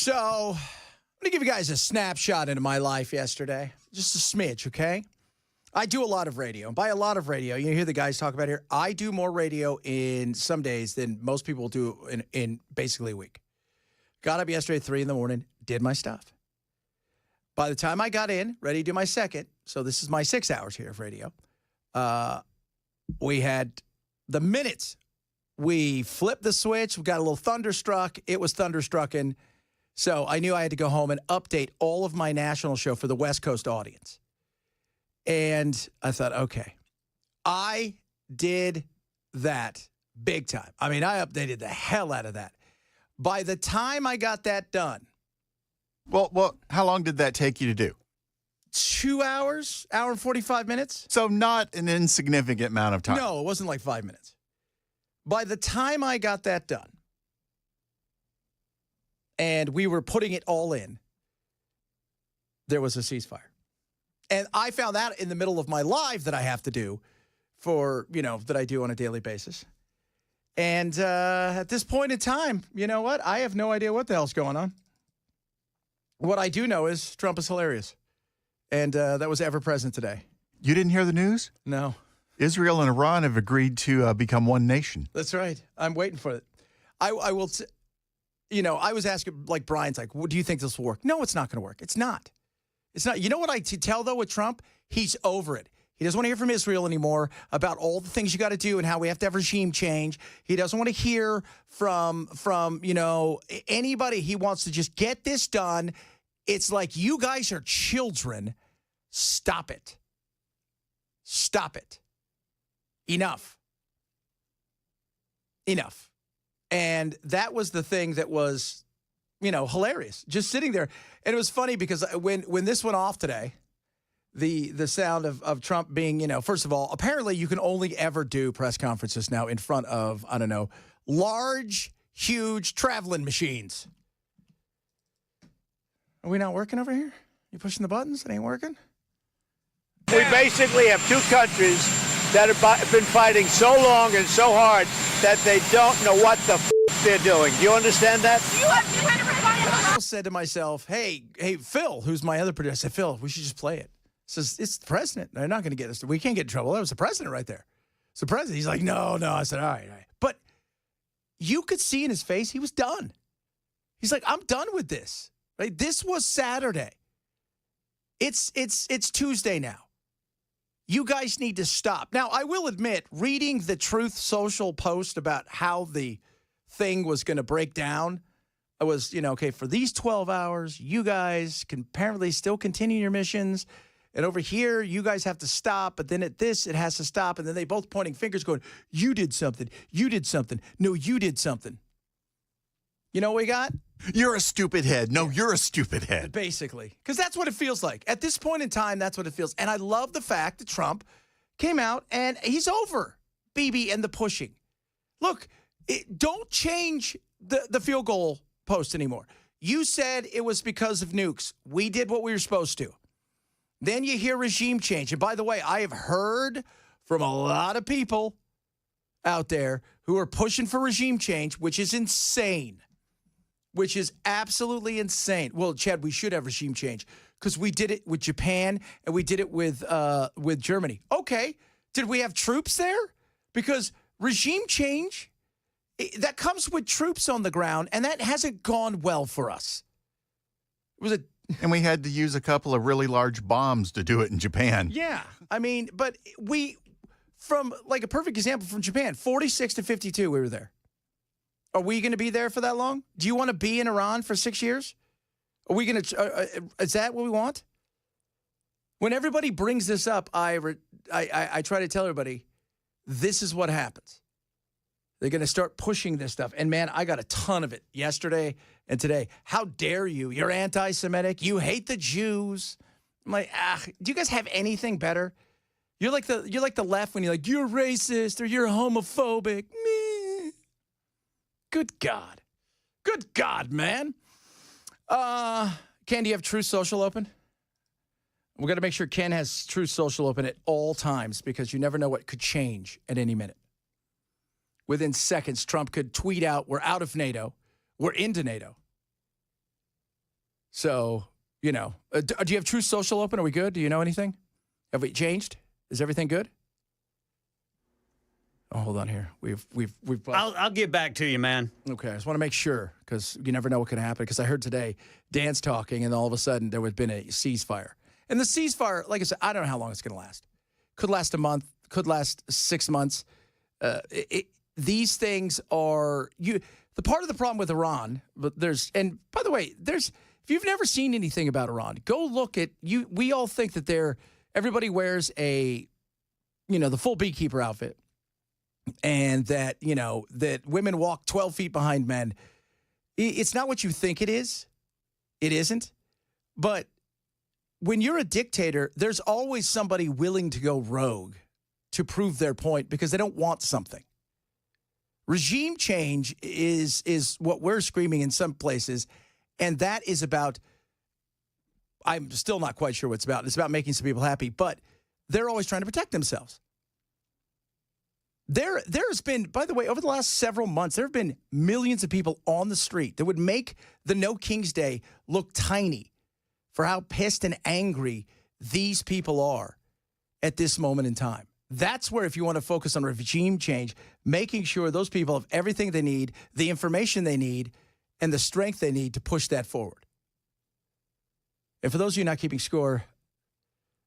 So, I'm going to give you guys a snapshot into my life yesterday. Just a smidge, okay? I do a lot of radio. And by a lot of radio, you hear the guys talk about here, I do more radio in some days than most people do in basically a week. Got up yesterday at 3 in the morning, did my stuff. By the time I got in, ready to do my second, so this is my 6 hours here of radio, we had the minutes. We flipped the switch. We got a little thunderstruck. It was thunderstrucken. So I knew I had to go home and update all of my national show for the West Coast audience. And I thought, okay, I did that big time. I mean, I updated the hell out of that. By the time I got that done. Well, how long did that take you to do? 2 hours, hour and 45 minutes. So not an insignificant amount of time. No, it wasn't like 5 minutes. By the time I got that done, and we were putting it all in, there was a ceasefire. And I found that in the middle of my live that I have to do that I do on a daily basis. And at this point in time, you know what? I have no idea what the hell's going on. What I do know is Trump is hilarious. And that was ever present today. You didn't hear the news? No. Israel and Iran have agreed to become one nation. That's right. I'm waiting for it. I will, I was asking, like Brian's like, do you think this will work? No, it's not going to work. It's not. It's not. You know what I tell, though, with Trump? He's over it. He doesn't want to hear from Israel anymore about all the things you got to do and how we have to have regime change. He doesn't want to hear from anybody. He wants to just get this done. It's like, you guys are children. Stop it. Stop it. Enough. And that was the thing that was, hilarious. Just sitting there. And it was funny because when this went off today, the sound of Trump being, first of all, apparently you can only ever do press conferences now in front of, I don't know, large, huge traveling machines. Are we not working over here? You pushing the buttons? It ain't working? We basically have two countries that have been fighting so long and so hard that they don't know what the they're doing. Do you understand that? I also said to myself, hey, Phil, who's my other producer, I said, Phil, we should just play it. Says, it's the president. They're not going to get us. We can't get in trouble. That was the president right there. It's the president. He's like, no. I said, all right. But you could see in his face, he was done. He's like, I'm done with this. Right? This was Saturday. It's Tuesday now. You guys need to stop. Now, I will admit, reading the Truth Social post about how the thing was going to break down, I was, okay, for these 12 hours, you guys can apparently still continue your missions. And over here, you guys have to stop. But then at this, it has to stop. And then they both pointing fingers going, you did something. You did something. No, you did something. You know what we got? You're a stupid head. No, you're a stupid head. Basically. Because that's what it feels like. At this point in time, that's what it feels. And I love the fact that Trump came out and he's over BB and the pushing. Look, don't change the field goal post anymore. You said it was because of nukes. We did what we were supposed to. Then you hear regime change. And by the way, I have heard from a lot of people out there who are pushing for regime change, which is insane. Which is absolutely insane. Well, Chad, we should have regime change because we did it with Japan and we did it with Germany. Okay. Did we have troops there? Because regime change, that comes with troops on the ground, and that hasn't gone well for us. And we had to use a couple of really large bombs to do it in Japan. Yeah. I mean, but from like a perfect example from Japan, 46 to 52, we were there. Are we going to be there for that long? Do you want to be in Iran for 6 years? Are we going to? Is that what we want? When everybody brings this up, I try to tell everybody, this is what happens. They're going to start pushing this stuff. And, man, I got a ton of it yesterday and today. How dare you? You're anti-Semitic. You hate the Jews. I'm like, do you guys have anything better? You're like the left when you're like, you're racist or you're homophobic. Meh. Good God. Good God, man. Ken, do you have True Social open? We're going to make sure Ken has True Social open at all times because you never know what could change at any minute. Within seconds, Trump could tweet out, we're out of NATO. We're into NATO. So, do you have True Social open? Are we good? Do you know anything? Have we changed? Is everything good? Oh, hold on here. We've. I'll get back to you, man. Okay, I just want to make sure because you never know what can happen. Because I heard today Dan's talking, and all of a sudden there had been a ceasefire. And the ceasefire, like I said, I don't know how long it's going to last. Could last a month. Could last 6 months. These things are the part of the problem with Iran. But and by the way, if you've never seen anything about Iran, go look at you. We all think that everybody wears the full beekeeper outfit. And that women walk 12 feet behind men. It's not what you think it is. It isn't. But when you're a dictator, there's always somebody willing to go rogue to prove their point because they don't want something. Regime change is what we're screaming in some places, and that is about, I'm still not quite sure what it's about. It's about making some people happy, but they're always trying to protect themselves. There's been, by the way, over the last several months, there have been millions of people on the street that would make the No King's Day look tiny for how pissed and angry these people are at this moment in time. That's where, if you want to focus on regime change, making sure those people have everything they need, the information they need, and the strength they need to push that forward. And for those of you not keeping score,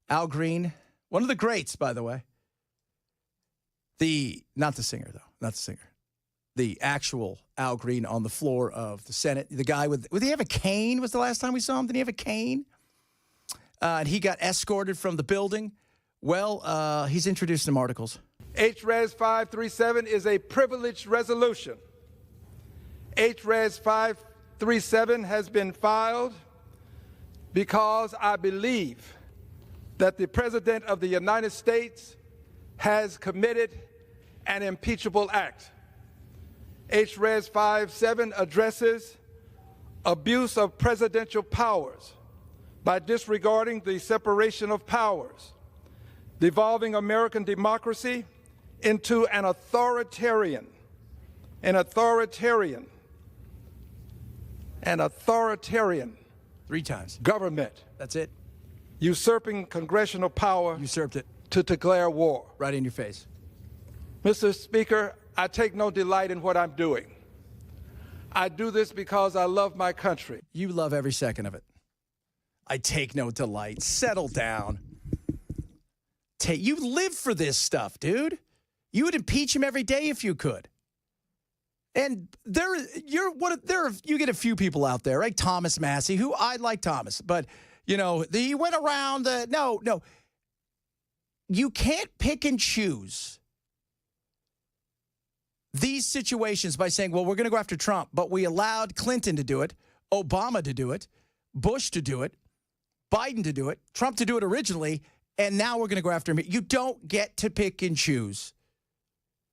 Al Green, one of the greats, by the way. Not the singer, though. Not the singer. The actual Al Green on the floor of the Senate. The guy would he have a cane? Was the last time we saw him? Did he have a cane? And he got escorted from the building. Well, he's introduced some articles. HRES 537 is a privileged resolution. HRES 537 has been filed because I believe that the President of the United States has committed an impeachable act. HRES 57 addresses abuse of presidential powers by disregarding the separation of powers, devolving American democracy into an authoritarian Three times. government, That's it. usurping congressional power Usurped it to declare war. right in your face. Mr. Speaker, I take no delight in what I'm doing. I do this because I love my country. You love every second of it. I take no delight. Settle down. You live for this stuff, dude. You would impeach him every day if you could. And you get a few people out there, right? Thomas Massey, who I like Thomas, but he went around. No. You can't pick and choose these situations by saying, well, we're going to go after Trump, but we allowed Clinton to do it, Obama to do it, Bush to do it, Biden to do it, Trump to do it originally, and now we're going to go after him. You don't get to pick and choose.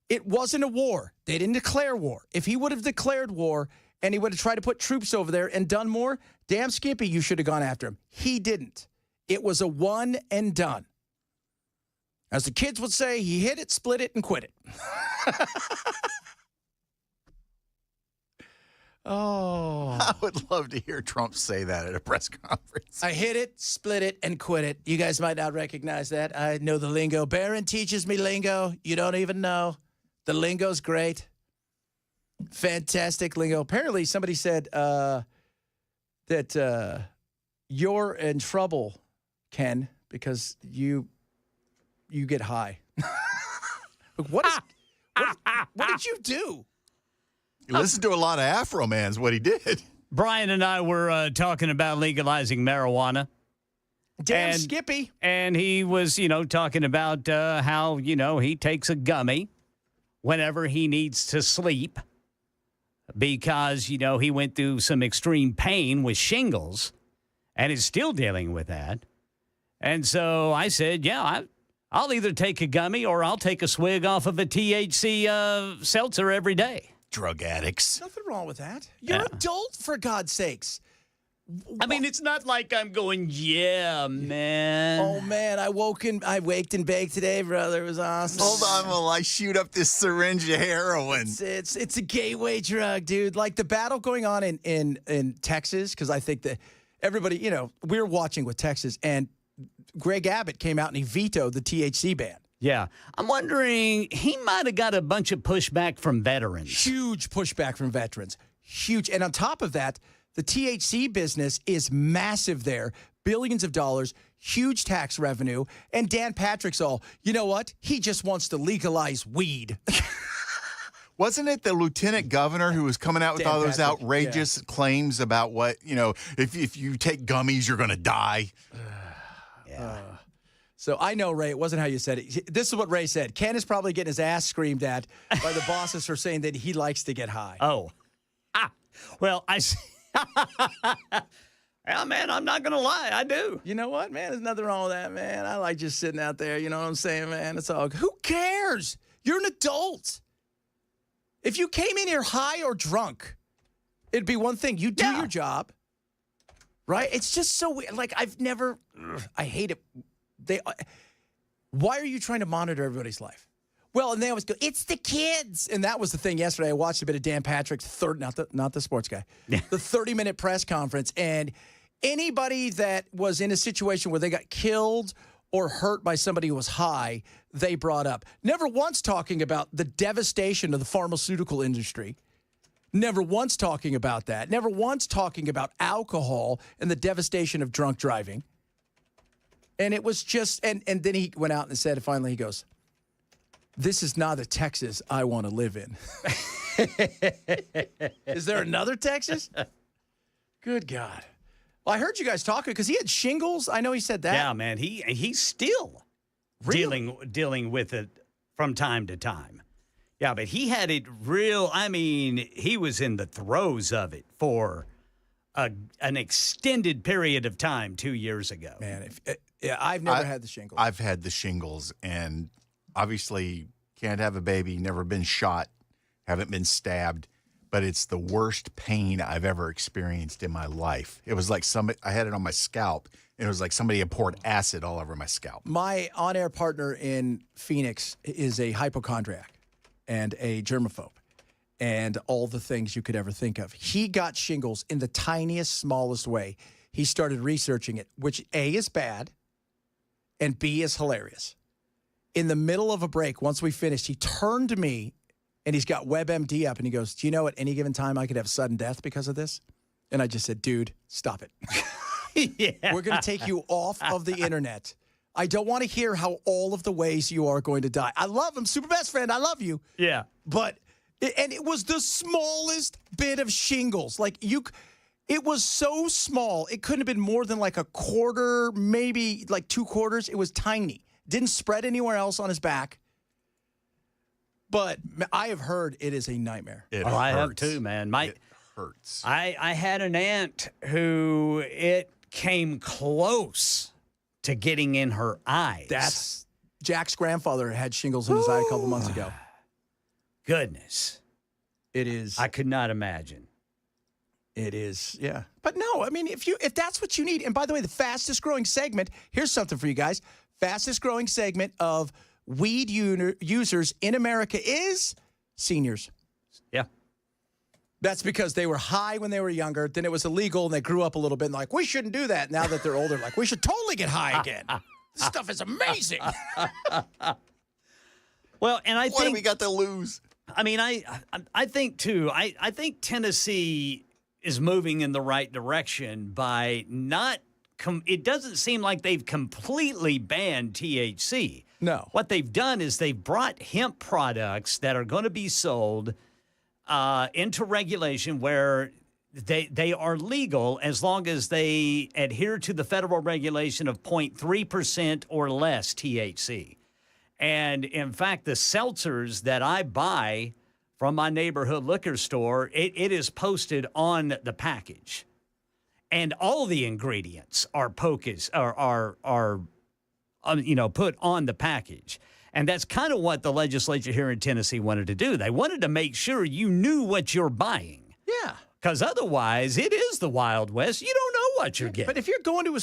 It wasn't a war. They didn't declare war. If he would have declared war and he would have tried to put troops over there and done more, damn Skippy, you should have gone after him. He didn't. It was a one and done. As the kids would say, he hit it, split it, and quit it. Oh. I would love to hear Trump say that at a press conference. I hit it, split it, and quit it. You guys might not recognize that. I know the lingo. Barron teaches me lingo. You don't even know. The lingo's great. Fantastic lingo. Apparently, somebody said that you're in trouble, Ken, because you get high. What did you do? He listened to a lot of Afro Man's what he did. Brian and I were talking about legalizing marijuana. Damn Skippy. And he was, talking about how, he takes a gummy whenever he needs to sleep because, he went through some extreme pain with shingles and is still dealing with that. And so I said, I'll either take a gummy or I'll take a swig off of a THC seltzer every day. Drug addicts. Nothing wrong with that. You're adult, for God's sakes. I mean, it's not like I'm going, yeah, man. Oh, man, I waked and baked today, brother. It was awesome. Hold on while I shoot up this syringe of heroin. It's a gateway drug, dude. Like the battle going on in Texas, because I think that everybody, you know, we're watching with Texas, and Greg Abbott came out and he vetoed the THC ban. Yeah. I'm wondering, he might have got a bunch of pushback from veterans. Huge pushback from veterans. Huge. And on top of that, the THC business is massive there. Billions of dollars, huge tax revenue. And Dan Patrick's all, you know what? He just wants to legalize weed. Wasn't it the lieutenant governor who was coming out with Dan all those Patrick, outrageous claims about what, you know, if you take gummies, you're going to die? So I know, Ray, it wasn't how you said it. This is what Ray said. Ken is probably getting his ass screamed at by the bosses for saying that he likes to get high. Oh. Well, yeah, man, I'm not going to lie. I do. You know what, man? There's nothing wrong with that, man. I like just sitting out there. You know what I'm saying, man? It's all, who cares? You're an adult. If you came in here high or drunk, it'd be one thing. You do your job, right? It's just so weird. Like, I hate it. Why are you trying to monitor everybody's life? Well, and they always go, it's the kids. And that was the thing yesterday. I watched a bit of Dan Patrick's not the sports guy, the 30-minute press conference. And anybody that was in a situation where they got killed or hurt by somebody who was high, they brought up. Never once talking about the devastation of the pharmaceutical industry. Never once talking about that. Never once talking about alcohol and the devastation of drunk driving. And it was just, and then he went out and said, finally, he goes, this is not a Texas I want to live in. Is there another Texas? Good God. Well, I heard you guys talking because he had shingles. I know he said that. Yeah, man. He's still dealing with it from time to time. Yeah, but he had it real. I mean, he was in the throes of it for an extended period of time 2 years ago. Man, I've never had the shingles. I've had the shingles, and obviously can't have a baby, never been shot, haven't been stabbed, but it's the worst pain I've ever experienced in my life. It was like I had it on my scalp, and it was like somebody had poured acid all over my scalp. My on-air partner in Phoenix is a hypochondriac and a germaphobe and all the things you could ever think of. He got shingles in the tiniest, smallest way. He started researching it, which A, is bad, and B, is hilarious. In the middle of a break, once we finished, he turned to me, and he's got WebMD up, and he goes, do you know at any given time I could have sudden death because of this? And I just said, dude, stop it. Yeah. We're going to take you off of the internet. I don't want to hear how all of the ways you are going to die. I love him, super best friend. I love you. Yeah. But, and it was the smallest bit of shingles. Like, it was so small, it couldn't have been more than like a quarter, maybe like 2 quarters. It was tiny. Didn't spread anywhere else on his back. But I have heard it is a nightmare. I have too, man. It hurts. I had an aunt who it came close to getting in her eyes. That's Jack's grandfather had shingles in his eye a couple months ago. Goodness. It is. I could not imagine. It is, yeah. But no, I mean, if that's what you need, and by the way, the fastest growing segment, here's something for you guys. Fastest growing segment of weed users in America is seniors. Yeah. That's because they were high when they were younger, then it was illegal, and they grew up a little bit, and like, we shouldn't do that. Now that they're older, like, we should totally get high again. This stuff is amazing. Well, and I What do think we got to lose? I mean, I think too. I think Tennessee is moving in the right direction by not. It doesn't seem like they've completely banned THC. No. What they've done is they've brought hemp products that are going to be sold into regulation where they are legal as long as they adhere to the federal regulation of 0.3% or less THC. And in fact, the seltzers that I buy from my neighborhood liquor store, it is posted on the package. And all the ingredients are put on the package. And that's kind of what the legislature here in Tennessee wanted to do. They wanted to make sure you knew what you're buying. Yeah. Because otherwise, it is the Wild West. You don't know what you're getting. But if you're going to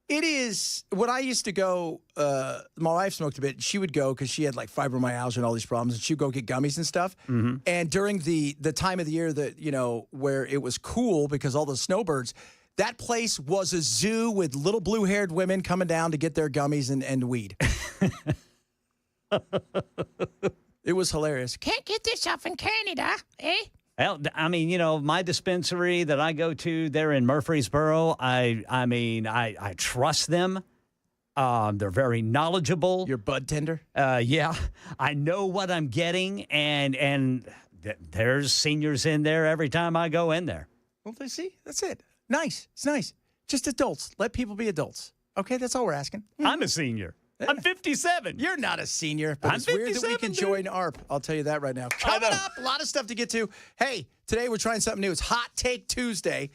it is, when I used to go, my wife smoked a bit. She would go because she had like fibromyalgia and all these problems, and she'd go get gummies and stuff. Mm-hmm. And during the time of the year that, where it was cool because all the snowbirds, That place was a zoo with little blue-haired women coming down to get their gummies and weed. It was hilarious. Can't get this off in Canada, eh? Well, I mean, my dispensary that I go to there in Murfreesboro, I trust them. They're very knowledgeable. Your bud tender? Yeah. I know what I'm getting, and there's seniors in there every time I go in there. Well, they see, that's it. Nice. It's nice. Just adults. Let people be adults. Okay, that's all we're asking. I'm a senior. I'm 57. You're not a senior, but I'm it's weird that we 57, can dude. join ARP. I'll tell you that right now. Coming up, a lot of stuff to get to. Hey, today we're trying something new. It's Hot Take Tuesday.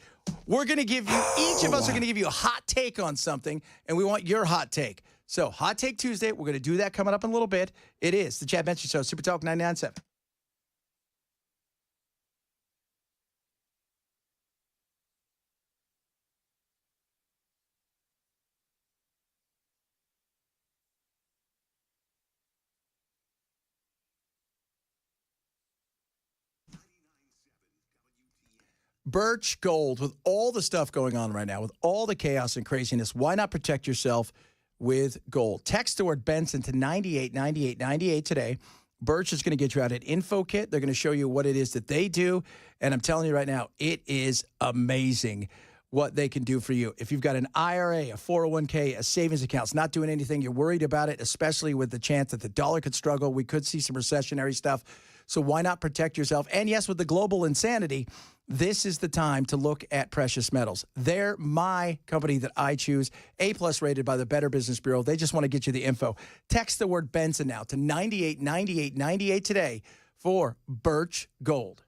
We're going to give you, each of us are going to give you a hot take on something, and we want your hot take. So, Hot Take Tuesday, we're going to do that coming up in a little bit. It is the Chad Benson Show, Super Talk 99.7. Birch Gold, with all the stuff going on right now, with all the chaos and craziness, why not protect yourself with gold? Text the word Benson to 989898 today. Birch is going to get you out an info kit. They're going to show you what it is that they do. And I'm telling you right now, it is amazing what they can do for you. If you've got an IRA, a 401k, a savings account, it's not doing anything, you're worried about it, especially with the chance that the dollar could struggle. We could see some recessionary stuff. So why not protect yourself? And yes, with the global insanity, this is the time to look at precious metals. They're my company that I choose, A+ rated by the Better Business Bureau. They just want to get you the info. Text the word Benson now to 989898 today for Birch Gold.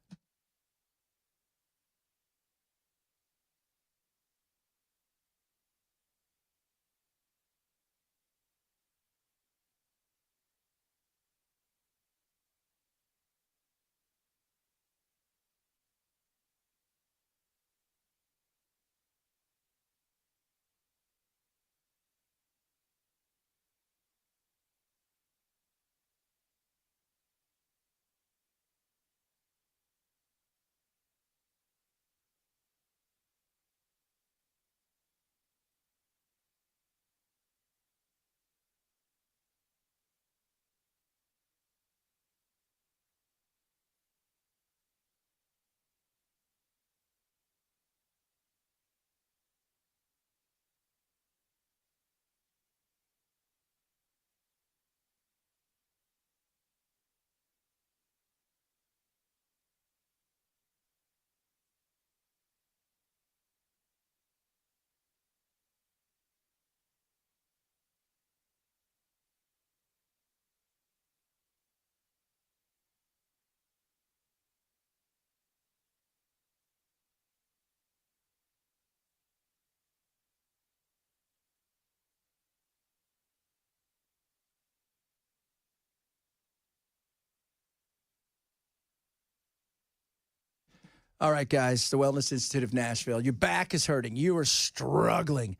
All right, guys, the Wellness Institute of Nashville. Your back is hurting. You are struggling.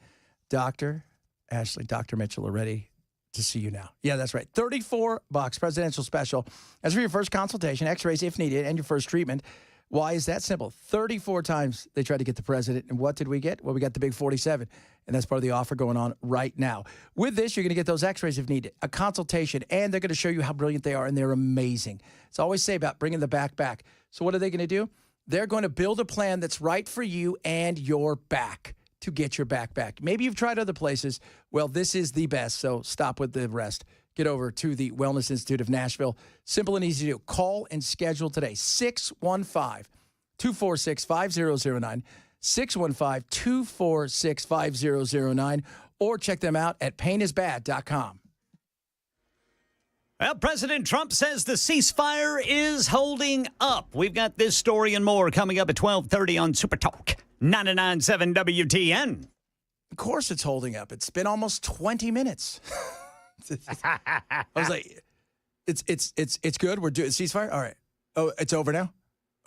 Dr. Ashley, Dr. Mitchell are ready to see you now. Yeah, that's right. $34 presidential special. As for your first consultation, x-rays if needed, and your first treatment. Why is that simple? 34 times they tried to get the president, and what did we get? Well, we got the big 47, and that's part of the offer going on right now. With this, you're going to get those x-rays if needed, a consultation, and they're going to show you how brilliant they are, and they're amazing. It's always say about bringing the back back. So what are they going to do? They're going to build a plan that's right for you and your back to get your back back. Maybe you've tried other places. Well, this is the best, so stop with the rest. Get over to the Wellness Institute of Nashville. Simple and easy to do. Call and schedule today. 615-246-5009. 615-246-5009. Or check them out at painisbad.com. Well, President Trump says the ceasefire is holding up. We've got this story and more coming up at 12:30 on Super Talk 99.7 WTN. Of course it's holding up. It's been almost 20 minutes. I was like, it's good. We're doing ceasefire. All right. Oh, it's over now.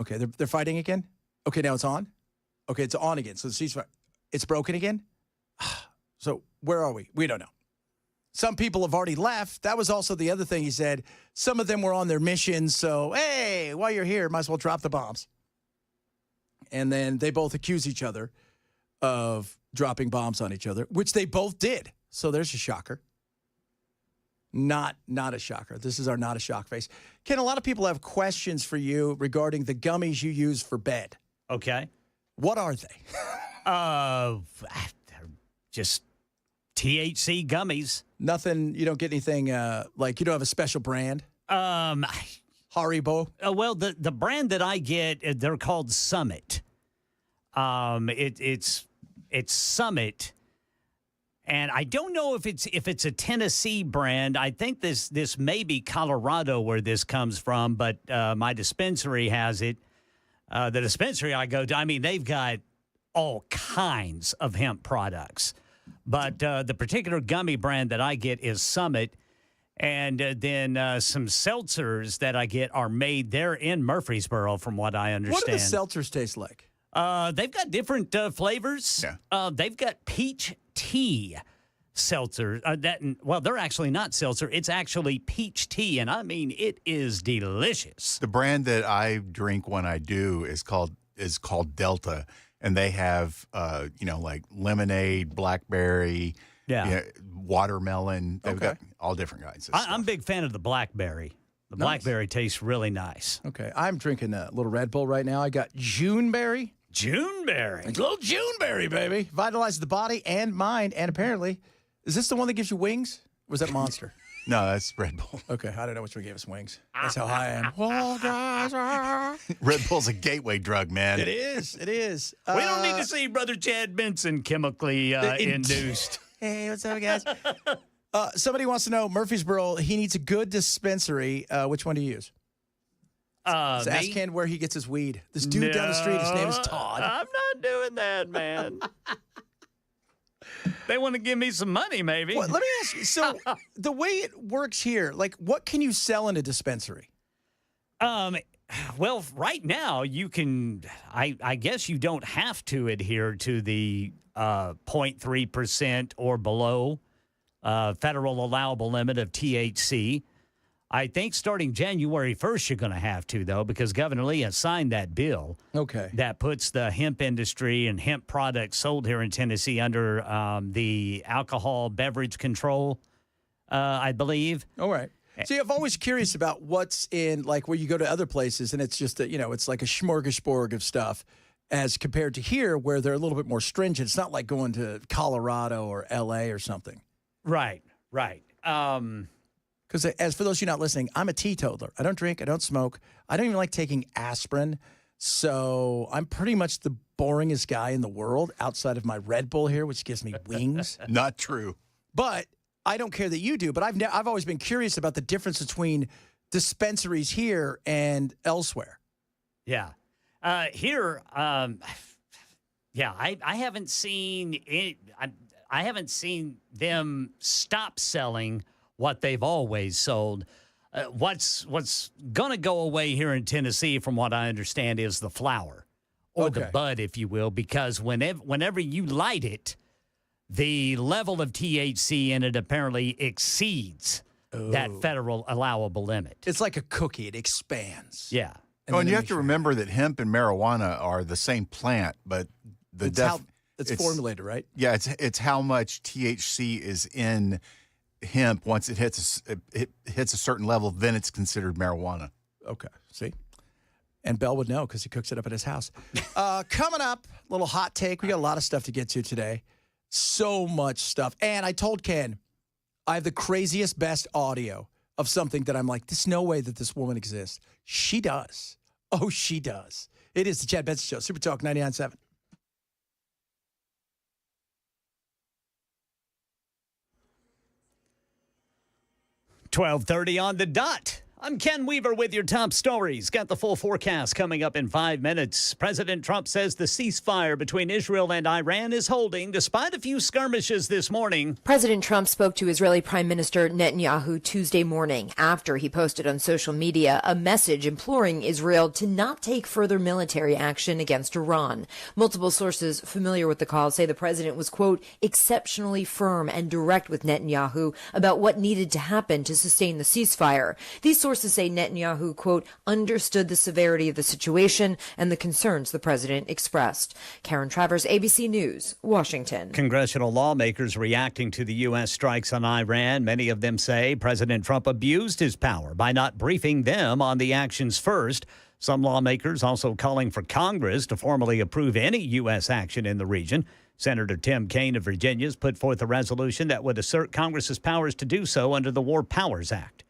Okay, they're fighting again. Okay, now it's on. Okay, it's on again. So the ceasefire, it's broken again. So where are we? We don't know. Some people have already left. That was also the other thing he said. Some of them were on their missions. So, hey, while you're here, might as well drop the bombs. And then they both accuse each other of dropping bombs on each other, which they both did. So there's a shocker. Not a shocker. This is our not a shock face. Ken, a lot of people have questions for you regarding the gummies you use for bed. Okay. What are they? They're just THC gummies. Nothing, you don't get anything like you don't have a special brand? Haribo? Well, the brand that I get, they're called Summit. It's Summit. And I don't know if it's a Tennessee brand. I think this may be Colorado where this comes from, but my dispensary has it. The dispensary I go to, I mean, they've got all kinds of hemp products. But the particular gummy brand that I get is Summit. And then some seltzers that I get are made there in Murfreesboro, from what I understand. What do the seltzers taste like? They've got different flavors. Yeah. They've got peach tea seltzer. They're actually not seltzer. It's actually peach tea, and I mean it is delicious. The brand that I drink when I do is called Delta, and they have like lemonade, blackberry, watermelon. They've got all different kinds of stuff. I'm a big fan of the blackberry. The blackberry tastes really nice. Okay, I'm drinking a little Red Bull right now. I got Juneberry. Juneberry. A little Juneberry, baby. Vitalizes the body and mind. And apparently, is this the one that gives you wings? Or was that Monster? No, that's Red Bull. Okay, I don't know which one gave us wings. That's how high I am. Well, guys, Red Bull's a gateway drug, man. It is. It is. We don't need to see Brother Chad Benson chemically induced. Hey, what's up, guys? Somebody wants to know, Murfreesboro, he needs a good dispensary. Which one do you use? Ask Ken where he gets his weed. This dude down the street, his name is Todd. I'm not doing that, man. They want to give me some money, maybe. Well, let me ask you. So the way it works here, like, what can you sell in a dispensary? Well, right now you can. I guess you don't have to adhere to the 0.3% or below federal allowable limit of THC. I think starting January 1st, you're going to have to, though, because Governor Lee has signed that bill. Okay. That puts the hemp industry and hemp products sold here in Tennessee under the alcohol beverage control, I believe. All right. See, I'm always curious about what's in, like, where you go to other places, and it's just, it's like a smorgasbord of stuff as compared to here where they're a little bit more stringent. It's not like going to Colorado or L.A. or something. Right. Because as for those of you not listening, I'm a teetotaler. I don't drink. I don't smoke. I don't even like taking aspirin. So I'm pretty much the boringest guy in the world outside of my Red Bull here, which gives me wings. Not true. But I don't care that you do. But I've always been curious about the difference between dispensaries here and elsewhere. Yeah. Here, I haven't seen it. I haven't seen them stop selling what they've always sold. What's going to go away here in Tennessee, from what I understand, is the flower or the bud, if you will, because whenever you light it, the level of THC in it apparently exceeds that federal allowable limit. It's like a cookie. It expands. Yeah. And you have to remember that hemp and marijuana are the same plant, but it's formulated, right? Yeah, it's how much THC is in hemp. Once it hits a certain level, then it's considered marijuana. Okay, see? And Bell would know because he cooks it up at his house. Coming up, little hot take. We got a lot of stuff to get to today. So much stuff. And I told Ken, I have the craziest, best audio of something that I'm like, there's no way that this woman exists. She does. Oh, she does. It is the Chad Benson Show, Super Talk 99.7. $12:30 on the dot. I'm Ken Weaver with your top stories. Got the full forecast coming up in 5 minutes. President Trump says the ceasefire between Israel and Iran is holding despite a few skirmishes this morning. President Trump spoke to Israeli Prime Minister Netanyahu Tuesday morning after he posted on social media a message imploring Israel to not take further military action against Iran. Multiple sources familiar with the call say the president was, quote, exceptionally firm and direct with Netanyahu about what needed to happen to sustain the ceasefire. These sources Sources say Netanyahu, quote, understood the severity of the situation and the concerns the president expressed. Karen Travers, ABC News, Washington. Congressional lawmakers reacting to the U.S. strikes on Iran. Many of them say President Trump abused his power by not briefing them on the actions first. Some lawmakers also calling for Congress to formally approve any U.S. action in the region. Senator Tim Kaine of Virginia has put forth a resolution that would assert Congress's powers to do so under the War Powers Act.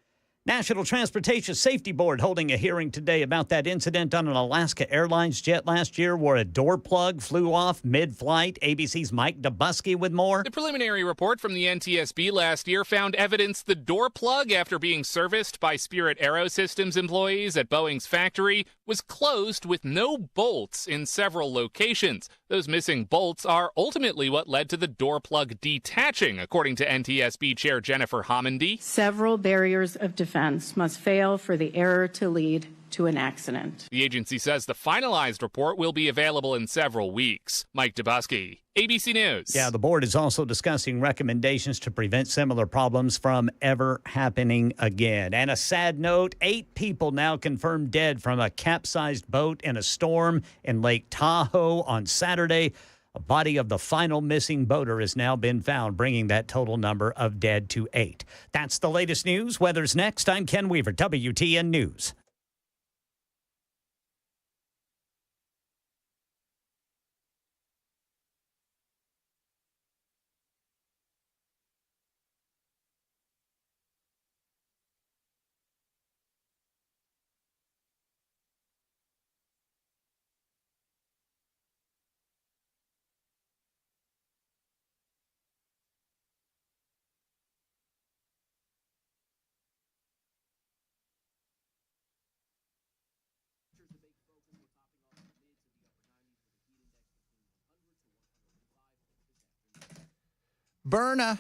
National Transportation Safety Board holding a hearing today about that incident on an Alaska Airlines jet last year where a door plug flew off mid-flight. ABC's Mike Dubusky with more. The preliminary report from the NTSB last year found evidence the door plug, after being serviced by Spirit Aerosystems employees at Boeing's factory, was closed with no bolts in several locations. Those missing bolts are ultimately what led to the door plug detaching, according to NTSB Chair Jennifer Homendy. Several barriers of defense must fail for the error to lead to an accident. The agency says the finalized report will be available in several weeks. Mike Dubusky, ABC News. Yeah, the board is also discussing recommendations to prevent similar problems from ever happening again. And a sad note, 8 people now confirmed dead from a capsized boat in a storm in Lake Tahoe on Saturday. A body of the final missing boater has now been found, bringing that total number of dead to 8. That's the latest news. Weather's next. I'm Ken Weaver, WTN News. Burna,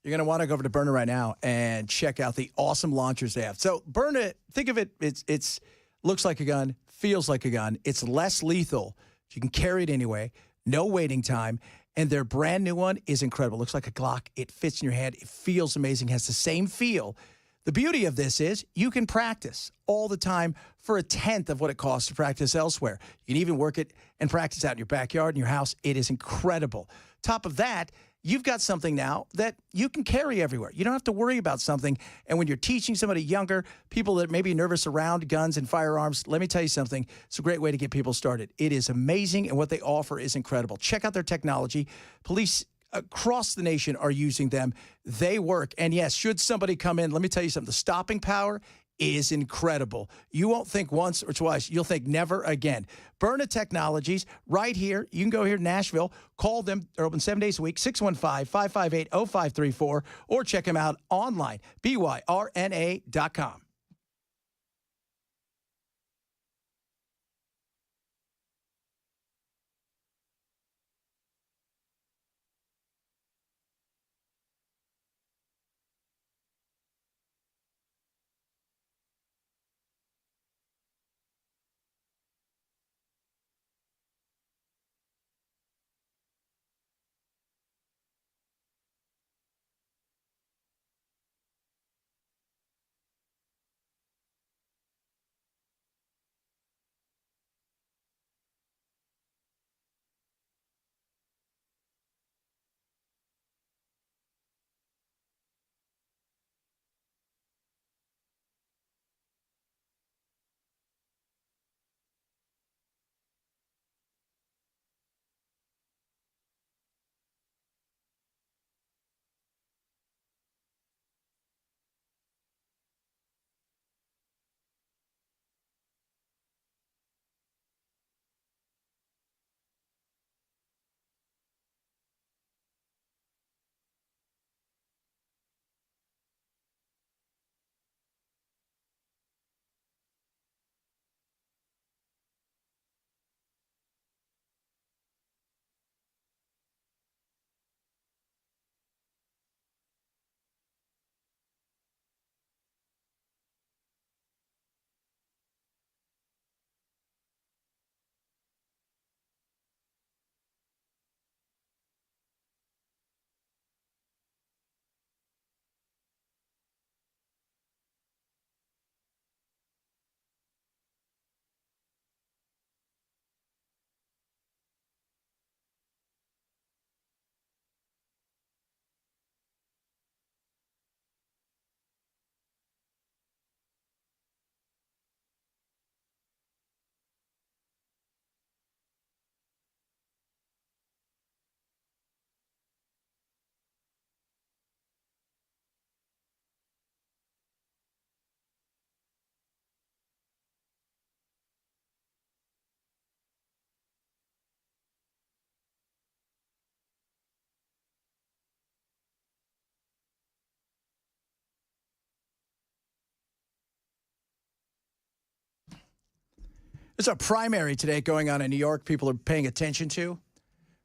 you're going to want to go over to Burna right now and check out the awesome launchers they have. So Burna, think of it, it's looks like a gun, feels like a gun. It's less lethal. You can carry it anyway. No waiting time. And their brand new one is incredible. Looks like a Glock. It fits in your hand. It feels amazing. Has the same feel. The beauty of this is you can practice all the time for a tenth of what it costs to practice elsewhere. You can even work it and practice out in your backyard, in your house. It is incredible. Top of that, you've got something now that you can carry everywhere. You don't have to worry about something. And when you're teaching somebody younger, people that may be nervous around guns and firearms, let me tell you something. It's a great way to get people started. It is amazing, and what they offer is incredible. Check out their technology. Police across the nation are using them. They work. And yes, should somebody come in, let me tell you something. The stopping power is incredible. You won't think once or twice. You'll think never again. Burna Technologies, right here. You can go here to Nashville. Call them. They're open 7 days a week, 615-558-0534, or check them out online, byrna.com. There's a primary today going on in New York people are paying attention to.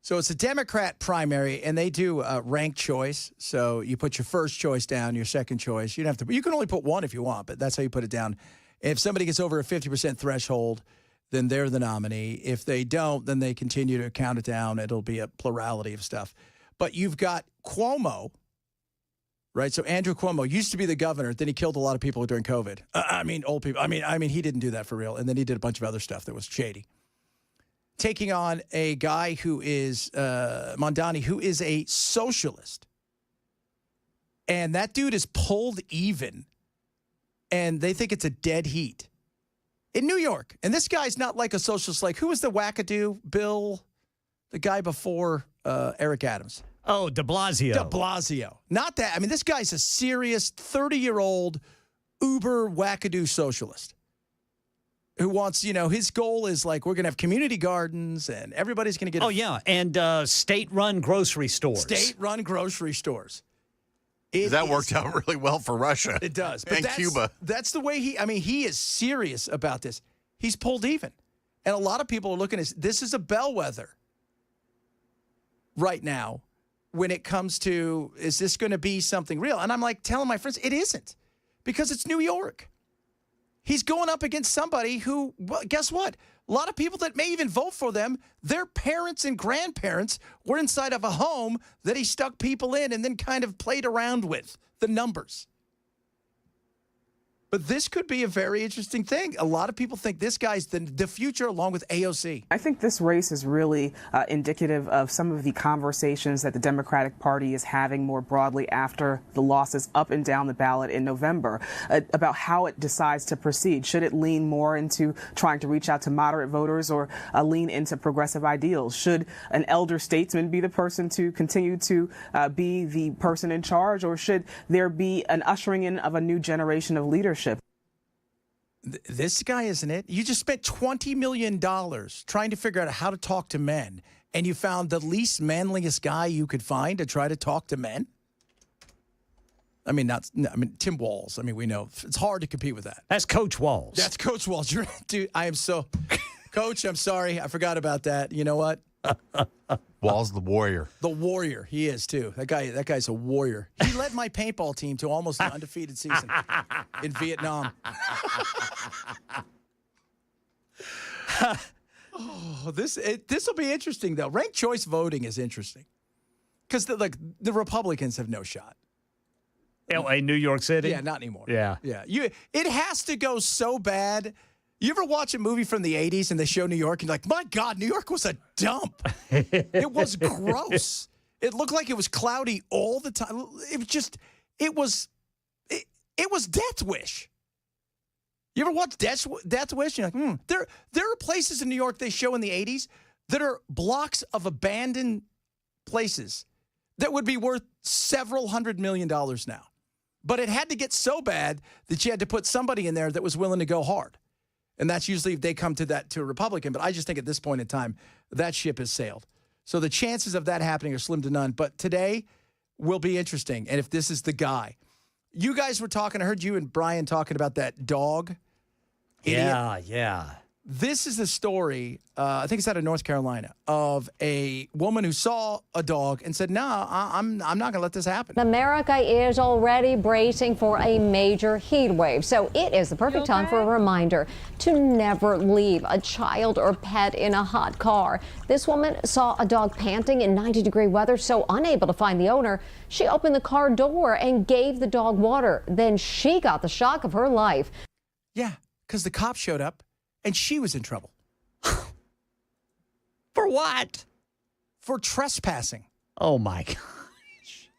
So it's a Democrat primary, and they do ranked choice. So you put your first choice down, your second choice. You don't have to. You can only put one if you want, but that's how you put it down. If somebody gets over a 50% threshold, then they're the nominee. If they don't, then they continue to count it down. It'll be a plurality of stuff. But you've got Cuomo, right? So Andrew Cuomo used to be the governor. Then he killed a lot of people during COVID. I mean, old people. I mean, he didn't do that for real. And then he did a bunch of other stuff that was shady. Taking on a guy who is Mondani, who is a socialist. And that dude is pulled even. And they think it's a dead heat in New York. And this guy's not like a socialist. Like, who was the wackadoo? Bill, the guy before Eric Adams. Oh, de Blasio. De Blasio. Not that. I mean, this guy's a serious 30-year-old uber wackadoo socialist who wants, his goal is like, we're going to have community gardens and everybody's going to get. Oh, yeah. And state-run grocery stores. State-run grocery stores. That worked out really well for Russia. It does. And Cuba. That's the way he is serious about this. He's pulled even. And a lot of people are looking at this is a bellwether right now when it comes to, is this going to be something real? And I'm like telling my friends, it isn't, because it's New York. He's going up against somebody who, well, guess what? A lot of people that may even vote for them, their parents and grandparents were inside of a home that he stuck people in and then kind of played around with the numbers. But this could be a very interesting thing. A lot of people think this guy's the future along with AOC. I think this race is really indicative of some of the conversations that the Democratic Party is having more broadly after the losses up and down the ballot in November about how it decides to proceed. Should it lean more into trying to reach out to moderate voters or lean into progressive ideals? Should an elder statesman be the person to continue to be the person in charge, or should there be an ushering in of a new generation of leadership? This guy, isn't it? You just spent $20 million trying to figure out how to talk to men, and you found the least manliest guy you could find to try to talk to men? I mean, Tim Walz. I mean, we know it's hard to compete with that. That's Coach Walz. That's Coach Walz. Dude, I am so... Coach, I'm sorry. I forgot about that. You know what? Walz the warrior. The warrior. He is, too. That guy's a warrior. He led my paintball team to almost an undefeated season in Vietnam. This will be interesting, though. Ranked choice voting is interesting because the Republicans have no shot. L.A., New York City? Yeah, not anymore. Yeah. It has to go so bad. You ever watch a movie from the 80s and they show New York and you're like, my God, New York was a dump. It was gross. It looked like it was cloudy all the time. It was Death Wish. You ever watch Death Wish? You're like, There are places in New York they show in the 80s that are blocks of abandoned places that would be worth several $100 million now. But it had to get so bad that you had to put somebody in there that was willing to go hard. And that's usually if they come to a Republican. But I just think at this point in time, that ship has sailed. So the chances of that happening are slim to none. But today will be interesting. And if this is the guy. You guys were talking, I heard you and Brian talking about that dog. Idiot. Yeah. This is the story, I think it's out of North Carolina, of a woman who saw a dog and said, no, I'm not going to let this happen. America is already bracing for a major heat wave, so it is the perfect time for a reminder to never leave a child or pet in a hot car. This woman saw a dog panting in 90-degree weather, so unable to find the owner, she opened the car door and gave the dog water. Then she got the shock of her life. Yeah, because the cops showed up. And she was in trouble. For what? For trespassing. Oh, my gosh.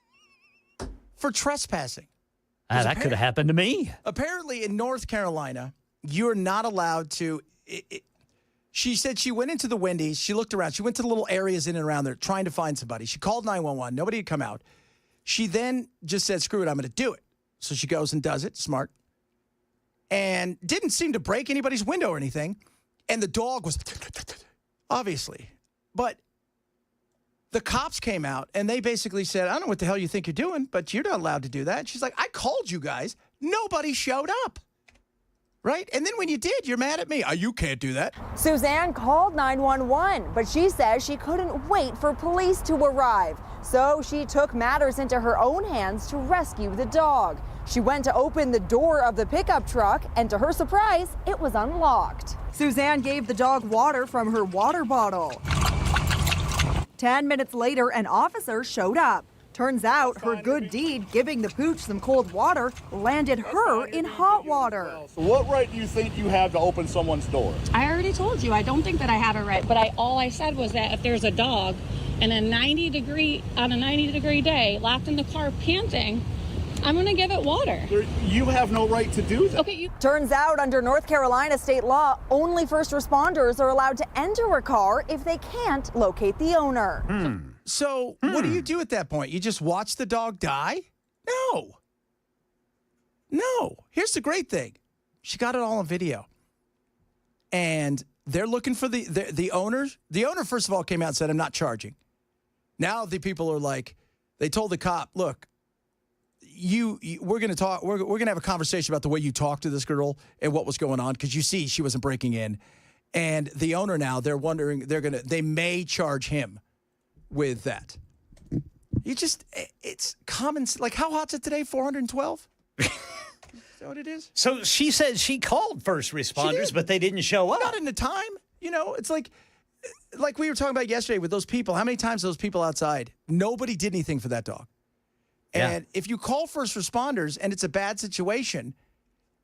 For trespassing. That could have happened to me. Apparently, in North Carolina, you're not allowed to. She said she went into the Wendy's. She looked around. She went to the little areas in and around there trying to find somebody. She called 911. Nobody had come out. She then just said, screw it, I'm going to do it. So she goes and does it. Smart. And didn't seem to break anybody's window or anything. And the dog was, obviously. But the cops came out, and they basically said, I don't know what the hell you think you're doing, but you're not allowed to do that. She's like, I called you guys. Nobody showed up. Right? And then when you did, you're mad at me. You can't do that. Suzanne called 911, but she says she couldn't wait for police to arrive. So she took matters into her own hands to rescue the dog. She went to open the door of the pickup truck, and to her surprise, it was unlocked. Suzanne gave the dog water from her water bottle. 10 minutes later, an officer showed up. Turns out her good deed, giving the pooch some cold water, landed her in hot water. So what right do you think you have to open someone's door? I already told you, I don't think that I have a right, but all I said was that if there's a dog and on a 90 degree day locked in the car panting, I'm going to give it water. You have no right to do that. Okay. Turns out under North Carolina state law, only first responders are allowed to enter a car if they can't locate the owner. So what do you do at that point? You just watch the dog die? No. Here's the great thing. She got it all on video. And they're looking for the owners. The owner, first of all, came out and said, I'm not charging. Now the people are like, they told the cop, look, we're going to talk. We're going to have a conversation about the way you talked to this girl and what was going on, because you see she wasn't breaking in. And the owner now, they're wondering, they may charge him with that. It's common. Like, how hot's it today? 412? Is that what it is? So she said she called first responders, but they didn't show up. Not in the time. It's like we were talking about yesterday with those people. How many times those people outside, nobody did anything for that dog. And if you call first responders and it's a bad situation,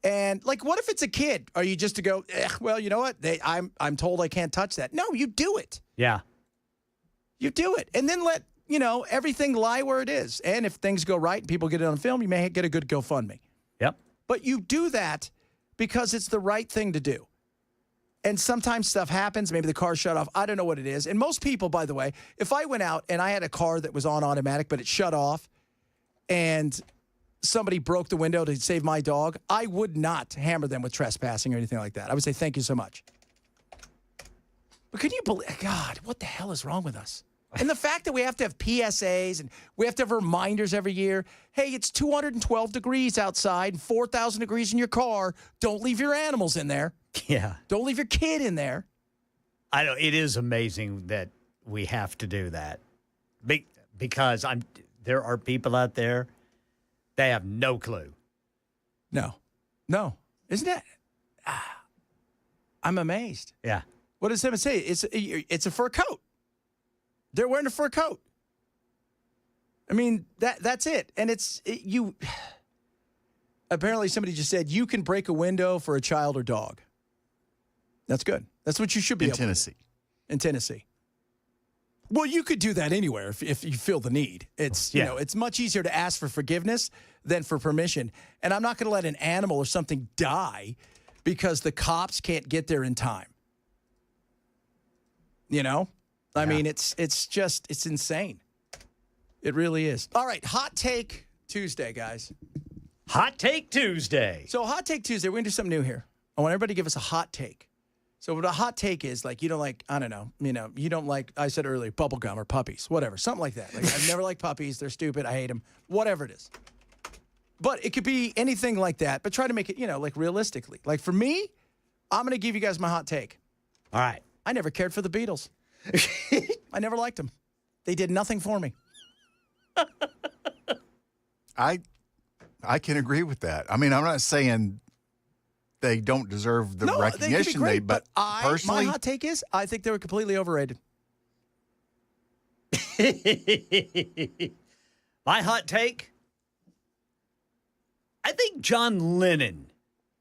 and like, what if it's a kid? Are you just to go, well, you know what? I'm told I can't touch that. No, you do it. Yeah. You do it. And then let, everything lie where it is. And if things go right and people get it on film, you may get a good GoFundMe. Yep. But you do that because it's the right thing to do. And sometimes stuff happens. Maybe the car shut off. I don't know what it is. And most people, by the way, if I went out and I had a car that was on automatic, but it shut off, and somebody broke the window to save my dog, I would not hammer them with trespassing or anything like that. I would say, thank you so much. But can you believe, God, what the hell is wrong with us? And the fact that we have to have PSAs and we have to have reminders every year. Hey, it's 212 degrees outside and 4,000 degrees in your car. Don't leave your animals in there. Yeah. Don't leave your kid in there. I know. It is amazing that we have to do that. Because there are people out there, they have no clue. No. Isn't that? I'm amazed. Yeah. What does Simon say? It's a fur coat. They're wearing a fur coat. I mean, that's it. And you. Apparently, somebody just said you can break a window for a child or dog. That's good. That's what you should be able to do. In Tennessee. Well, you could do that anywhere if you feel the need. It's it's much easier to ask for forgiveness than for permission. And I'm not going to let an animal or something die because the cops can't get there in time. I mean, it's insane. It really is. All right, Hot Take Tuesday, guys. Hot Take Tuesday. So Hot Take Tuesday, we're going to do something new here. I want everybody to give us a hot take. So what a hot take is, like, you don't like, I don't know, you don't like, I said earlier, bubble gum or puppies, whatever, something like that. Like, I've never liked puppies. They're stupid. I hate them. Whatever it is. But it could be anything like that, but try to make it, like, realistically. Like, for me, I'm going to give you guys my hot take. All right. I never cared for the Beatles. I never liked them. They did nothing for me. I can agree with that. I mean, I'm not saying they don't deserve the recognition. They could be great, but personally, my hot take is I think they were completely overrated. My hot take, I think John Lennon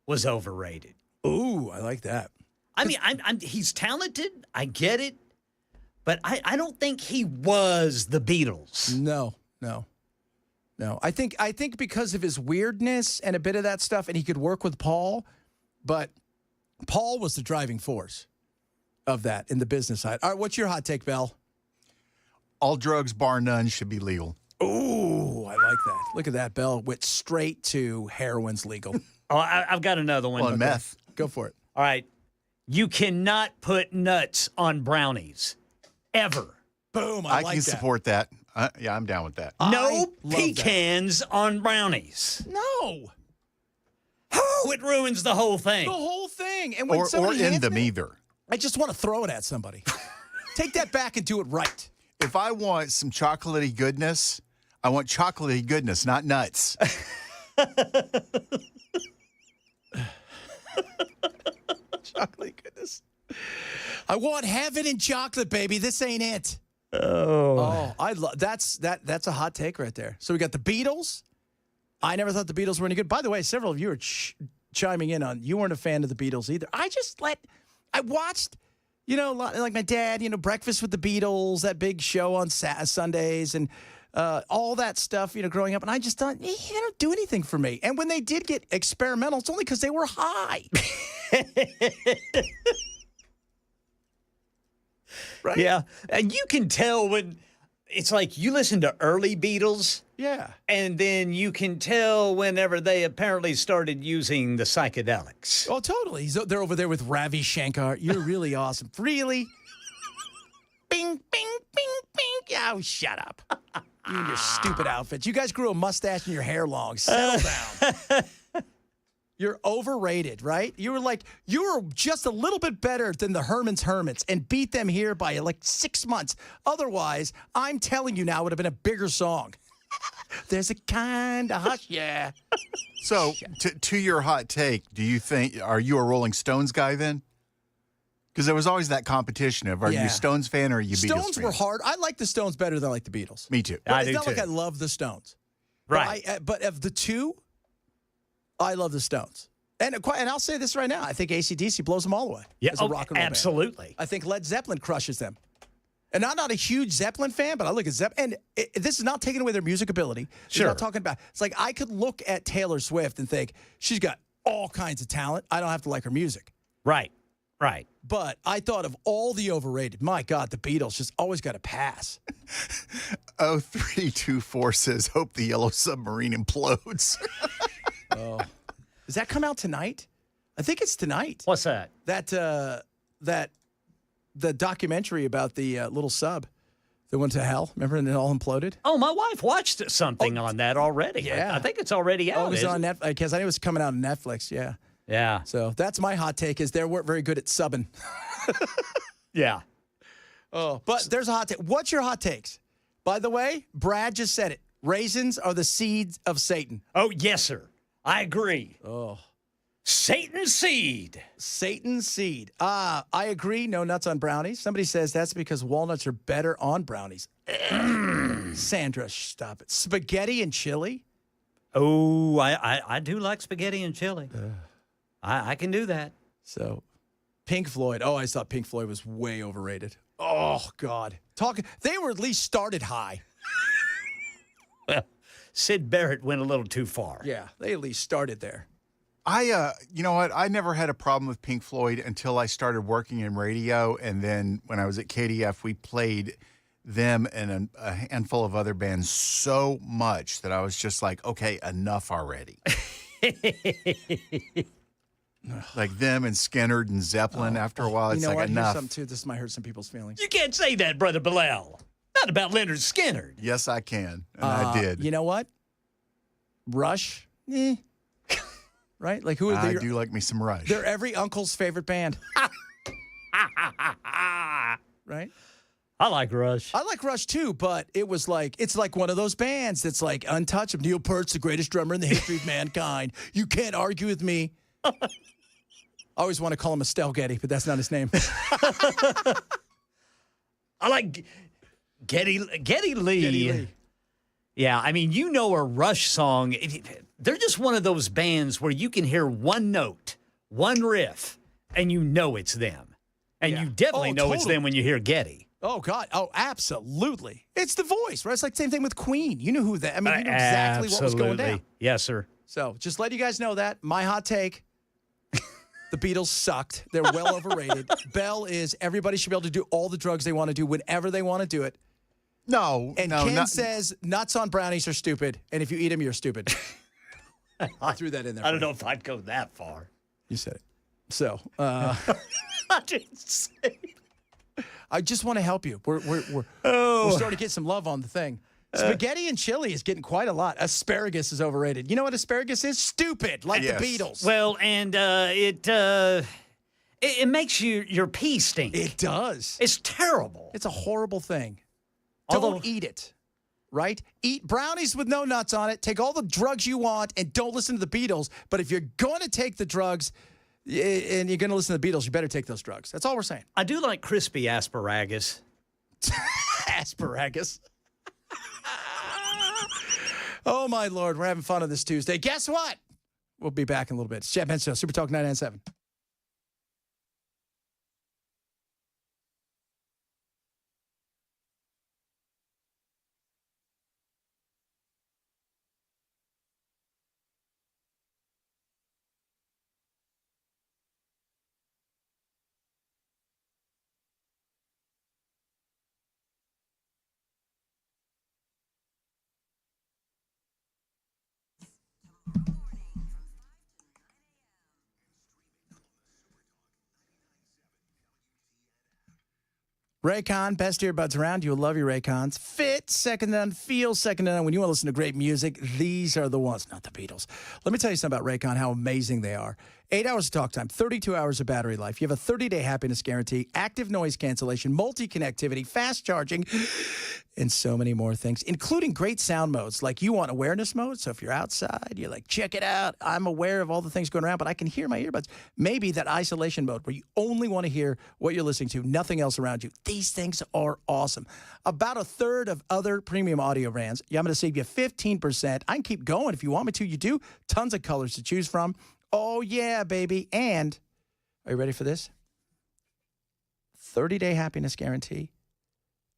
was overrated. Ooh, I like that. I mean, he's talented. I get it. But I don't think he was the Beatles. No. I think because of his weirdness and a bit of that stuff, and he could work with Paul, but Paul was the driving force of that in the business side. All right, what's your hot take, Bell? All drugs, bar none, should be legal. Ooh, I like that. Look at that, Bell. Went straight to heroin's legal. Oh, I've got another one. Well, meth. Go for it. All right. You cannot put nuts on brownies. Ever. Boom, I like can that. support that. Yeah, I'm down with that. No pecans on brownies. No. Oh, it ruins the whole thing. The whole thing. And when Or somebody in hands them me, either. I just want to throw it at somebody. Take that back and do it right. If I want some chocolatey goodness, I want chocolatey goodness, not nuts. Chocolate goodness. I want heaven and chocolate, baby. This ain't it. Oh, I love that's a hot take right there. So we got the Beatles. I never thought the Beatles were any good. By the way, several of you are chiming in on you weren't a fan of the Beatles either. I watched, like my dad, Breakfast with the Beatles, that big show on Sundays, and all that stuff, growing up. And I just thought, they don't do anything for me. And when they did get experimental, it's only because they were high. Right? Yeah. And you can tell when it's like you listen to early Beatles. Yeah. And then you can tell whenever they apparently started using the psychedelics. Oh, totally. They're over there with Ravi Shankar. You're really awesome. Really? Bing, bing, bing, bing. Oh, shut up. You and your stupid outfits. You guys grew a mustache and your hair long. Settle down. You're overrated, right? You were just a little bit better than the Herman's Hermits and beat them here by like 6 months. Otherwise, I'm telling you now, it would have been a bigger song. There's a kind of hush, yeah. So, to your hot take, are you a Rolling Stones guy then? Because there was always that competition of, are you a Stones fan or are you Beatles fan? Stones were hard. I like the Stones better than I like the Beatles. Me too. But I it's do not too. like I love the Stones. Right. But of the two, I love the Stones. And I'll say this right now. I think AC/DC blows them all away. Yeah, as a rock and roll absolutely. band. I think Led Zeppelin crushes them. And I'm not a huge Zeppelin fan, but I look at Zeppelin. And this is not taking away their music ability. Sure. Not talking about. It's like I could look at Taylor Swift and think, she's got all kinds of talent. I don't have to like her music. Right. Right. But I thought of all the overrated. My God, the Beatles just always got a pass. 0324 says, hope the Yellow Submarine implodes. Oh. Does that come out tonight? I think it's tonight. What's that? The documentary about the little sub that went to hell. Remember, and it all imploded? Oh, my wife watched something on that already. Yeah. I think it's already out. Oh, it was on Netflix. Because I knew it was coming out on Netflix, yeah. Yeah. So that's my hot take is they weren't very good at subbing. Yeah. Oh, but there's a hot take. What's your hot takes? By the way, Brad just said it. Raisins are the seeds of Satan. Oh, yes, sir. I agree. Oh. Satan's seed. Satan's seed. I agree. No nuts on brownies. Somebody says that's because walnuts are better on brownies. Sandra, stop it. Spaghetti and chili? Oh, I do like spaghetti and chili. I can do that. So, Pink Floyd. Oh, I thought Pink Floyd was way overrated. Oh, God. They were at least started high. Well, Sid Barrett went a little too far. Yeah, they at least started there. You know what? I never had a problem with Pink Floyd until I started working in radio. And then when I was at KDF, we played them and a handful of other bands so much that I was just like, okay, enough already. Like them and Skynyrd and Zeppelin. After a while, it's like what? enough. Here's something too. This might hurt some people's feelings. You can't say that, Brother Bilal. Not about Leonard Skynyrd. Yes, I can. And I did. You know what? Rush? Right? Like who are I do like me some Rush. They're every uncle's favorite band. Right? I like Rush. I like Rush too, but it's like one of those bands that's like untouchable. Neil Peart's the greatest drummer in the history of mankind. You can't argue with me. I always want to call him Estelle Getty, but that's not his name. I like Geddy Lee. Geddy Lee. Yeah, I mean, a Rush song. They're just one of those bands where you can hear one note, one riff, and you know it's them. And you definitely know it's them when you hear Geddy. Oh, God. Oh, absolutely. It's the voice, right? It's like the same thing with Queen. You knew who that. I mean, you knew exactly what was going down. Yes, sir. So just let you guys know that. My hot take, the Beatles sucked. They're well overrated. Bell is everybody should be able to do all the drugs they want to do whenever they want to do it. No. And Ken says nuts on brownies are stupid. And if you eat them, you're stupid. I threw that in there. I don't know if I'd go that far. You said it. So, I didn't say it. I just want to help you. We're starting to get some love on the thing. Spaghetti and chili is getting quite a lot. Asparagus is overrated. You know what asparagus is? Stupid, like Yes. the Beatles. Well, and it makes your pee stink. It does. It's terrible. It's a horrible thing. Although- Don't eat it, right? Eat brownies with no nuts on it. Take all the drugs you want and don't listen to the Beatles. But if you're going to take the drugs and you're going to listen to the Beatles, you better take those drugs. That's all we're saying. I do like crispy asparagus. Asparagus. Oh, my Lord. We're having fun on this Tuesday. Guess what? We'll be back in a little bit. It's Chad Benson, Super Talk 997. Raycon, best earbuds around. You'll love your Raycons. Fit, second to none. Feel, second to none. When you want to listen to great music, these are the ones, not the Beatles. Let me tell you something about Raycon, how amazing they are. 8 hours of talk time, 32 hours of battery life. You have a 30-day happiness guarantee, active noise cancellation, multi-connectivity, fast charging, and so many more things, including great sound modes. Like you want awareness mode, so if you're outside, you're like, check it out. I'm aware of all the things going around, but I can hear my earbuds. Maybe that isolation mode where you only want to hear what you're listening to, nothing else around you. These things are awesome. About a third of other premium audio brands. Yeah, I'm going to save you 15%. I can keep going if you want me to. You do. Tons of colors to choose from. Oh, yeah, baby. And are you ready for this? 30-day happiness guarantee.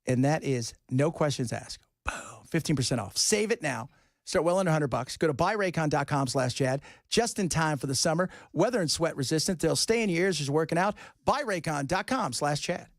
And that is no questions asked. Boom, 15% off. Save it now. Start well under $100. Go to buyraycon.com/Chad. Just in time for the summer. Weather and sweat resistant. They'll stay in your ears as you're working out. Buyraycon.com/Chad.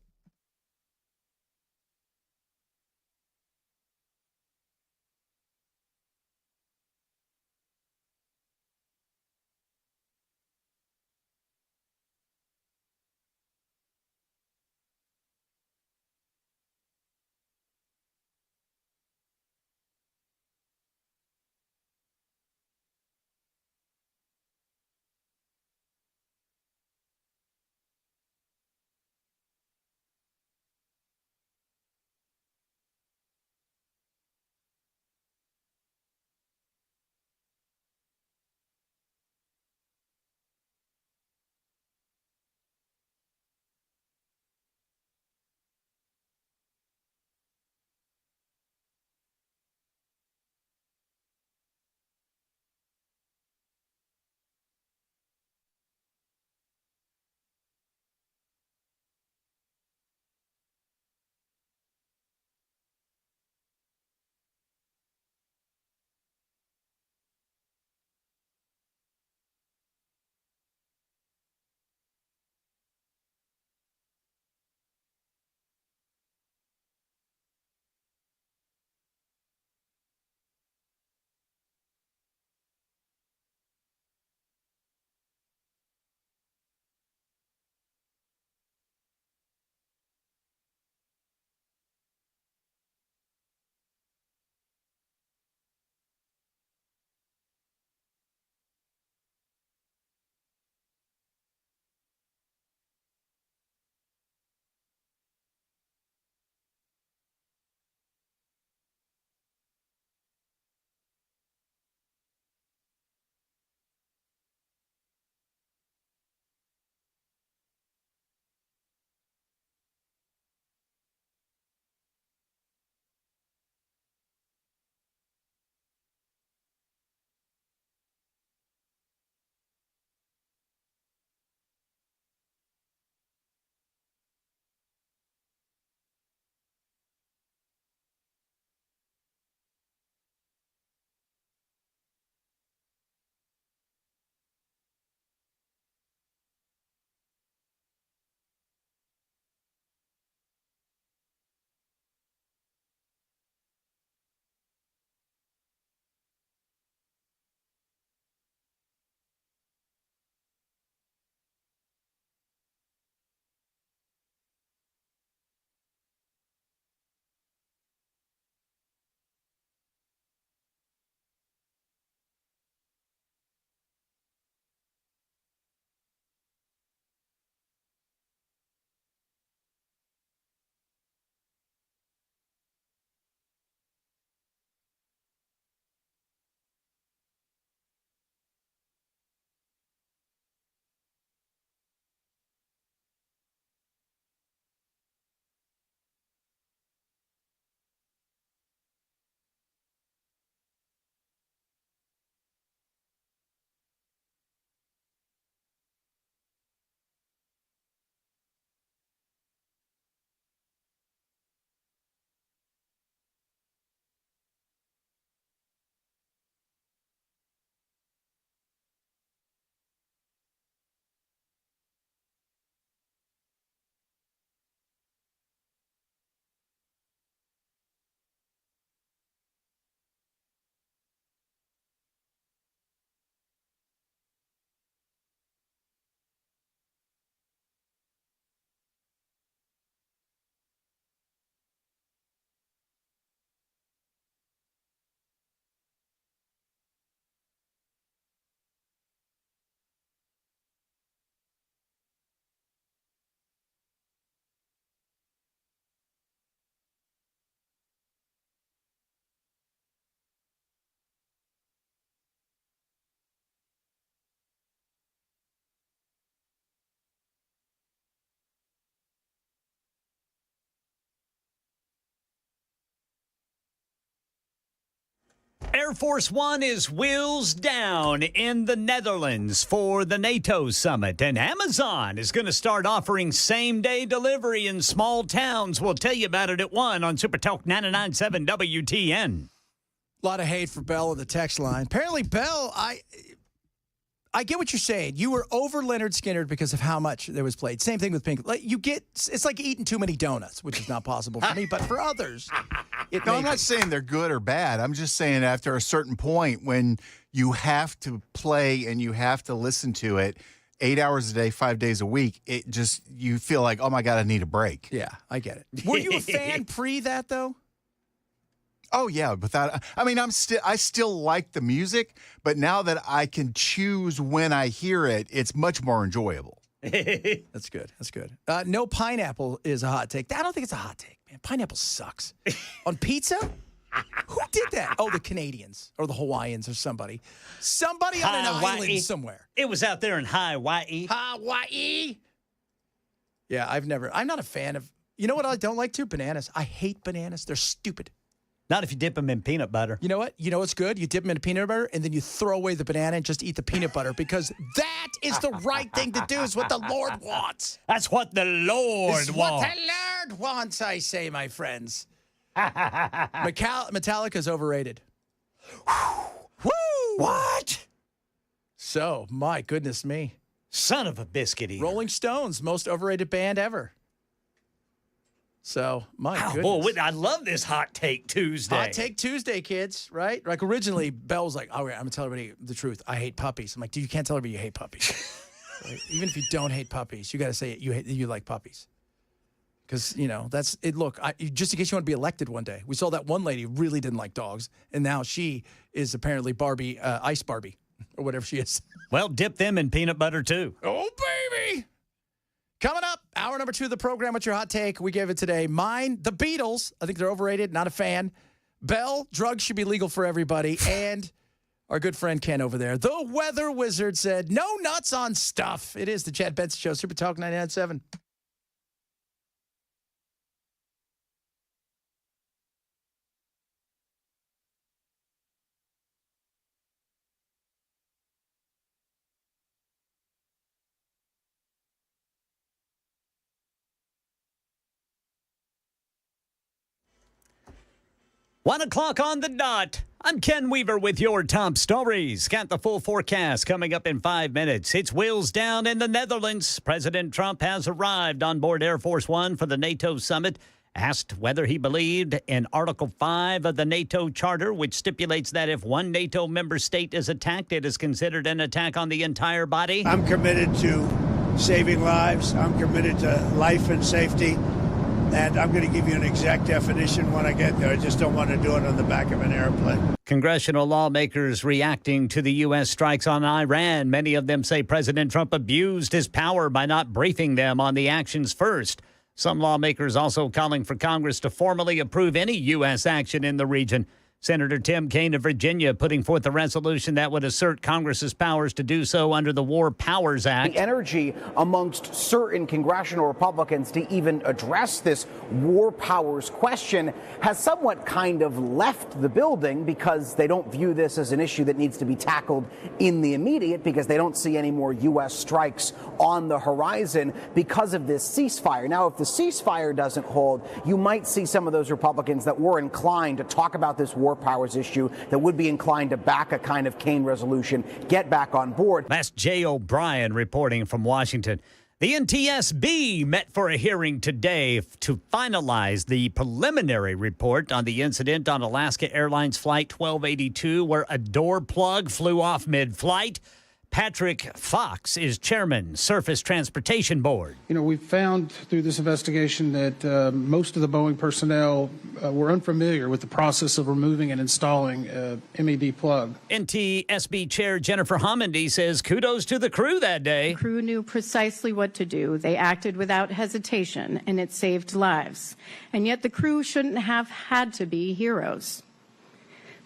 Air Force One is wheels down in the Netherlands for the NATO summit, and Amazon is going to start offering same-day delivery in small towns. We'll tell you about it at 1 on Super Talk 99.7 WTN. A lot of hate for Bell on the text line. Apparently, Bell, I get what you're saying. You were over Leonard Skinner because of how much there was played. Same thing with Pink. It's like eating too many donuts, which is not possible for me, but for others, I'm not saying they're good or bad. I'm just saying after a certain point when you have to play and you have to listen to it 8 hours a day, 5 days a week, you feel like, oh my God, I need a break. Yeah, I get it. Were you a fan pre that though? Oh yeah, I still like the music, but now that I can choose when I hear it, it's much more enjoyable. That's good. That's good. No pineapple is a hot take. I don't think it's a hot take, man. Pineapple sucks. On pizza? Who did that? Oh, the Canadians or the Hawaiians or somebody. Somebody on an island somewhere. It was out there in Hawaii. Hawaii? Yeah, I'm not a fan of, you know what I don't like too? Bananas. I hate bananas. They're stupid. Not if you dip them in peanut butter. You know what? You know what's good? You dip them in peanut butter, and then you throw away the banana and just eat the peanut butter because that is the right thing to do. Is what the Lord wants. That's what the Lord wants. What the Lord wants, I say, my friends. Metallica's overrated. Woo! What? So, my goodness me. Son of a biscuit eater. Rolling Stones, most overrated band ever. So, my goodness. Boy, I love this Hot Take Tuesday. Hot Take Tuesday, kids, right? Like, originally, Bell was like, all right, I'm going to tell everybody the truth. I hate puppies. I'm like, dude, you can't tell everybody you hate puppies. Right? Even if you don't hate puppies, you got to say it, you like puppies. Because, that's it. Look, just in case you want to be elected one day, we saw that one lady really didn't like dogs, and now she is apparently Barbie, Ice Barbie, or whatever she is. Well, dip them in peanut butter, too. Oh, baby. Coming up, hour number 2 of the program. What's your hot take? We gave it today. Mine, the Beatles. I think they're overrated. Not a fan. Bell, drugs should be legal for everybody. And our good friend Ken over there, the weather wizard, said, no nuts on stuff. It is the Chad Benson Show, Super Talk 99.7. One o'clock on the dot. I'm Ken Weaver with your top stories. Got the full forecast coming up in 5 minutes. It's wheels down in the Netherlands. President Trump has arrived on board Air Force One for the NATO summit. Asked whether he believed in Article 5 of the NATO Charter, which stipulates that if one NATO member state is attacked, it is considered an attack on the entire body. I'm committed to saving lives. I'm committed to life and safety. And I'm going to give you an exact definition when I get there. I just don't want to do it on the back of an airplane. Congressional lawmakers reacting to the U.S. strikes on Iran. Many of them say President Trump abused his power by not briefing them on the actions first. Some lawmakers also calling for Congress to formally approve any U.S. action in the region. Senator Tim Kaine of Virginia putting forth a resolution that would assert Congress's powers to do so under the War Powers Act. The energy amongst certain congressional Republicans to even address this war powers question has somewhat kind of left the building because they don't view this as an issue that needs to be tackled in the immediate because they don't see any more U.S. strikes on the horizon because of this ceasefire. Now, if the ceasefire doesn't hold, you might see some of those Republicans that were inclined to talk about this war powers issue that would be inclined to back a kind of Kaine resolution, get back on board. That's Jay O'Brien reporting from Washington. The NTSB met for a hearing today to finalize the preliminary report on the incident on Alaska Airlines Flight 1282 where a door plug flew off mid-flight. Patrick Fox is chairman, Surface Transportation Board. We found through this investigation that most of the Boeing personnel were unfamiliar with the process of removing and installing a MED plug. NTSB Chair Jennifer Homendy says kudos to the crew that day. The crew knew precisely what to do. They acted without hesitation, and it saved lives. And yet the crew shouldn't have had to be heroes,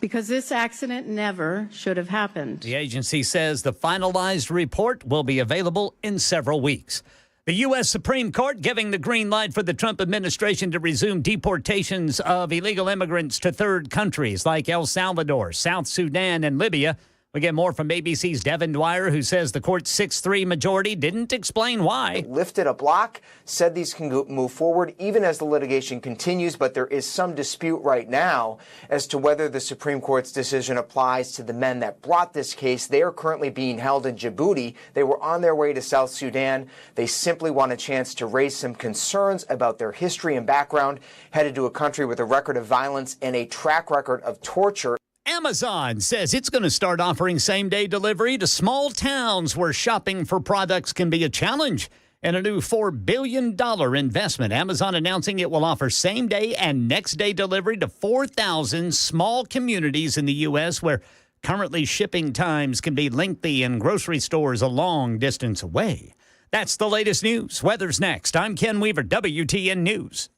because this accident never should have happened. The agency says the finalized report will be available in several weeks. The U.S. Supreme Court giving the green light for the Trump administration to resume deportations of illegal immigrants to third countries like El Salvador, South Sudan, and Libya. We get more from ABC's Devin Dwyer, who says the court's 6-3 majority didn't explain why. Lifted a block, said these can move forward even as the litigation continues, but there is some dispute right now as to whether the Supreme Court's decision applies to the men that brought this case. They are currently being held in Djibouti. They were on their way to South Sudan. They simply want a chance to raise some concerns about their history and background, headed to a country with a record of violence and a track record of torture. Amazon says it's going to start offering same-day delivery to small towns where shopping for products can be a challenge. In a new $4 billion investment, Amazon announcing it will offer same-day and next-day delivery to 4,000 small communities in the U.S. where currently shipping times can be lengthy and grocery stores a long distance away. That's the latest news. Weather's next. I'm Ken Weaver, WTN News.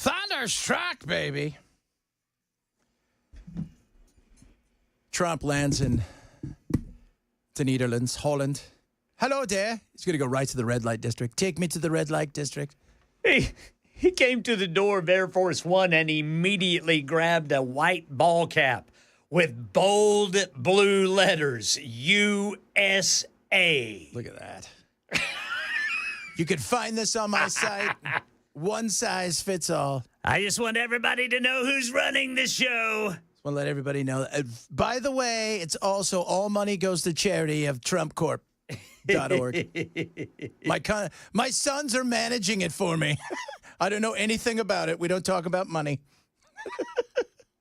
Thunderstruck, baby. Trump lands in the Netherlands, Holland. Hello there. He's going to go right to the red light district. Take me to the red light district. He came to the door of Air Force One and immediately grabbed a white ball cap with bold blue letters, USA. Look at that. You can find this on my site. One size fits all. I just want everybody to know who's running the show. Just want to let everybody know. By the way, it's also all money goes to charity of TrumpCorp.org. My sons are managing it for me. I don't know anything about it. We don't talk about money.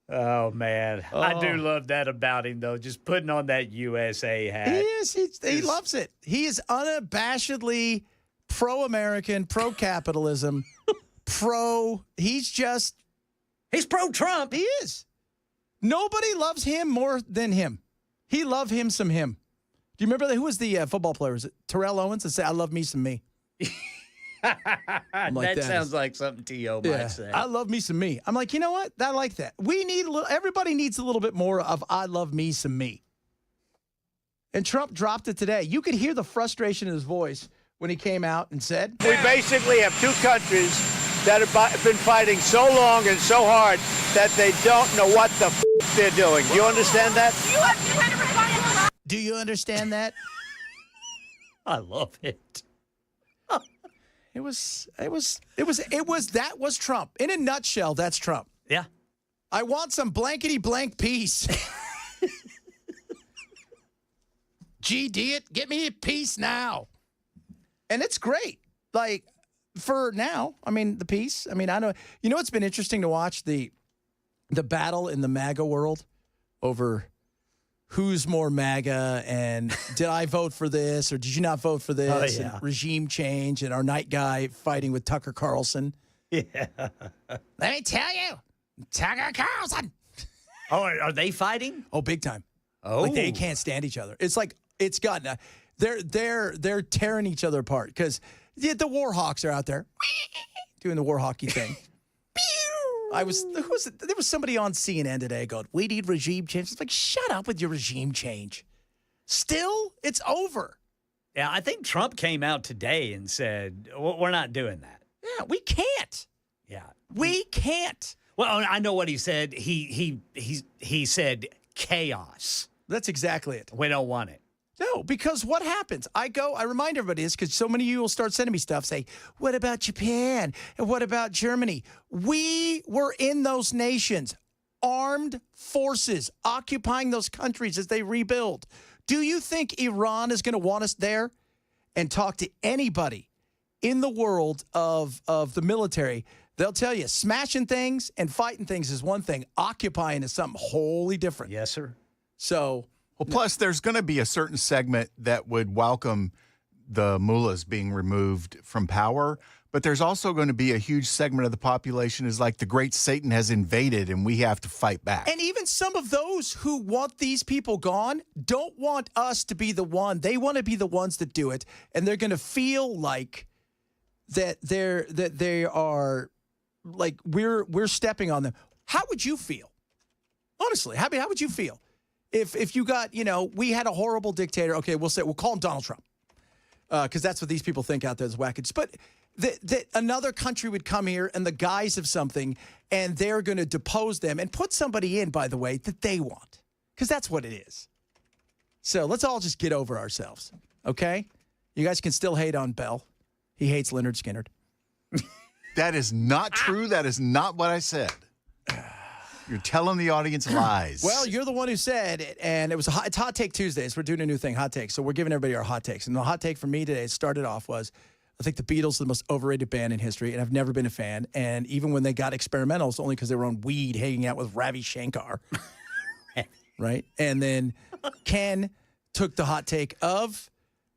Oh, man. Oh. I do love that about him, though, just putting on that USA hat. He is. He loves it. He is unabashedly pro-American, pro-capitalism, he's pro-Trump. He is. Nobody loves him more than him. He love him some him. Do you remember who was the football player? Was it Terrell Owens that said, I love me some me? I'm like, that sounds like something T.O. might say. I love me some me. I'm like, you know what? I like that. We need a little. Everybody needs a little bit more of I love me some me. And Trump dropped it today. You could hear the frustration in his voice when he came out and said, We basically have two countries that have been fighting so long and so hard that they don't know what the they're doing. Do you understand that? Do you understand that? I love it. That was Trump. In a nutshell, that's Trump. Yeah. I want some blankety blank peace. GD it, get me peace now. And it's great. Like, for now, I mean, the peace. I mean, I know. You know, it's been interesting to watch the battle in the MAGA world over who's more MAGA and did I vote for this or did you not vote for this? Oh, yeah. And regime change and our night guy fighting with Tucker Carlson. Yeah. Let me tell you, Tucker Carlson. Oh, are they fighting? Oh, big time. Oh. Like they can't stand each other. It's like it's gotten they're tearing each other apart because the war hawks are out there doing the war hockey thing. There was somebody on CNN today going, we need regime change. It's like, shut up with your regime change. Still, it's over. Yeah, I think Trump came out today and said, we're not doing that. Yeah, we can't. Yeah. We can't. Well, I know what he said. He said chaos. That's exactly it. We don't want it. No, because what happens? I remind everybody this because so many of you will start sending me stuff, say, what about Japan? And what about Germany? We were in those nations, armed forces, occupying those countries as they rebuild. Do you think Iran is going to want us there? And talk to anybody in the world of the military, they'll tell you smashing things and fighting things is one thing. Occupying is something wholly different. Yes, sir. So... Well, plus, there's going to be a certain segment that would welcome the mullahs being removed from power, but there's also going to be a huge segment of the population is like the great Satan has invaded and we have to fight back. And even some of those who want these people gone don't want us to be the one. They want to be the ones that do it, and they're going to feel like that they are like we're stepping on them. How would you feel? Honestly, how would you feel? If you got, we had a horrible dictator. Okay, we'll call him Donald Trump because that's what these people think out there is whackage. But that another country would come here in the guise of something and they're going to depose them and put somebody in, by the way, that they want because that's what it is. So let's all just get over ourselves, okay? You guys can still hate on Bell. He hates Leonard Skinner. That is not true. That is not what I said. You're telling the audience lies. Well, you're the one who said it, and it's Hot Take Tuesdays. We're doing a new thing, Hot Takes. So we're giving everybody our hot takes. And the hot take for me today started off was, I think the Beatles are the most overrated band in history, and I've never been a fan. And even when they got experimental, it's only because they were on weed hanging out with Ravi Shankar. Right? And then Ken took the hot take of,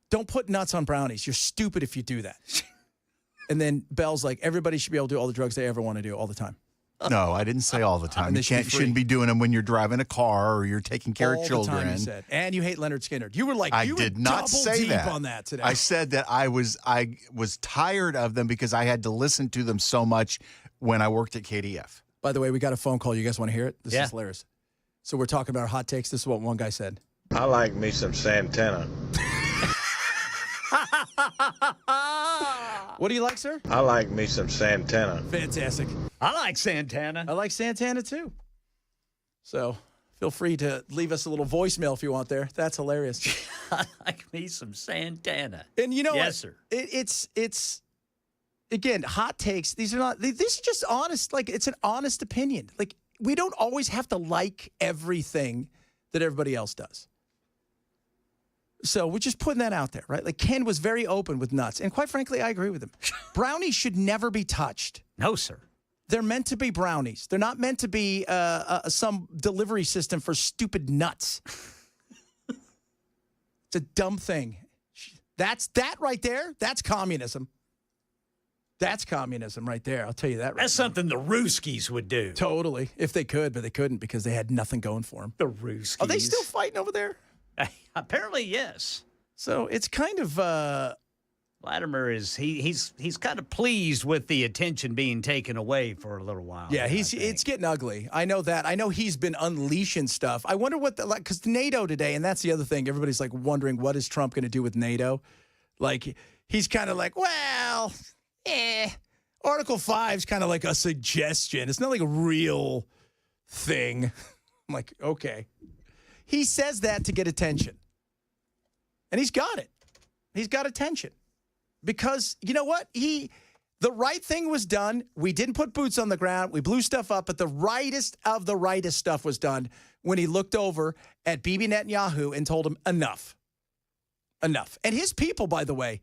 don't put nuts on brownies. You're stupid if you do that. And then Bell's like, everybody should be able to do all the drugs they ever want to do all the time. No, I didn't say all the time. You shouldn't be doing them when you're driving a car or you're taking care of children. All the time, you said. And you hate Leonard Skinner. You were like, you did were not double say deep that. on that today. I said that I was tired of them because I had to listen to them so much when I worked at KDF. By the way, we got a phone call. You guys want to hear it? This is hilarious. So we're talking about our hot takes. This is what one guy said. I like me some Santana. What do you like, sir? I like me some Santana. Fantastic. I like Santana. I like Santana, too. So feel free to leave us a little voicemail if you want there. That's hilarious. I like me some Santana. And you know what? Yes, sir. It's again, hot takes. These are just honest. Like, it's an honest opinion. Like, we don't always have to like everything that everybody else does. So we're just putting that out there, right? Like, Ken was very open with nuts. And quite frankly, I agree with him. Brownies should never be touched. No, sir. They're meant to be brownies. They're not meant to be some delivery system for stupid nuts. It's a dumb thing. That right there, that's communism. That's communism right there. I'll tell you that right That's something the Ruskies would do. Totally. If they could, but they couldn't because they had nothing going for them. The Ruskies. Are they still fighting over there? Apparently, yes. So it's kind of, Vladimir is he's kind of pleased with the attention being taken away for a little while. Yeah, it's getting ugly. I know that. I know he's been unleashing stuff. I wonder what because NATO today, and that's the other thing. Everybody's like wondering what is Trump going to do with NATO. Like he's kind of like, well, Article 5 is kind of like a suggestion. It's not like a real thing. I'm like, okay. He says that to get attention, and he's got it. He's got attention. Because you know what? The right thing was done. We didn't put boots on the ground. We blew stuff up, but the rightest of the rightest stuff was done when he looked over at Bibi Netanyahu and told him enough. Enough. And his people, by the way,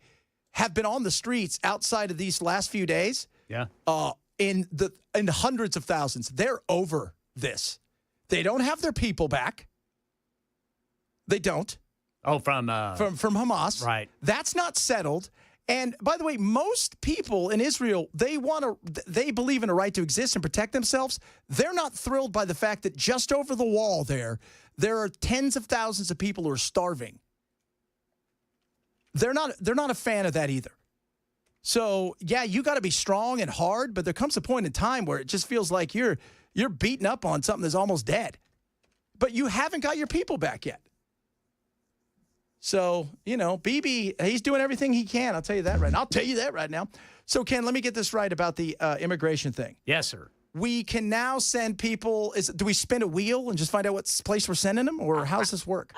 have been on the streets outside of these last few days. Yeah. In hundreds of thousands. They're over this. They don't have their people back. They don't. Oh, from Hamas. Right. That's not settled. And by the way, most people in Israel, they believe in a right to exist and protect themselves. They're not thrilled by the fact that just over the wall there are tens of thousands of people who are starving. They're not a fan of that either. So, yeah, you got to be strong and hard, but there comes a point in time where it just feels like you're beating up on something that's almost dead. But you haven't got your people back yet. So, Bibi, he's doing everything he can. I'll tell you that right now. So, Ken, let me get this right about the immigration thing. Yes, sir. We can now send people. Do we spin a wheel and just find out what place we're sending them, or how does this work?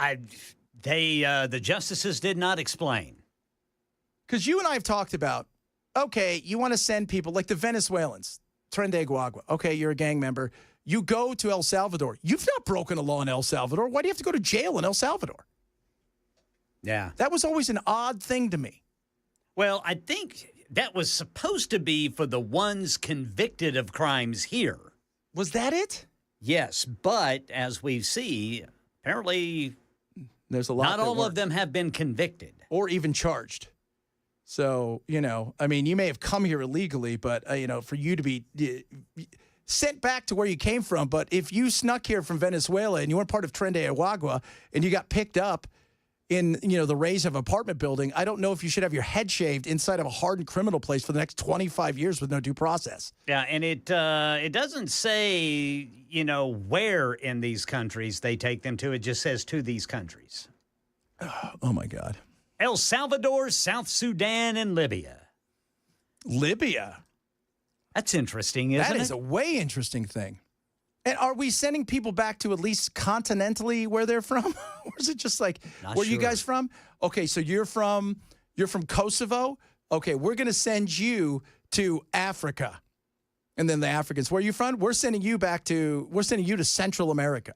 The justices did not explain. Because you and I have talked about, okay, you want to send people like the Venezuelans, Tren de Agua. Okay, you're a gang member. You go to El Salvador. You've not broken a law in El Salvador. Why do you have to go to jail in El Salvador? Yeah. That was always an odd thing to me. Well, I think that was supposed to be for the ones convicted of crimes here. Was that it? Yes, but as we see, apparently there's a lot. Not all of them have been convicted. Or even charged. So, you may have come here illegally, but, for you to be sent back to where you came from. But if you snuck here from Venezuela and you weren't part of Tren de Agua and you got picked up in, the rays of an apartment building, I don't know if you should have your head shaved inside of a hardened criminal place for the next 25 years with no due process. Yeah, and it doesn't say, where in these countries they take them to. It just says to these countries. Oh, my God. El Salvador, South Sudan, and Libya. Libya? That's interesting, isn't it? That is a way interesting thing. And are we sending people back to at least continentally where they're from? Or is it just like, where are you guys from? Okay, so you're from Kosovo? Okay, we're going to send you to Africa. And then the Africans, where are you from? We're sending you to Central America.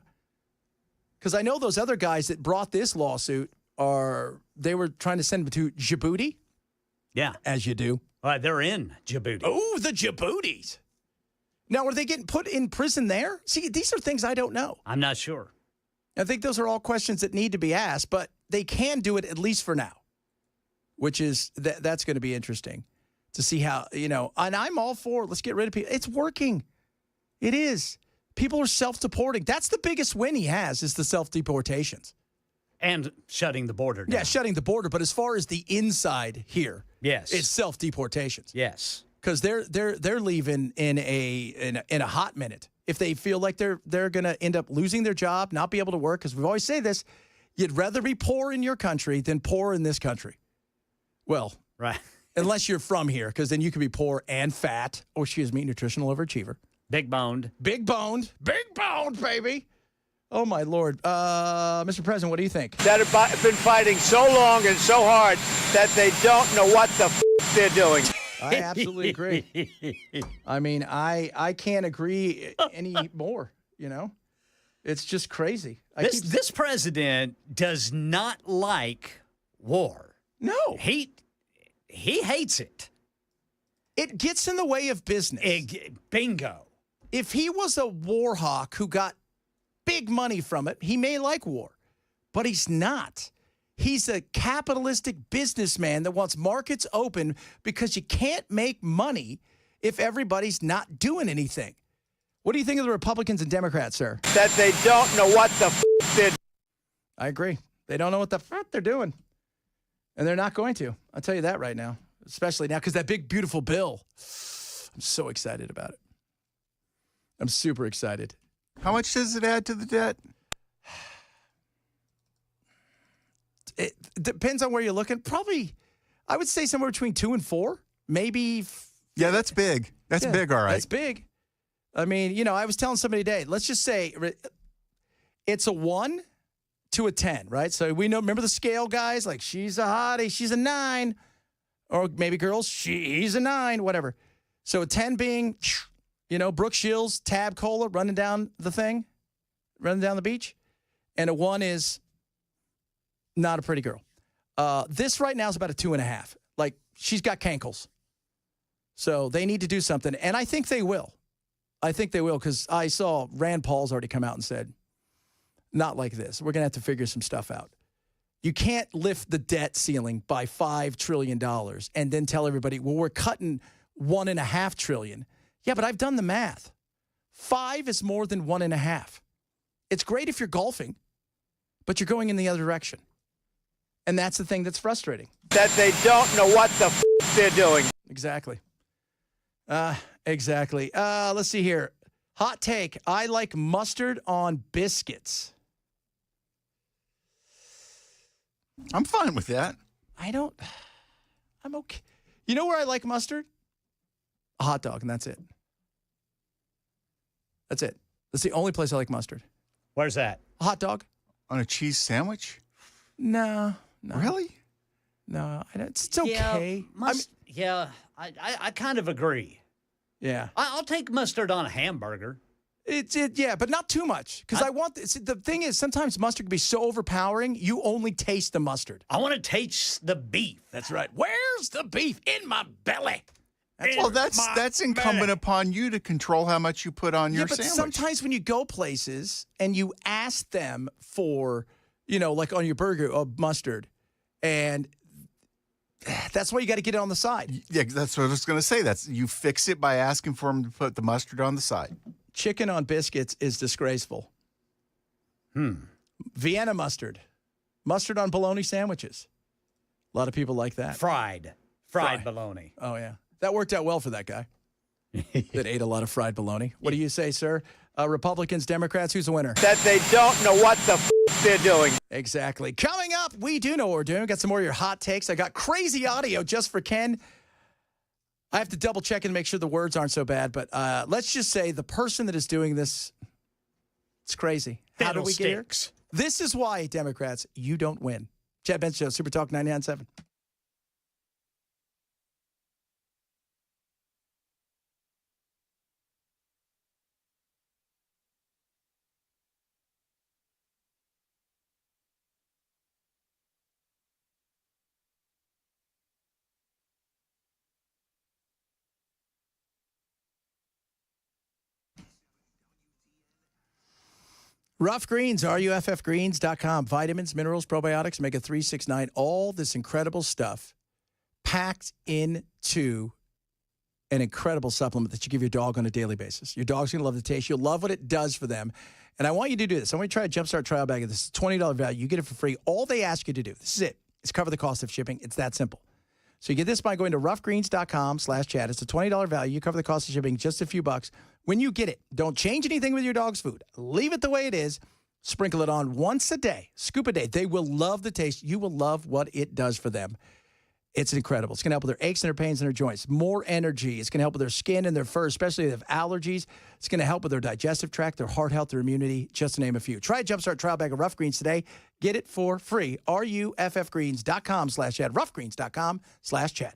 Because I know those other guys that brought this lawsuit they were trying to send them to Djibouti. Yeah. As you do. They're in Djibouti. Oh, the Djiboutis. Now, are they getting put in prison there? See, these are things I don't know. I'm not sure. I think those are all questions that need to be asked, but they can do it at least for now, which is that's going to be interesting to see how, and I'm all for let's get rid of people. It's working. It is. People are self-deporting. That's the biggest win he has is the self-deportations. And shutting the border down. Yeah, shutting the border. But as far as the inside here, yes, it's self-deportations. Yes. Because they're leaving in a hot minute if they feel like they're going to end up losing their job, not be able to work. Because we always say this: you'd rather be poor in your country than poor in this country. Well, right, unless you're from here, because then you can be poor and fat, or nutritional overachiever, big boned, baby. Oh my Lord, Mr. President, what do you think? That have been fighting so long and so hard that they don't know what the they're doing. I absolutely agree. I mean, I can't agree any more, It's just crazy. This president does not like war. No. He hates it. It gets in the way of business. Bingo. If he was a war hawk who got big money from it, he may like war. But he's not. He's a capitalistic businessman that wants markets open because you can't make money if everybody's not doing anything. What do you think of the Republicans and Democrats, sir? That they don't know what the they're doing. I agree. They don't know what the they're doing. And they're not going to. I'll tell you that right now, especially now because that big, beautiful bill. I'm so excited about it. I'm super excited. How much does it add to the debt? It depends on where you're looking. Probably, I would say somewhere between 2 and 4, maybe. Yeah, that's big. That's big, all right. That's big. I mean, I was telling somebody today, let's just say it's a 1 to a 10, right? So we know, remember the scale, guys? Like, she's a hottie, she's a 9. Or maybe girls, he's a 9, whatever. So a 10 being, Brooke Shields, Tab Cola running down the beach. And a 1 is not a pretty girl. This right now is about a 2.5. Like, she's got cankles. So they need to do something. And I think they will. Because I saw Rand Paul's already come out and said, not like this. We're going to have to figure some stuff out. You can't lift the debt ceiling by $5 trillion and then tell everybody, well, we're cutting $1.5 trillion. Yeah, but I've done the math. 5 is more than 1.5. It's great if you're golfing, but you're going in the other direction. And that's the thing that's frustrating. That they don't know what the they're doing. Exactly. Exactly. Let's see here. Hot take. I like mustard on biscuits. I'm fine with that. I'm okay. You know where I like mustard? A hot dog, and that's it. That's it. That's the only place I like mustard. Where's that? A hot dog. On a cheese sandwich? No. Really? No, it's okay. I kind of agree. Yeah. I'll take mustard on a hamburger. Yeah, but not too much. Because the thing is, sometimes mustard can be so overpowering, you only taste the mustard. I want to taste the beef. That's right. Where's the beef? In my belly. That's incumbent upon you to control how much you put on your but sandwich. Sometimes when you go places and you ask them for, like on your burger, mustard, and that's why you got to get it on the side. Yeah, that's what I was going to say. You fix it by asking for them to put the mustard on the side. Chicken on biscuits is disgraceful. Vienna mustard. Mustard on bologna sandwiches. A lot of people like that. Fried bologna. Oh, yeah. That worked out well for that guy that ate a lot of fried bologna. What do you say, sir? Republicans, Democrats, who's the winner? That they don't know what the they're doing. Exactly. Coming up, we do know what we're doing. We got some more of your hot takes. I got crazy audio just for Ken. I have to double check and make sure the words aren't so bad, but let's just say the person that is doing this, it's crazy. How do we get here? This is why, Democrats, you don't win. Chad Benson Show, Super Talk 99.7. Rough Greens, ruffgreens.com. Vitamins, minerals, probiotics, omega-3, 6, 9, all this incredible stuff packed into an incredible supplement that you give your dog on a daily basis. Your dog's going to love the taste. You'll love what it does for them. And I want you to do this. I want you to try a Jumpstart trial bag of this. It's $20 value. You get it for free. All they ask you to do, this is it, is cover the cost of shipping. It's that simple. So you get this by going to roughgreens.com/chat. It's a $20 value. You cover the cost of shipping, just a few bucks. When you get it, don't change anything with your dog's food. Leave it the way it is. Sprinkle it on once a day. Scoop a day. They will love the taste. You will love what it does for them. It's incredible. It's going to help with their aches and their pains and their joints. More energy. It's going to help with their skin and their fur, especially if they have allergies. It's going to help with their digestive tract, their heart health, their immunity, just to name a few. Try a Jumpstart trial bag of Rough Greens today. Get it for free. ruffgreens.com/chat. Roughgreens.com/chat.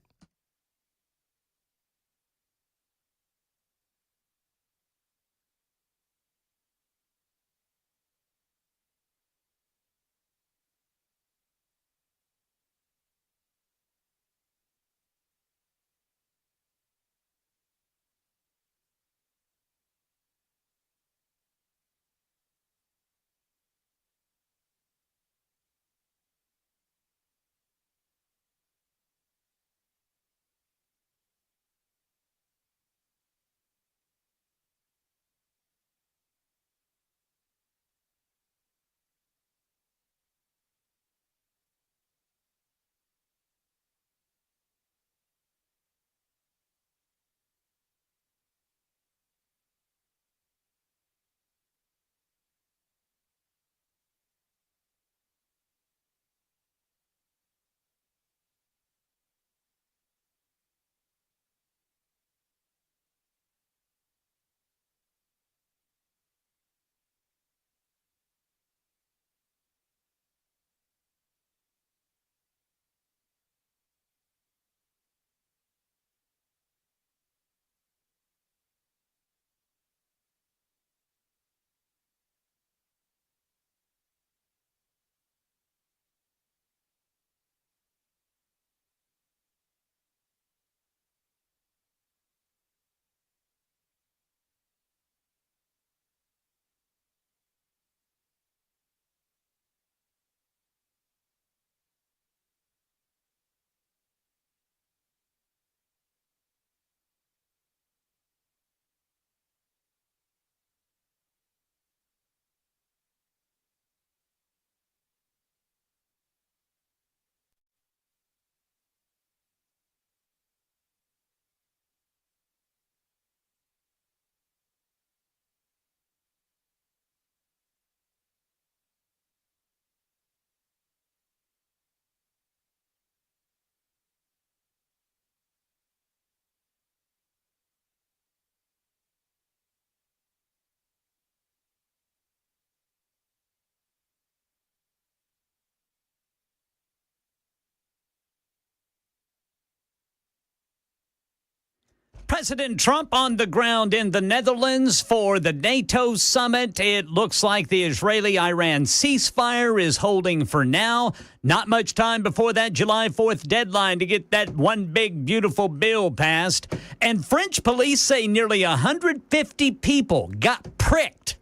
President Trump on the ground in the Netherlands for the NATO summit. It looks like the Israeli-Iran ceasefire is holding for now. Not much time before that July 4th deadline to get that one big, beautiful bill passed. And French police say nearly 150 people got pricked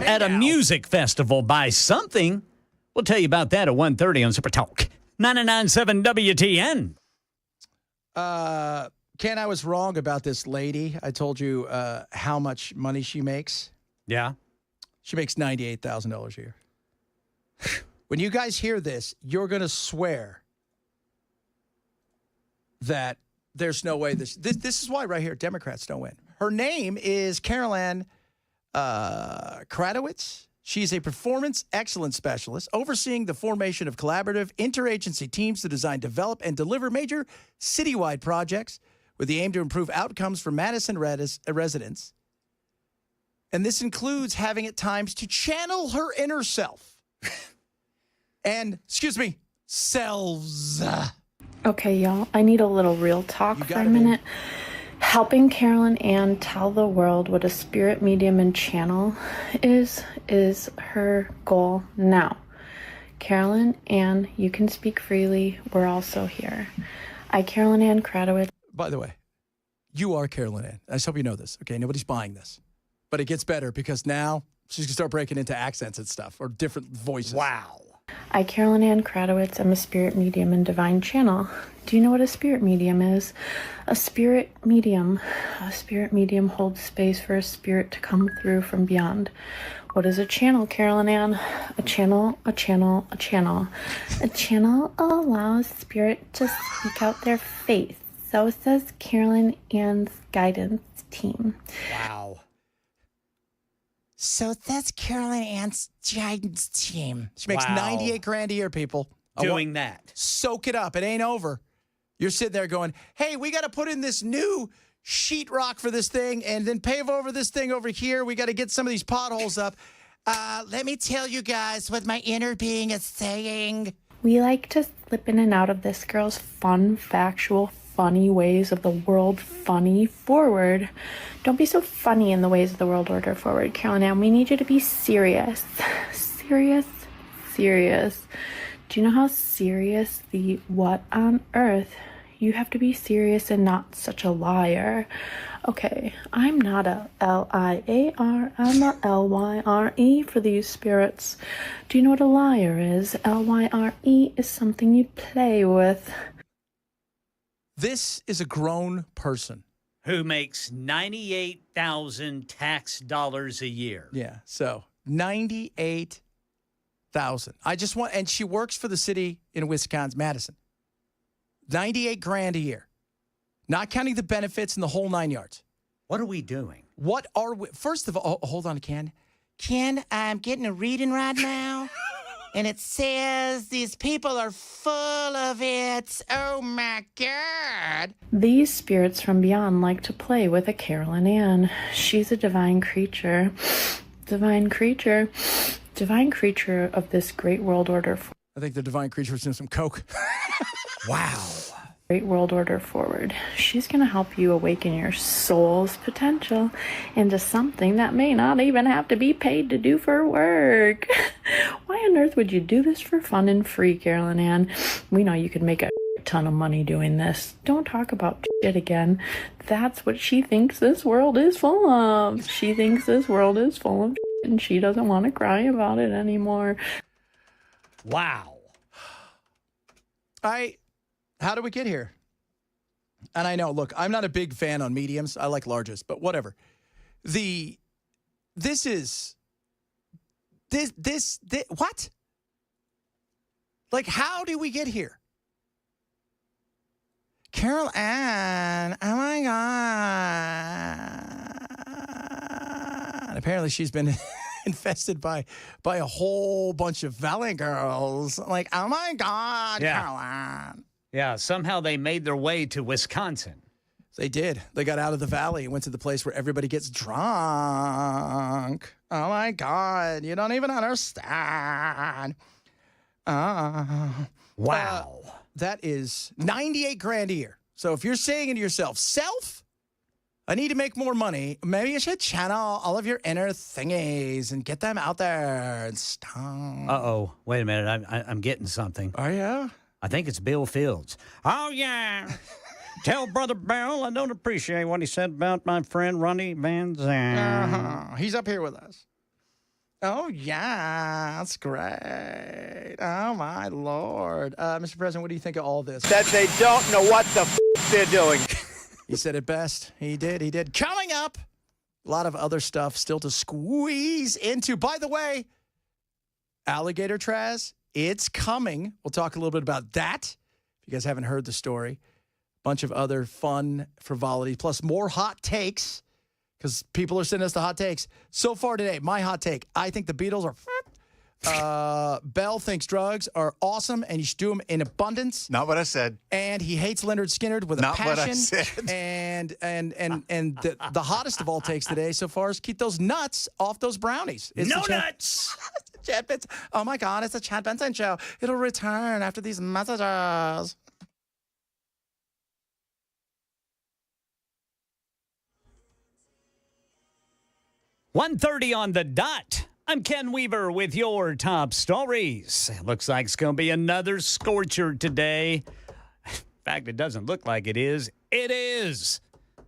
at a music festival by something. We'll tell you about that at 1:30 on Super Talk 99.7 WTN. Ken, I was wrong about this lady. I told you how much money she makes. Yeah. She makes $98,000 a year. When you guys hear this, you're going to swear that there's no way this is why right here Democrats don't win. Her name is Caroline Kratowitz. She's a performance excellence specialist overseeing the formation of collaborative interagency teams to design, develop, and deliver major citywide projects with the aim to improve outcomes for Madison residents. And this includes having at times to channel her inner self. And, selves. Okay, y'all, I need a little real talk for a minute. Helping Carolyn Ann tell the world what a spirit medium and channel is her goal now. Carolyn Ann, you can speak freely. We're also here. Carolyn Ann Kratowitz. By the way, you are Carolyn Ann. I just hope you know this, okay? Nobody's buying this. But it gets better because now she's going to start breaking into accents and stuff or different voices. Wow. Carolyn Ann Kratowitz. I'm a spirit medium and divine channel. Do you know what a spirit medium is? A spirit medium holds space for a spirit to come through from beyond. What is a channel, Carolyn Ann? A channel allows spirit to speak out their faith. So says Carolyn Ann's guidance team. Wow. So that's Carolyn Ann's guidance team. She makes $98,000 a year, people. Doing that. Soak it up. It ain't over. You're sitting there going, hey, we got to put in this new sheetrock for this thing and then pave over this thing over here. We got to get some of these potholes up. Let me tell you guys what my inner being is saying. We like to slip in and out of this girl's fun, factual, funny ways of the world funny forward. Don't be so funny in the ways of the world order forward, Carolyn Ann. We need you to be serious. Serious. Do you know how serious the what on earth? You have to be serious and not such a liar. Okay, I'm not a L-I-A-R, I'm a L-Y-R-E for these spirits. Do you know what a liar is? L-Y-R-E is something you play with. This is a grown person who makes $98,000 tax dollars a year. Yeah, so $98,000. And she works for the city in Wisconsin, Madison. $98,000 a year, not counting the benefits and the whole 9 yards. What are we doing? What are we? First of all, hold on, Ken. Ken, I'm getting a reading right now, and it says these people are full of it. Oh my God! These spirits from beyond like to play with a Carolyn Ann. She's a divine creature of this great world order. I think the divine creature was in some coke. Wow. Great world order forward. She's going to help you awaken your soul's potential into something that may not even have to be paid to do for work. Why on earth would you do this for fun and free, Carolyn Ann? We know you could make a ton of money doing this. Don't talk about shit again. That's what she thinks this world is full of. She thinks this world is full of shit and she doesn't want to cry about it anymore. Wow. How did we get here? And I know, look, I'm not a big fan on mediums. I like larges, but whatever. What? Like, how did we get here? Carol Ann, oh my God. Apparently she's been infested by a whole bunch of valley girls. Like, oh my God, yeah. Carol Ann. Yeah, somehow they made their way to Wisconsin. They did. They got out of the valley and went to the place where everybody gets drunk. Oh my God, you don't even understand. Wow. That is $98,000 a year. So if you're saying to yourself, self, I need to make more money. Maybe you should channel all of your inner thingies and get them out there and stuff. Uh-oh. Wait a minute. I'm getting something. Are you? I think it's Bill Fields. Oh, yeah. Tell Brother Bill I don't appreciate what he said about my friend Ronnie Van Zandt. He's up here with us. Oh, yeah. That's great. Oh, my Lord. Mr. President, what do you think of all this? That they don't know what the they're doing. He said it best. He did. Coming up, a lot of other stuff still to squeeze into. By the way, alligator Traz, it's coming. We'll talk a little bit about that. If you guys haven't heard the story, bunch of other fun frivolity, plus more hot takes, because people are sending us the hot takes. So far today, my hot take, I think the Beatles are... Bell thinks drugs are awesome, and you should do them in abundance. Not what I said. And he hates Leonard Skinner with Not a passion. what I said. And the hottest of all takes today so far is keep those nuts off those brownies. It's No nuts! Chad Benson. Oh, my God, it's the Chad Benson Show. It'll return after these messages. .1:30 on the dot. I'm Ken Weaver with your top stories. Looks like it's going to be another scorcher today. In fact, it doesn't look like it is. It is.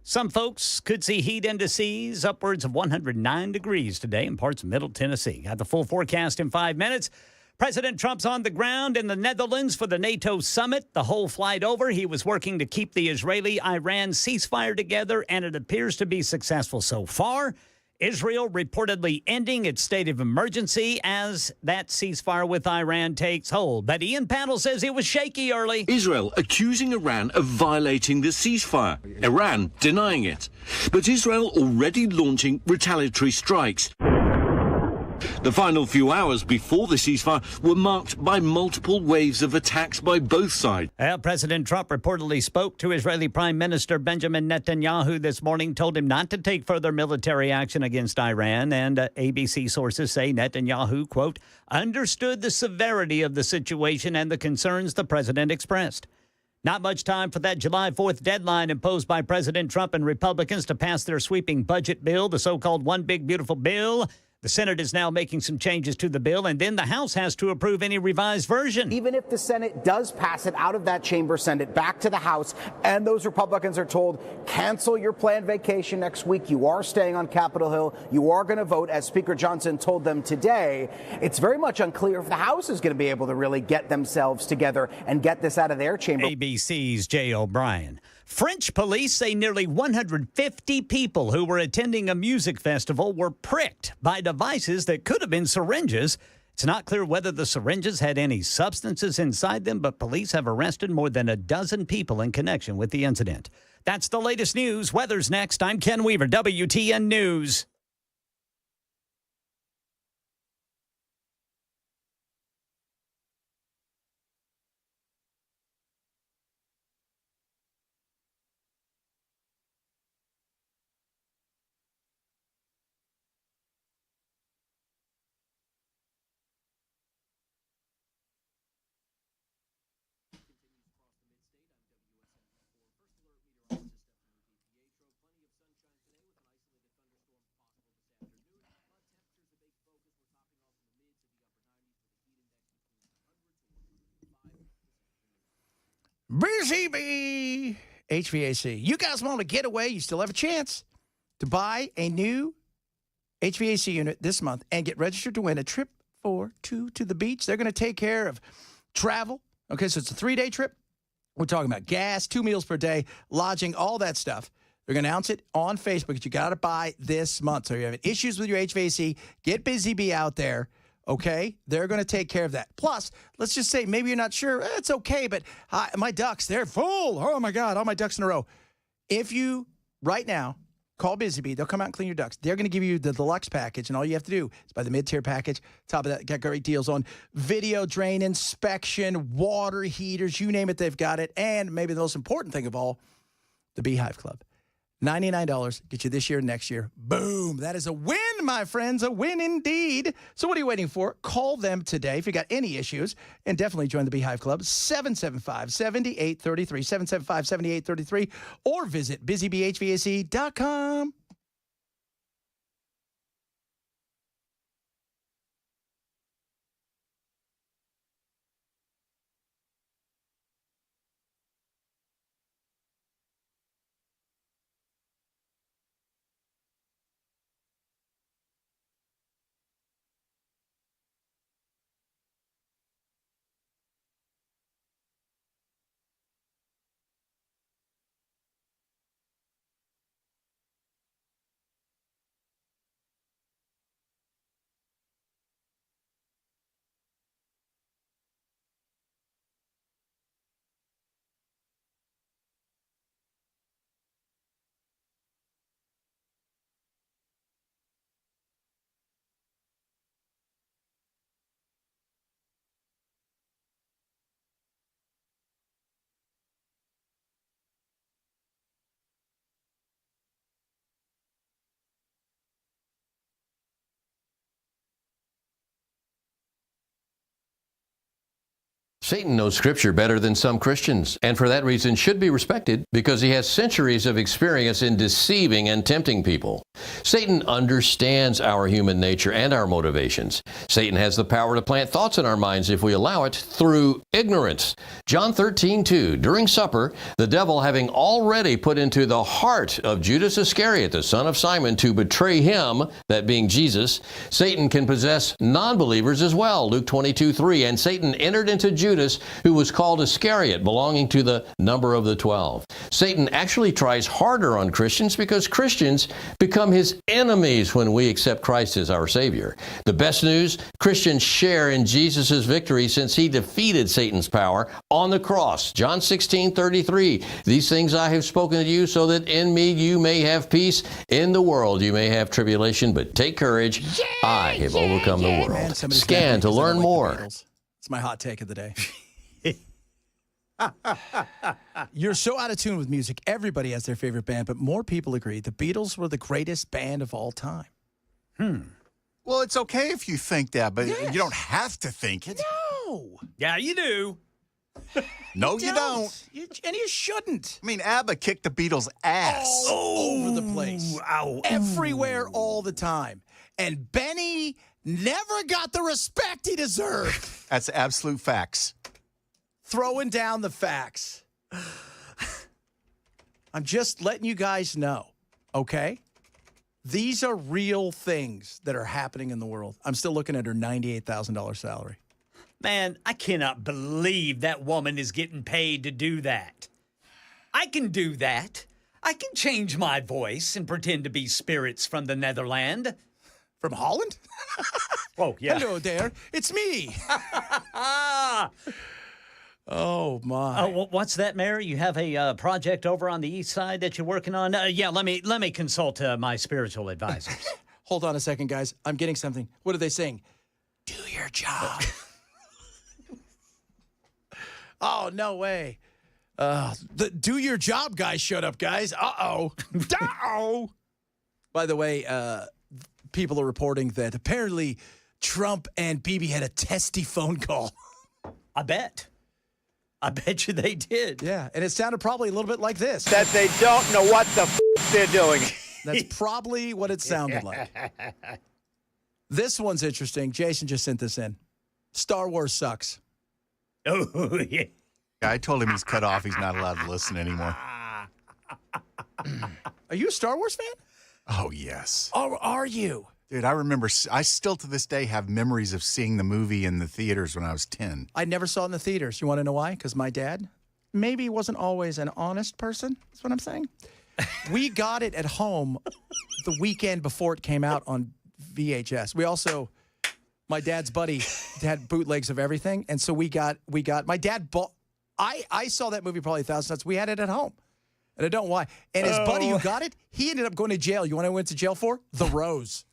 Some folks could see heat indices upwards of 109 degrees today in parts of Middle Tennessee. Got the full forecast in 5 minutes. President Trump's on the ground in the Netherlands for the NATO summit. The whole flight over, he was working to keep the Israeli-Iran ceasefire together, and it appears to be successful so far. Israel reportedly ending its state of emergency as that ceasefire with Iran takes hold. But Ian Paddle says it was shaky early. Israel accusing Iran of violating the ceasefire. Iran denying it. But Israel already launching retaliatory strikes. The final few hours before the ceasefire were marked by multiple waves of attacks by both sides. Well, President Trump reportedly spoke to Israeli Prime Minister Benjamin Netanyahu this morning, told him not to take further military action against Iran. And ABC sources say Netanyahu, quote, understood the severity of the situation and the concerns the president expressed. Not much time for that July 4th deadline imposed by President Trump and Republicans to pass their sweeping budget bill, the so-called One Big Beautiful Bill. The Senate is now making some changes to the bill, and then the House has to approve any revised version. Even if the Senate does pass it out of that chamber, send it back to the House, and those Republicans are told, cancel your planned vacation next week. You are staying on Capitol Hill. You are going to vote, as Speaker Johnson told them today. It's very much unclear if the House is going to be able to really get themselves together and get this out of their chamber. ABC's Jay O'Brien. French police say nearly 150 people who were attending a music festival were pricked by devices that could have been syringes. It's not clear whether the syringes had any substances inside them, but police have arrested more than a dozen people in connection with the incident. That's the latest news. Weather's next. I'm Ken Weaver, WTN News. BCB HVAC. You guys want to get away? You still have a chance to buy a new HVAC unit this month and get registered to win a trip for two to the beach. They're going to take care of travel. Okay, so it's a 3-day trip. We're talking about gas, 2 meals per day, lodging, all that stuff. They're going to announce it on Facebook that you got to buy this month. So if you're having issues with your HVAC, get BusyBee out there. Okay, they're going to take care of that. Plus, let's just say maybe you're not sure. It's okay, but my ducts, they're full. Oh, my God, all my ducts in a row. If you, right now, call BusyBee, they'll come out and clean your ducts. They're going to give you the deluxe package, and all you have to do is buy the mid-tier package. Top of that, got great deals on video drain inspection, water heaters, you name it, they've got it. And maybe the most important thing of all, the Beehive Club. $99, get you this year and next year. Boom. That is a win, my friends, a win indeed. So what are you waiting for? Call them today if you got any issues, and definitely join the Beehive Club, 775-7833, 775-7833, or visit busybhvac.com. Satan knows Scripture better than some Christians, and for that reason should be respected because he has centuries of experience in deceiving and tempting people. Satan understands our human nature and our motivations. Satan has the power to plant thoughts in our minds if we allow it through ignorance. John 13:2, during supper, the devil having already put into the heart of Judas Iscariot, the son of Simon, to betray him, that being Jesus, Satan can possess non-believers as well. Luke 22:3, and Satan entered into Judas, who was called Iscariot, belonging to the number of the 12. Satan actually tries harder on Christians because Christians become his enemies when we accept Christ as our Savior. The best news, Christians share in Jesus' victory since he defeated Satan's power on the cross. John 16:33, these things I have spoken to you so that in me you may have peace. In the world you may have tribulation, but take courage. I have overcome the world. Man, Scan to learn more. It's my hot take of the day. You're so out of tune with music. Everybody has their favorite band, but more people agree the Beatles were the greatest band of all time. Well, it's okay if you think that, but you don't have to think it. No. Yeah, you do. No, you don't. And you shouldn't. I mean, ABBA kicked the Beatles' ass. All over the place. Everywhere, all the time. And Benny never got the respect he deserved. That's absolute facts. Throwing down the facts. I'm just letting you guys know, okay? These are real things that are happening in the world. I'm still looking at her $98,000 salary. Man, I cannot believe that woman is getting paid to do that. I can do that. I can change my voice and pretend to be spirits from the Netherlands. From Holland? Oh, yeah. Hello there. It's me. Oh, my. Oh, what's that, Mary? You have a project over on the east side that you're working on? Yeah, let me consult my spiritual advisors. Hold on a second, guys. I'm getting something. What are they saying? Do your job. Oh, no way. The do your job guy showed up, guys. Uh-oh. Uh-oh. By the way, people are reporting that apparently Trump and Bibi had a testy phone call. I bet you they did. Yeah, and it sounded probably a little bit like this. That they don't know what the they're doing. That's probably what it sounded like. This one's interesting. Jason just sent this in. Star Wars sucks. Oh, yeah. I told him he's cut off. He's not allowed to listen anymore. Are you a Star Wars fan? Oh, yes. Or are you? Dude, I remember, I still to this day have memories of seeing the movie in the theaters when I was 10. I never saw it in the theaters. You want to know why? Because my dad maybe wasn't always an honest person. That's what I'm saying. We got it at home the weekend before it came out on VHS. We also, my dad's buddy had bootlegs of everything. And so we got, my dad bought, I saw that movie probably 1,000 times. We had it at home. And I don't know why. And his buddy who got it, he ended up going to jail. You want to know what he went to jail for? The Rose.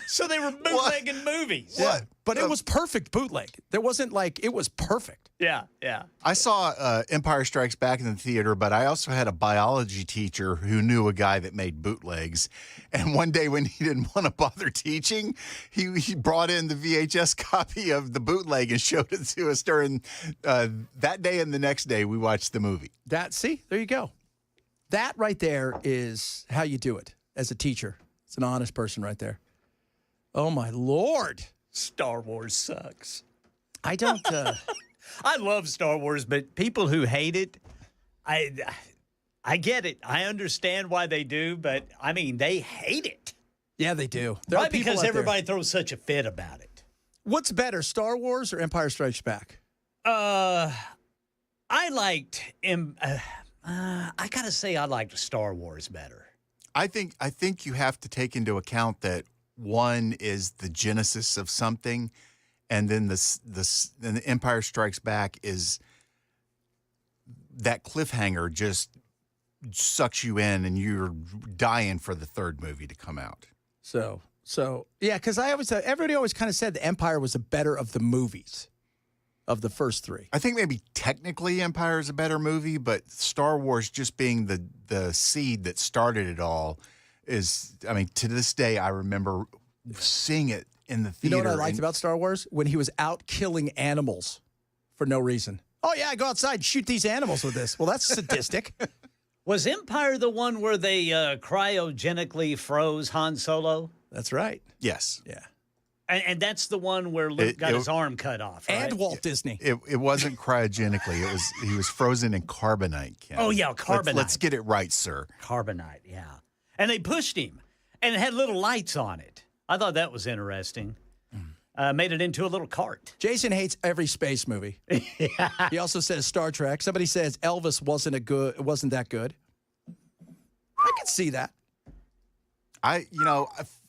So they were bootlegging movies. Yeah, but it was perfect bootleg. There wasn't like, it was perfect. Yeah, yeah. I saw Empire Strikes Back in the theater, but I also had a biology teacher who knew a guy that made bootlegs. And one day when he didn't want to bother teaching, he brought in the VHS copy of the bootleg and showed it to us during that day, and the next day we watched the movie. See, there you go. That right there is how you do it as a teacher. It's an honest person right there. Oh, my Lord. Star Wars sucks. I don't... I love Star Wars, but people who hate it, I get it. I understand why they do, but, I mean, they hate it. Yeah, they do. Right, because everybody throws such a fit about it. What's better, Star Wars or Empire Strikes Back? I liked... I got to say I liked Star Wars better. I think you have to take into account that one is the genesis of something, and then the Empire Strikes Back is that cliffhanger just sucks you in, and you're dying for the third movie to come out. So yeah, because everybody always kind of said the Empire was the better of the movies, of the first three. I think maybe technically Empire is a better movie, but Star Wars just being the seed that started it all is, I mean, to this day, I remember seeing it in the theater. You know what I liked about Star Wars? When he was out killing animals for no reason. Oh, yeah, I go outside and shoot these animals with this. Well, that's sadistic. Was Empire the one where they cryogenically froze Han Solo? That's right. Yes. Yeah. And that's the one where Luke got his arm cut off, right? And Walt Disney. It wasn't cryogenically. He was frozen in carbonite, Ken. Oh, yeah, carbonite. Let's get it right, sir. Carbonite, yeah. And they pushed him, and it had little lights on it. I thought that was interesting. Made it into a little cart. Jason hates every space movie. Yeah. He also says Star Trek. Somebody says Elvis wasn't that good. I can see that.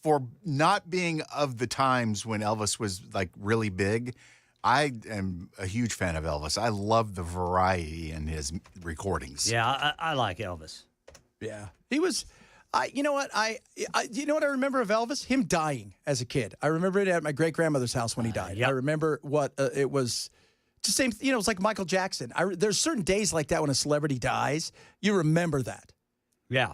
For not being of the times when Elvis was like really big, I am a huge fan of Elvis. I love the variety in his recordings. Yeah, I like Elvis. Yeah. He was, you know what I remember of Elvis? Him dying as a kid. I remember it at my great-grandmother's house when he died. Yep. I remember what it was. It's the same, it was like Michael Jackson. There's certain days like that when a celebrity dies. You remember that. Yeah.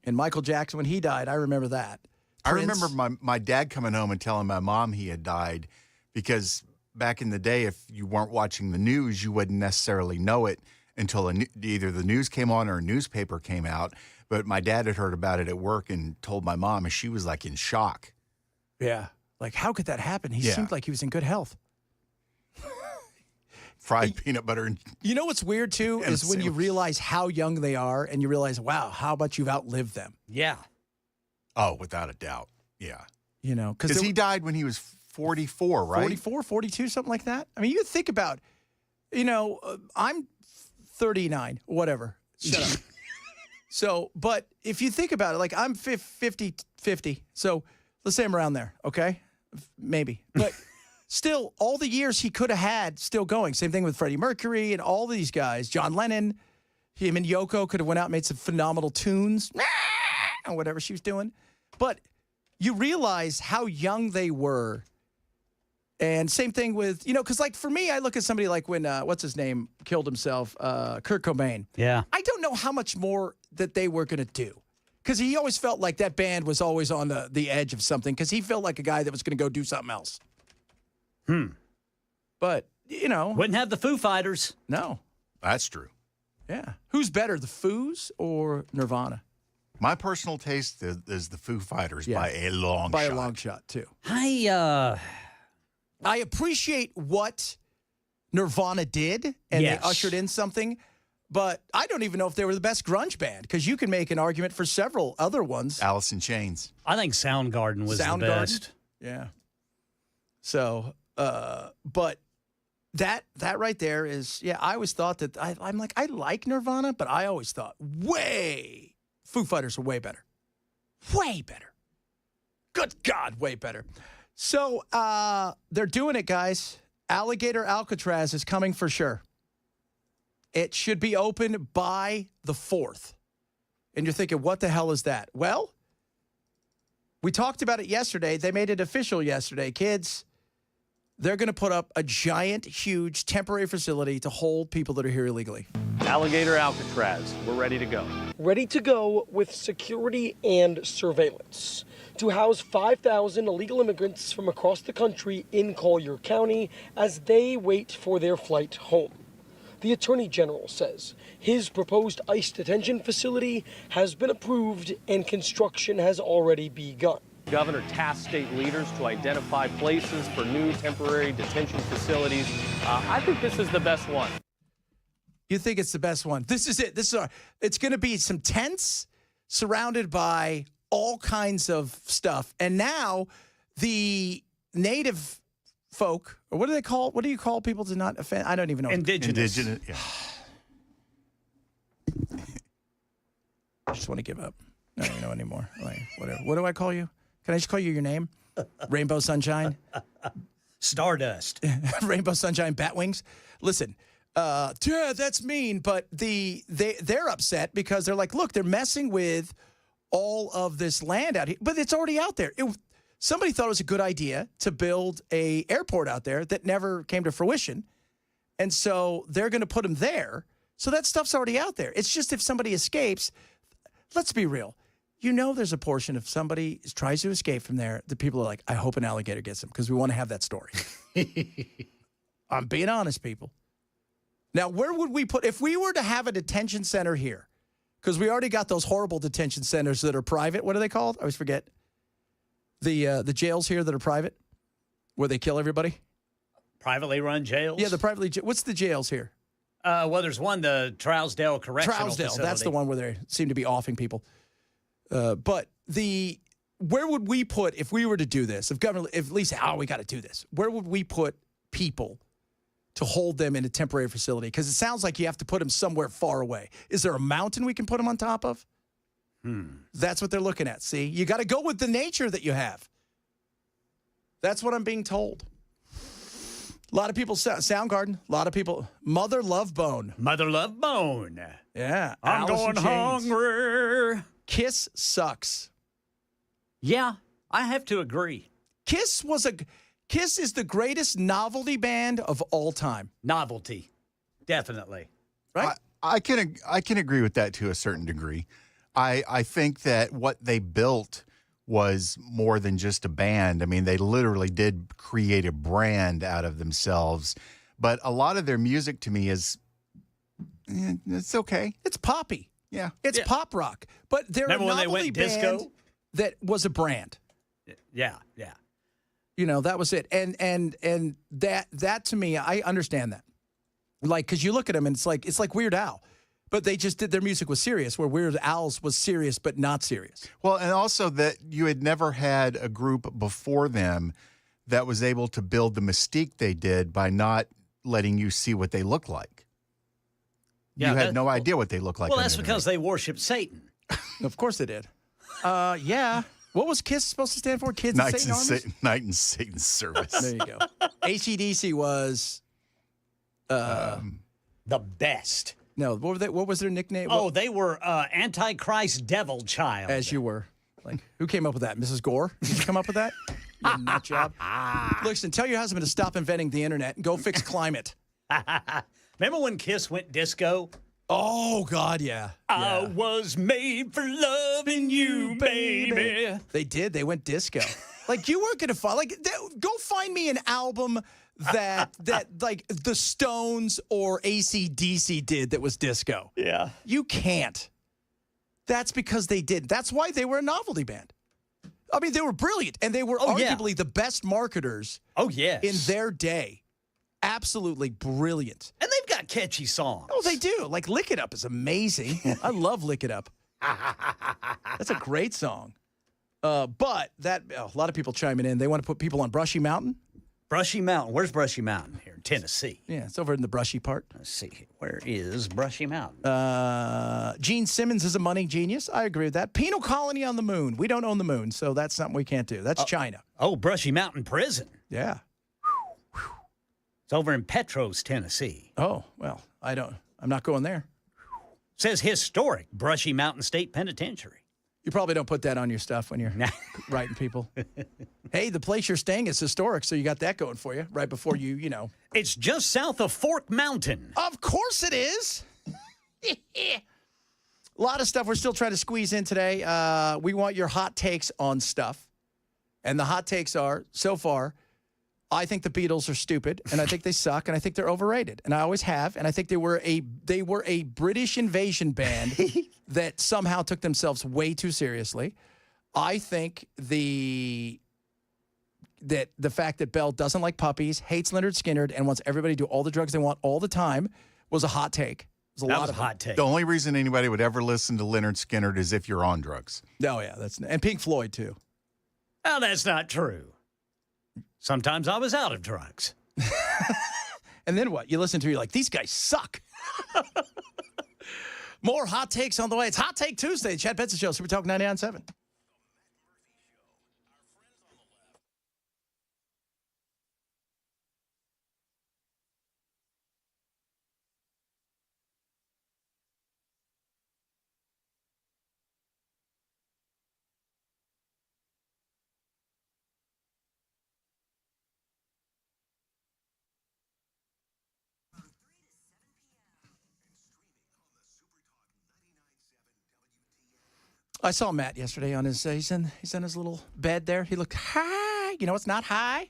And Michael Jackson, when he died, I remember that. Prince. I remember my dad coming home and telling my mom he had died, because back in the day, if you weren't watching the news, you wouldn't necessarily know it until either the news came on or a newspaper came out. But my dad had heard about it at work and told my mom, and she was like in shock. Yeah. Like, how could that happen? He seemed like he was in good health. Fried peanut butter. And you know what's weird, too, is when you realize how young they are and you realize, wow, how much you've outlived them. Yeah. Oh, without a doubt. Yeah. Because he died when he was 44, right? 44, 42, something like that. I mean, you think about, I'm 39, whatever. Shut up. So, but if you think about it, like I'm 50. So let's say I'm around there, okay? Maybe. But still, all the years he could have had still going. Same thing with Freddie Mercury and all these guys. John Lennon, him and Yoko could have went out and made some phenomenal tunes. And whatever she was doing. But you realize how young they were. And same thing with, because like for me, I look at somebody like when, what's his name, killed himself, Kurt Cobain. Yeah. I don't know how much more that they were going to do. Because he always felt like that band was always on the edge of something. Because he felt like a guy that was going to go do something else. But, Wouldn't have the Foo Fighters. No. That's true. Yeah. Who's better, the Foos or Nirvana? My personal taste is the Foo Fighters by a long shot. By a long shot, too. I appreciate what Nirvana did, and they ushered in something, but I don't even know if they were the best grunge band, because you can make an argument for several other ones. Alice in Chains. I think Soundgarden was the best. Yeah. So, but that right there is, I always thought that, I'm like, I like Nirvana, but I always thought, Foo Fighters are way better. Way better. Good God, way better. So they're doing it, guys. Alligator Alcatraz is coming for sure. It should be open by the 4th. And you're thinking, what the hell is that? Well, We talked about it yesterday. They made it official yesterday. Kids, they're going to put up a giant, huge temporary facility to hold people that are here illegally. Alligator Alcatraz, we're ready to go. Ready to go with security and surveillance to house 5,000 illegal immigrants from across the country in Collier County as they wait for their flight home. The Attorney General says his proposed ICE detention facility has been approved and construction has already begun. Governor tasked state leaders to identify places for new temporary detention facilities. I think this is the best one. You think it's the best one? This is it. It's going to be some tents surrounded by all kinds of stuff. And now the native folk, or what do they call? What do you call people to not offend? I don't even know. Indigenous. Yeah. I just want to give up. I don't even know anymore. Like, whatever. What do I call you? Can I just call you your name? Rainbow Sunshine? Stardust. Rainbow Sunshine Batwings? Listen, yeah, that's mean, but they're upset because they're like, look, they're messing with all of this land out here, but it's already out there. Somebody thought it was a good idea to build a airport out there that never came to fruition, and so they're going to put them there. So that stuff's already out there. It's just if somebody escapes, let's be real. You know there's a portion if somebody tries to escape from there, the people are like, I hope an alligator gets them because we want to have that story. I'm being honest, people. Now, where would we put, if we were to have a detention center here, because we already got those horrible detention centers that are private. What are they called? I always forget. The jails here that are private, where they kill everybody. Privately run jails? Yeah, the privately. What's the jails here? Well, there's one, the Trousdale Correctional Trousdale, Facility. that's the one where they seem to be offing people. But where would we put, if we were to do this, if government, if at least, we got to do this, where would we put people to hold them in a temporary facility? Because it sounds like you have to put them somewhere far away. Is there a mountain we can put them on top of? That's what they're looking at. See, you got to go with the nature that you have. That's what I'm being told. A lot of people, Soundgarden, a lot of people, Mother Love Bone. Mother Love Bone. Yeah. I'm Alice going in Chains. hungry. Kiss sucks. Yeah, I have to agree. Kiss is the greatest novelty band of all time. Novelty. Definitely. Right? I can agree with that to a certain degree. I think that what they built was more than just a band. I mean, they literally did create a brand out of themselves. But a lot of their music to me is, it's okay. It's poppy. Yeah. It's pop rock. But they're Remember a when they novelty went band disco? That was a brand. Yeah. You know, that was it. And that to me, I understand that. Like, because you look at them and it's like Weird Al. But they just did, their music was serious, where Weird Al's was serious but not serious. Well, and also that you had never had a group before them that was able to build the mystique they did by not letting you see what they look like. Yeah, you had no idea what they look like. Well, that's because they worship Satan. Of course they did. Yeah. What was KISS supposed to stand for? Kids Night in Satan Armies? Night in Satan's Service. There you go. AC/DC was the best. No, what was their nickname? Oh, they were Antichrist Devil Child. As you were. Like, who came up with that? Mrs. Gore? Did you come up with that? You nut job. Listen, tell your husband to stop inventing the internet and go fix climate. Remember when KISS went disco? Oh, God, yeah. I was made for loving you, baby. They did. They went disco. Like, you weren't going to find, like, go find me an album that like the Stones or AC/DC did that was disco. Yeah. You can't. That's because they did. That's why they were a novelty band. I mean, they were brilliant, and they were arguably the best marketers in their day. Absolutely brilliant. And they've got catchy songs. Oh, they do. Like, Lick It Up is amazing. I love Lick It Up. That's a great song. But a lot of people chiming in. They want to put people on Brushy Mountain. Brushy Mountain. Where's Brushy Mountain? Here in Tennessee. Yeah, it's over in the brushy part. Let's see. Where is Brushy Mountain? Gene Simmons is a money genius. I agree with that. Penal colony on the moon. We don't own the moon, so that's something we can't do. That's China. Oh, Brushy Mountain Prison. Yeah. It's over in Petros, Tennessee. Oh, well, I'm not going there. Says historic Brushy Mountain State Penitentiary. You probably don't put that on your stuff when you're writing people. Hey, the place you're staying is historic, so you got that going for you right before you know. It's just south of Fork Mountain. Of course it is. A lot of stuff we're still trying to squeeze in today. We want your hot takes on stuff. And the hot takes are, so far, I think the Beatles are stupid, and I think they suck, and I think they're overrated. And I always have. And I think they were a British invasion band that somehow took themselves way too seriously. I think the fact that Bell doesn't like puppies, hates Leonard Skinner, and wants everybody to do all the drugs they want all the time was a hot take. It was a lot of hot take. The only reason anybody would ever listen to Leonard Skinner is if you're on drugs. Oh, yeah. And Pink Floyd, too. Oh, that's not true. Sometimes I was out of drugs. And then what? You listen to it, you're like, these guys suck. More hot takes on the way. It's Hot Take Tuesday. Chad Benson Show, Super Talk 99.7. I saw Matt yesterday on his, he's in his little bed there. He looked high. You know, it's not high.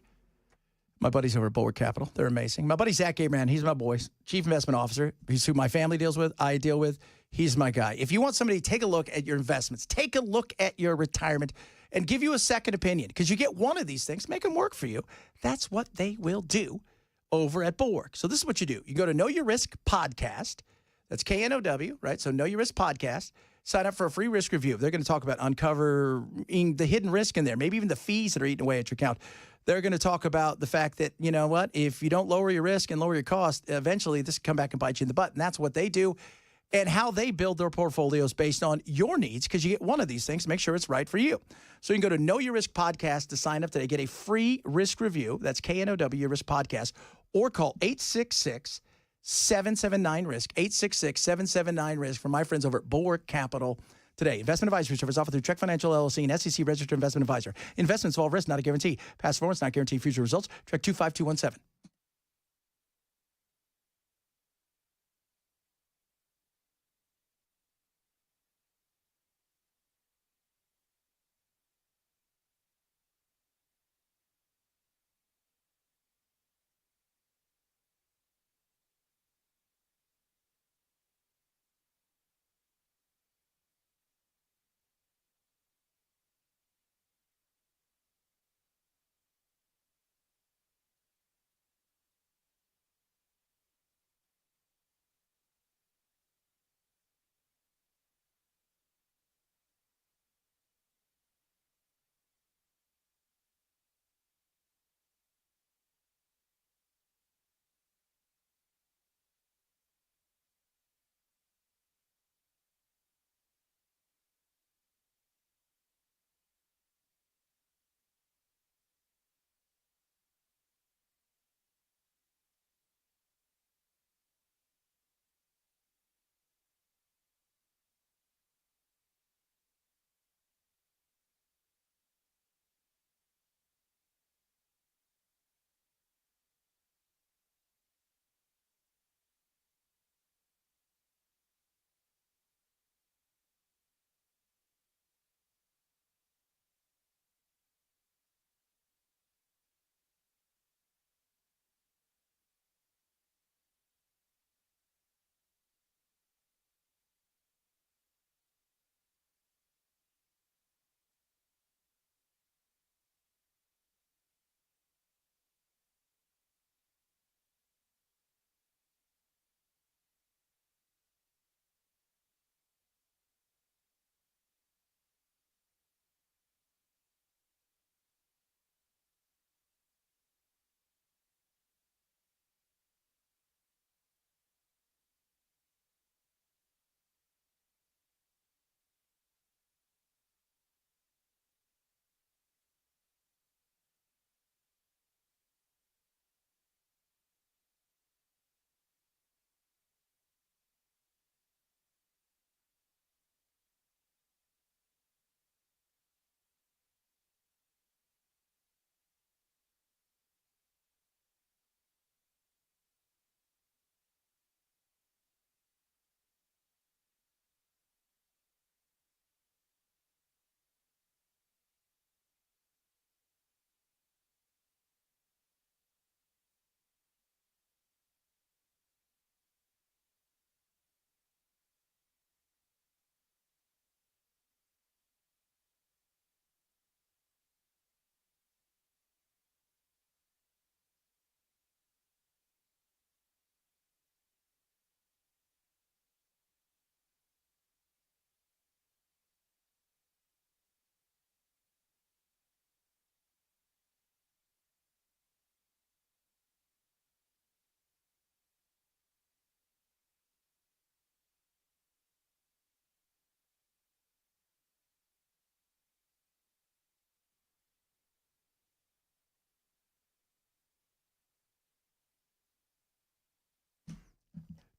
My buddies over at Bullwork Capital, they're amazing. My buddy Zach Abraham, he's my boy, Chief Investment Officer. He's who my family deals with, I deal with. He's my guy. If you want somebody to take a look at your investments, take a look at your retirement, and give you a second opinion, because you get one of these things, make them work for you. That's what they will do over at Bullwork. So this is what you do. You go to Know Your Risk Podcast. That's KNOW, right? So Know Your Risk Podcast. Sign up for a free risk review. They're going to talk about uncovering the hidden risk in there, maybe even the fees that are eating away at your account. They're going to talk about the fact that, you know what, if you don't lower your risk and lower your cost, eventually this can come back and bite you in the butt. And that's what they do and how they build their portfolios based on your needs, because you get one of these things, make sure it's right for you. So you can go to Know Your Risk Podcast to sign up today. Get a free risk review. That's KNOW, Your Risk Podcast. Or call 866-779-RISK, 866-779-RISK from my friends over at Bullwork Capital today. Investment advisory service offered through Trek Financial LLC and SEC registered investment advisor. Investments involve risk, not a guarantee. Past performance not guarantee future results. Trek 25217.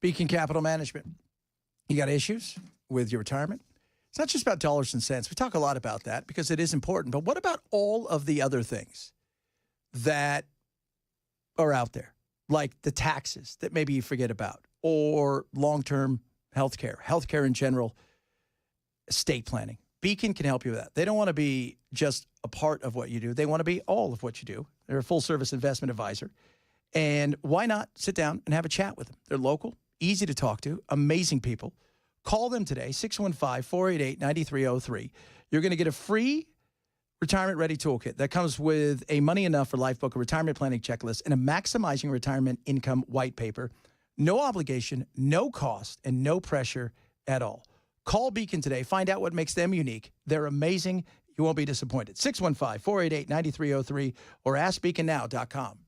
Beacon Capital Management. You got issues with your retirement? It's not just about dollars and cents. We talk a lot about that because it is important. But what about all of the other things that are out there, like the taxes that maybe you forget about, or long-term healthcare in general, estate planning? Beacon can help you with that. They don't want to be just a part of what you do. They want to be all of what you do. They're a full-service investment advisor. And why not sit down and have a chat with them? They're local, easy to talk to, amazing people. Call them today, 615-488-9303. You're going to get a free retirement ready toolkit that comes with a Money Enough for Life book, a retirement planning checklist, and a maximizing retirement income white paper. No obligation, no cost, and no pressure at all. Call Beacon today. Find out what makes them unique. They're amazing. You won't be disappointed. 615-488-9303 or askbeaconnow.com.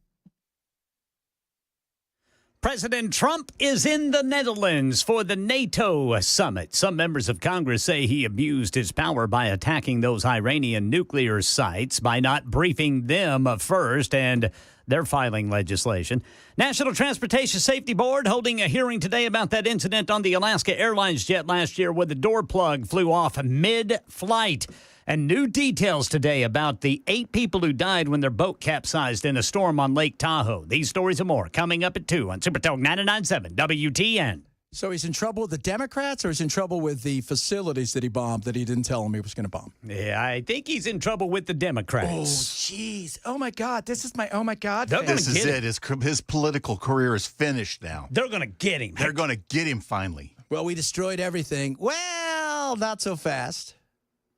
President Trump is in the Netherlands for the NATO summit. Some members of Congress say he abused his power by attacking those Iranian nuclear sites by not briefing them first, and they're filing legislation. National Transportation Safety Board holding a hearing today about that incident on the Alaska Airlines jet last year where the door plug flew off mid-flight. And new details today about the 8 people who died when their boat capsized in a storm on Lake Tahoe. These stories and more coming up at 2 on Super Talk 99.7 WTN. So he's in trouble with the Democrats, or he's in trouble with the facilities that he bombed that he didn't tell them he was going to bomb? Yeah, I think he's in trouble with the Democrats. Oh, jeez. Oh, my God. This is my oh, my God. This is it. His political career is finished now. They're going to get him. They're going to get him finally. Well, we destroyed everything. Well, not so fast.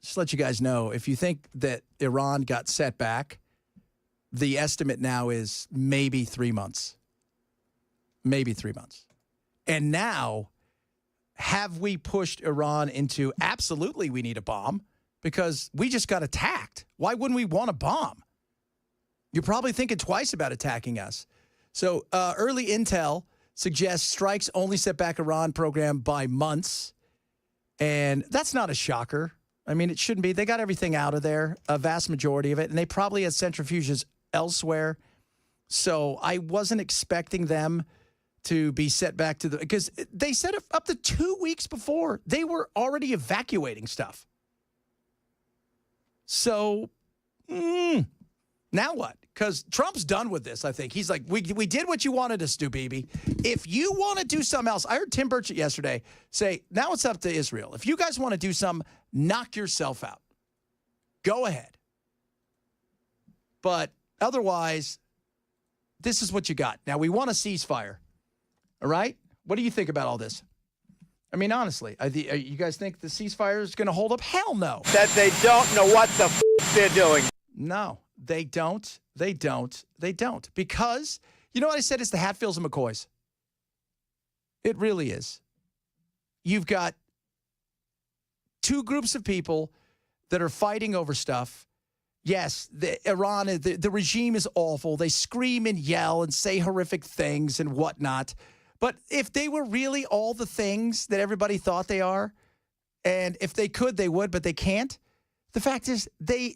Just to let you guys know, if you think that Iran got set back, the estimate now is maybe 3 months. Maybe 3 months. And now, have we pushed Iran into absolutely we need a bomb? Because we just got attacked. Why wouldn't we want a bomb? You're probably thinking twice about attacking us. So early intel suggests strikes only set back Iran program by months. And that's not a shocker. I mean, it shouldn't be. They got everything out of there, a vast majority of it, and they probably had centrifuges elsewhere. So I wasn't expecting them to be set back to because they said up to 2 weeks before, they were already evacuating stuff. So now what? Because Trump's done with this, I think. He's like, we did what you wanted us to do, Bibi. If you want to do something else, I heard Tim Burchett yesterday say, now it's up to Israel. If you guys want to do something, knock yourself out. Go ahead. But otherwise, this is what you got. Now, we want a ceasefire. All right? What do you think about all this? I mean, honestly, you guys think the ceasefire is going to hold up? Hell no. That they don't know what the they're doing. No, they don't. They don't. Because, you know what I said? It's the Hatfields and McCoys. It really is. You've got 2 groups of people that are fighting over stuff. Yes, Iran, the regime is awful. They scream and yell and say horrific things and whatnot. But if they were really all the things that everybody thought they are, and if they could, they would, but they can't. The fact is, they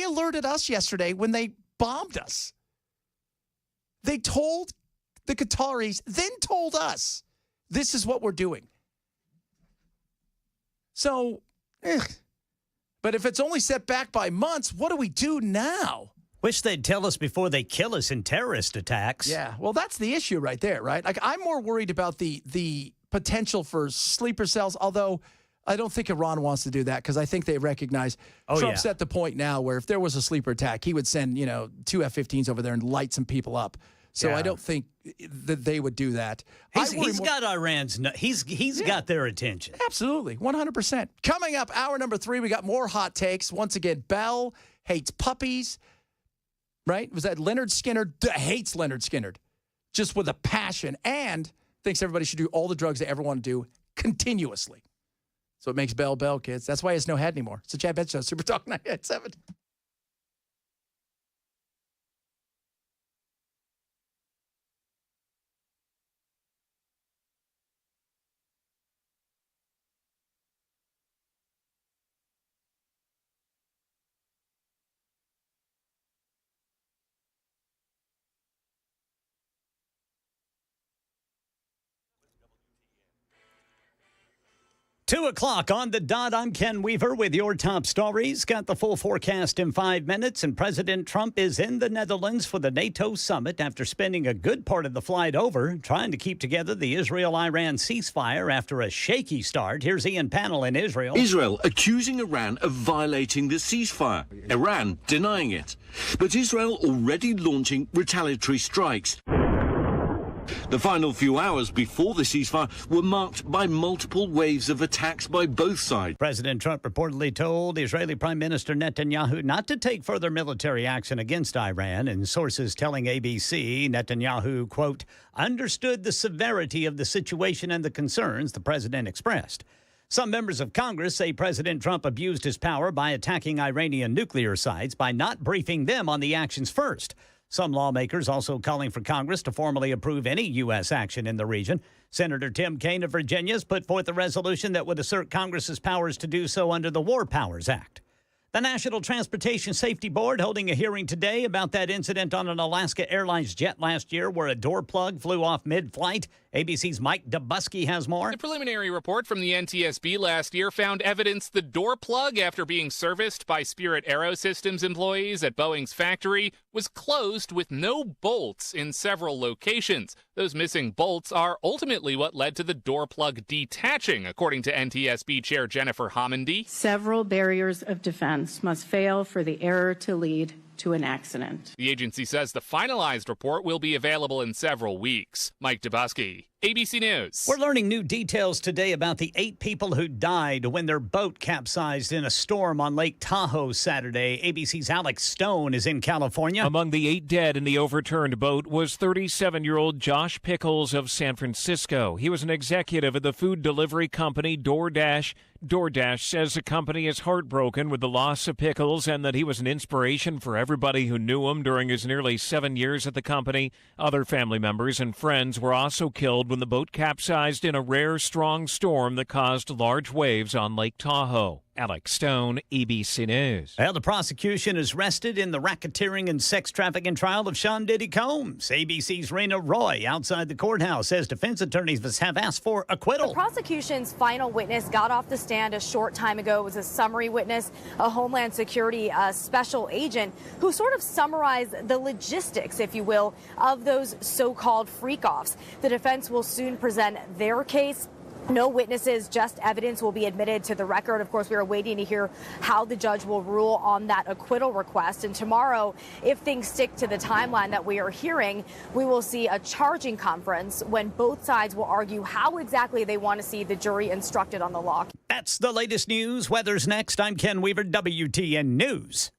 alerted us yesterday when they bombed us. They told the Qataris, then told us, this is what we're doing. So, but if it's only set back by months, what do we do now? Wish they'd tell us before they kill us in terrorist attacks. Yeah, well, that's the issue right there, right? Like, I'm more worried about the potential for sleeper cells, although I don't think Iran wants to do that because I think they recognize Trump's at the point now where if there was a sleeper attack, he would send, 2 F-15s over there and light some people up. So I don't think that they would do that. He's got Iran's. He's got their attention. Absolutely, 100%. Coming up, hour number 3, we got more hot takes. Once again, Bell hates puppies. Right? Was that Leonard Skinner? Hates Leonard Skinner. Just with a passion. And thinks everybody should do all the drugs they ever want to do continuously. So it makes Bell, kids. That's why he has no head anymore. It's a Chad Benson Show, Super Talk 98.7. 2 o'clock on the dot. I'm Ken Weaver with your top stories. Got the full forecast in 5 minutes, and President Trump is in the Netherlands for the NATO summit after spending a good part of the flight over trying to keep together the Israel-Iran ceasefire after a shaky start. Here's Ian Pannell in Israel. Israel accusing Iran of violating the ceasefire. Iran denying it. But Israel already launching retaliatory strikes. The final few hours before the ceasefire were marked by multiple waves of attacks by both sides. President Trump reportedly told Israeli Prime Minister Netanyahu not to take further military action against Iran, and sources telling ABC Netanyahu, quote, understood the severity of the situation and the concerns the president expressed. Some members of Congress say President Trump abused his power by attacking Iranian nuclear sites by not briefing them on the actions first. Some lawmakers also calling for Congress to formally approve any U.S. action in the region. Senator Tim Kaine of Virginia has put forth a resolution that would assert Congress's powers to do so under the War Powers Act. The National Transportation Safety Board holding a hearing today about that incident on an Alaska Airlines jet last year where a door plug flew off mid-flight. ABC's Mike Dubusky has more. The preliminary report from the NTSB last year found evidence the door plug, after being serviced by Spirit Aerosystems employees at Boeing's factory, was closed with no bolts in several locations. Those missing bolts are ultimately what led to the door plug detaching, according to NTSB Chair Jennifer Homendy. Several barriers of defense must fail for the error to lead to an accident. The agency says the finalized report will be available in several weeks. Mike Dubusky, ABC News. We're learning new details today about the 8 people who died when their boat capsized in a storm on Lake Tahoe Saturday. ABC's Alex Stone is in California. Among the 8 dead in the overturned boat was 37-year-old Josh Pickles of San Francisco. He was an executive at the food delivery company DoorDash. DoorDash says the company is heartbroken with the loss of Pickles and that he was an inspiration for everybody who knew him during his nearly 7 years at the company. Other family members and friends were also killed when the boat capsized in a rare, strong storm that caused large waves on Lake Tahoe. Alex Stone, ABC News. Well, the prosecution is rested in the racketeering and sex trafficking trial of Sean Diddy Combs. ABC's Raina Roy outside the courthouse says defense attorneys have asked for acquittal. The prosecution's final witness got off the stand a short time ago. It was a summary witness, a Homeland Security special agent who sort of summarized the logistics, if you will, of those so-called freak-offs. The defense will soon present their case. No witnesses, just evidence will be admitted to the record. Of course, we are waiting to hear how the judge will rule on that acquittal request. And tomorrow, if things stick to the timeline that we are hearing, we will see a charging conference when both sides will argue how exactly they want to see the jury instructed on the law. That's the latest news. Weather's next. I'm Ken Weaver, WTN News.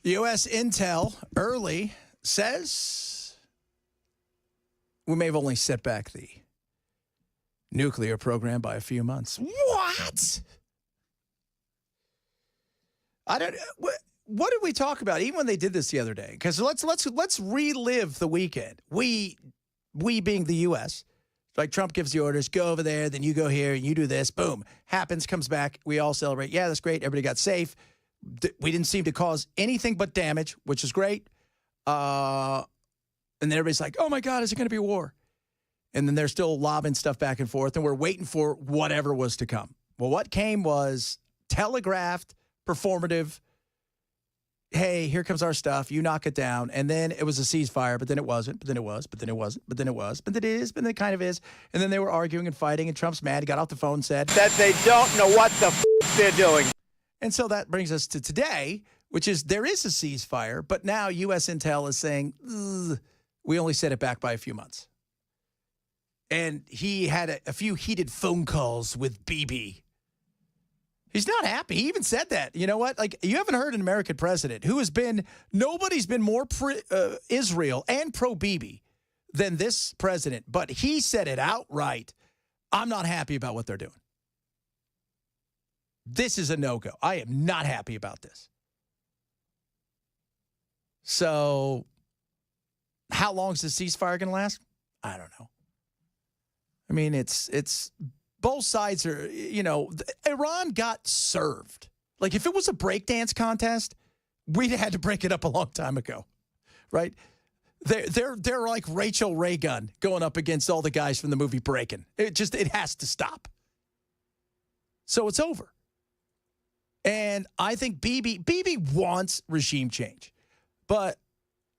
U.S. intel early says we may have only set back the nuclear program by a few months. What? I don't. What did we talk about? Even when they did this the other day, because let's relive the weekend. We being the U.S. Like Trump gives the orders, go over there, then you go here, and you do this. Boom, happens, comes back. We all celebrate. Yeah, that's great. Everybody got safe. We didn't seem to cause anything but damage, which is great. And then everybody's like, "Oh my God, is it going to be a war?" And then they're still lobbing stuff back and forth, and we're waiting for whatever was to come. Well, what came was telegraphed, performative. Hey, here comes our stuff. You knock it down. And then it was a ceasefire, but then it wasn't, but then it was, but then it wasn't, but then it was, but then it is, but then it kind of is. And then they were arguing and fighting, and Trump's mad. He got off the phone and said that they don't know what the they're doing. And so that brings us to today, which is there is a ceasefire, but now U.S. intel is saying, we only set it back by a few months. And he had a few heated phone calls with BB. He's not happy. He even said that. You know what? Like, you haven't heard an American president who has been, nobody's been more Israel and pro-BB than this president. But he said it outright. I'm not happy about what they're doing. This is a no-go. I am not happy about this. So, how long is the ceasefire going to last? I don't know. I mean, it's both sides are, Iran got served. Like, if it was a breakdance contest, we'd have had to break it up a long time ago, right? They're like Rachel Raygun going up against all the guys from the movie Breakin'. It has to stop. So it's over. And I think BB wants regime change. But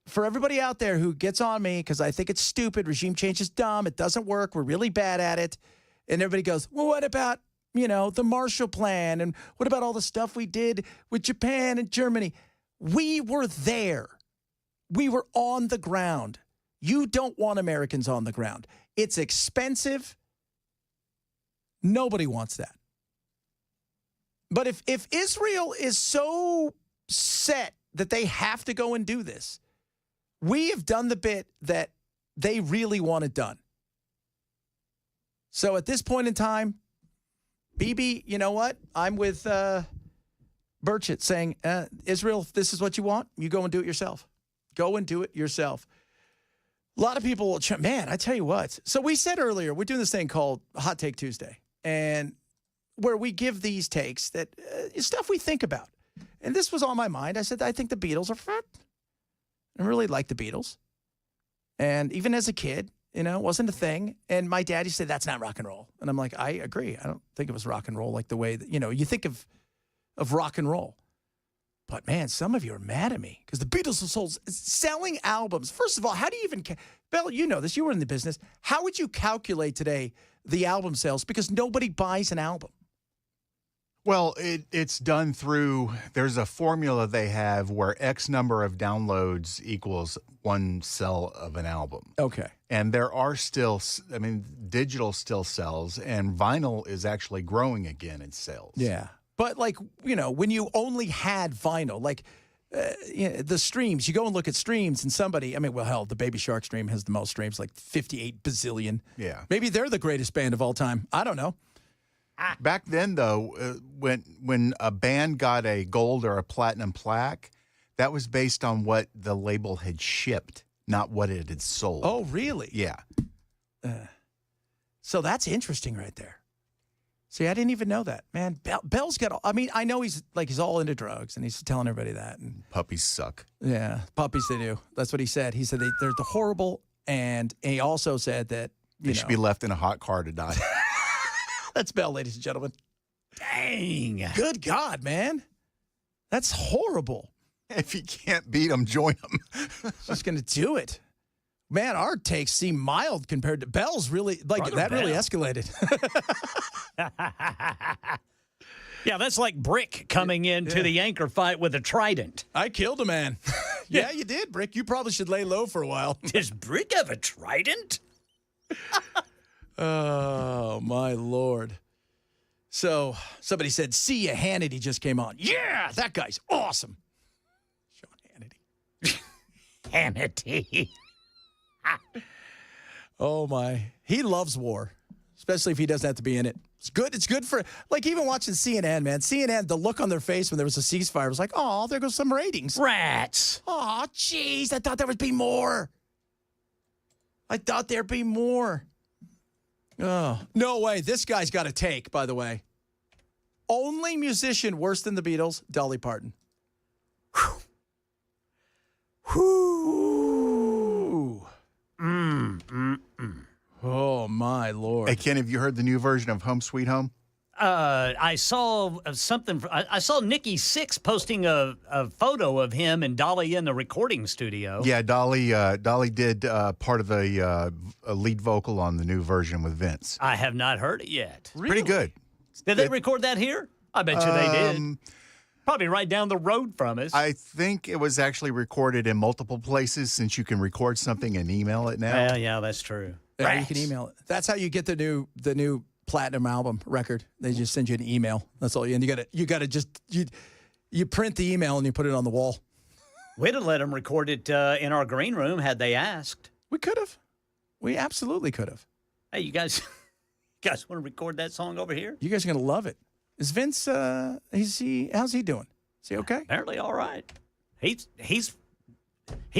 for everybody out there who gets on me because I think it's stupid, regime change is dumb, it doesn't work, we're really bad at it, and everybody goes, well, what about, the Marshall Plan, and what about all the stuff we did with Japan and Germany? We were there. We were on the ground. You don't want Americans on the ground. It's expensive. Nobody wants that. But if Israel is so set that they have to go and do this, we have done the bit that they really want it done. So at this point in time, BB, you know what? I'm with Birch saying, Israel, if this is what you want, you go and do it yourself. Go and do it yourself. A lot of people, man, I tell you what. So we said earlier, we're doing this thing called Hot Take Tuesday, and where we give these takes that stuff we think about. And this was on my mind. I said, I think the Beatles are fat. I really like the Beatles. And even as a kid, it wasn't a thing. And my daddy said, that's not rock and roll. And I'm like, I agree. I don't think it was rock and roll like the way that, you think of rock and roll. But, man, some of you are mad at me because the Beatles are selling albums. First of all, how do you even Bell, you know this. You were in the business. How would you calculate today the album sales? Because nobody buys an album. Well, it's done through, there's a formula they have where X number of downloads equals one sell of an album. Okay. And there are still, digital still sells, and vinyl is actually growing again in sales. Yeah. But, when you only had vinyl, the streams, you go and look at streams, and somebody, the Baby Shark stream has the most streams, like 58 bazillion. Yeah. Maybe they're the greatest band of all time. I don't know. Back then, though, when a band got a gold or a platinum plaque, that was based on what the label had shipped, not what it had sold. Oh, really? Yeah. So that's interesting right there. See, I didn't even know that. Man, Bell's got I know he's all into drugs, and he's telling everybody that. And puppies suck. Yeah, puppies, they do. That's what he said. He said they're horrible, and he also said that they should be left in a hot car to die. That's Bell, ladies and gentlemen. Dang. Good God, man. That's horrible. If you can't beat them, join them. Just going to do it. Man, our takes seem mild compared to Bell's. Really, really escalated. Yeah, that's like Brick coming into the anchor fight with a trident. I killed a man. Yeah, you did, Brick. You probably should lay low for a while. Does Brick have a trident? Oh, my Lord. So somebody said, see ya, Hannity just came on. Yeah, that guy's awesome. Sean Hannity. Oh, my. He loves war, especially if he doesn't have to be in it. It's good. It's good for, like, even watching CNN, man. CNN, the look on their face when there was a ceasefire was like, oh, there goes some ratings. Rats. Oh, jeez. I thought there would be more. I thought there'd be more. Oh, no way. This guy's got a take, by the way. Only musician worse than the Beatles, Dolly Parton. Whew. Whew. Oh, my Lord. Hey, Ken, have you heard the new version of Home Sweet Home? I saw something. I saw Nikki Sixx posting a photo of him and Dolly in the recording studio. Yeah, Dolly did part of the lead vocal on the new version with Vince. I have not heard it yet. Pretty good. Did they record that here? I bet you they did. Probably right down the road from us. I think it was actually recorded in multiple places since you can record something and email it now. Yeah, that's true. Yeah, you can email it. That's how you get the new platinum album record. They just send you an email. That's all. And you gotta just you print the email and you put it on the wall. We'd have let them record it in our green room had they asked. We could have. We absolutely could have. Hey, you guys want to record that song over here? You guys are gonna love it. Is Vince? How's he doing? Is he okay? Apparently, all right. He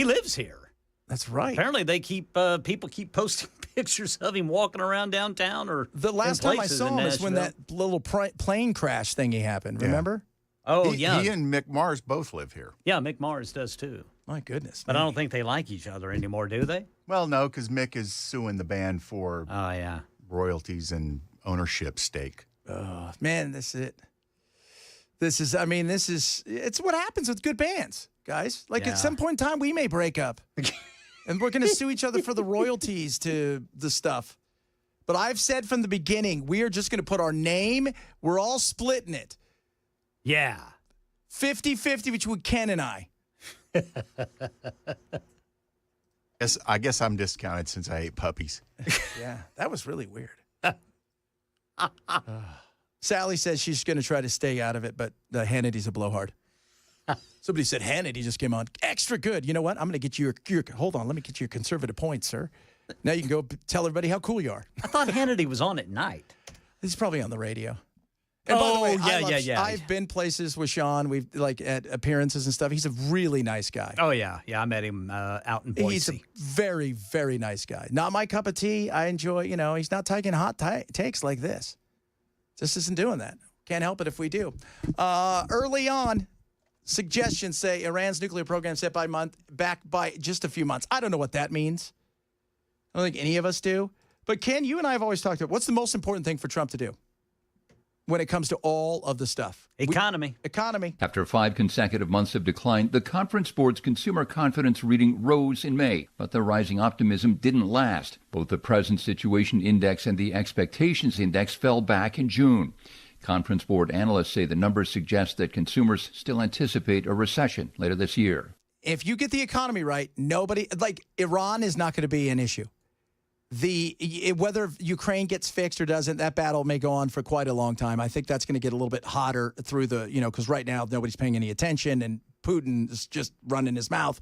lives here. That's right. Apparently, they people keep posting pictures of him walking around downtown or the last time I saw him is when that little plane crash thingy happened. Remember? Oh, he yeah. He and Mick Mars both live here. Yeah, Mick Mars does too. My goodness. But I don't think they like each other anymore, do they? Well, no, because Mick is suing the band for royalties and ownership stake. Oh, man, this is it. It's what happens with good bands, guys. Like at some point in time, we may break up. And we're going to sue each other for the royalties to the stuff. But I've said from the beginning, we are just going to put our name. We're all splitting it. Yeah. 50-50 between Ken and I. I guess I'm discounted since I ate puppies. Yeah, that was really weird. Sally says she's going to try to stay out of it, but Hannity's a blowhard. Somebody said Hannity just came on. Extra good. You know what? I'm going to get you your hold on. Let me get you your conservative points, sir. Now you can go tell everybody how cool you are. I thought Hannity was on at night. He's probably on the radio. And by the way, yeah. I've been places with Sean. We've at appearances and stuff. He's a really nice guy. Oh, yeah. Yeah, I met him out in Boise. He's a very, very nice guy. Not my cup of tea. I enjoy, he's not taking hot takes like this. Just isn't doing that. Can't help it if we do. Early on, suggestions say Iran's nuclear program set back by just a few months. I don't know what that means. I don't think any of us do. But Ken, you and I have always talked about what's the most important thing for Trump to do when it comes to all of the stuff? Economy. Economy. After 5 consecutive months of decline, the Conference Board's consumer confidence reading rose in May, but the rising optimism didn't last. Both the Present Situation Index and the Expectations Index fell back in June. Conference Board analysts say the numbers suggest that consumers still anticipate a recession later this year. If you get the economy right, Iran is not going to be an issue. Whether Ukraine gets fixed or doesn't, that battle may go on for quite a long time. I think that's going to get a little bit hotter through because right now nobody's paying any attention and Putin is just running his mouth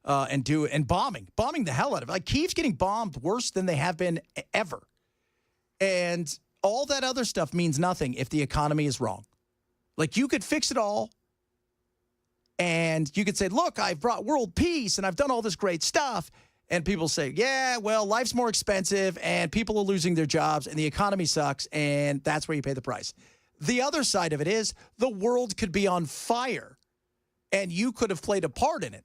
and bombing the hell out of it. Like Kyiv's getting bombed worse than they have been ever. And all that other stuff means nothing if the economy is wrong. Like you could fix it all and you could say, look, I've brought world peace and I've done all this great stuff. And people say, yeah, well, life's more expensive and people are losing their jobs and the economy sucks and that's where you pay the price. The other side of it is the world could be on fire and you could have played a part in it.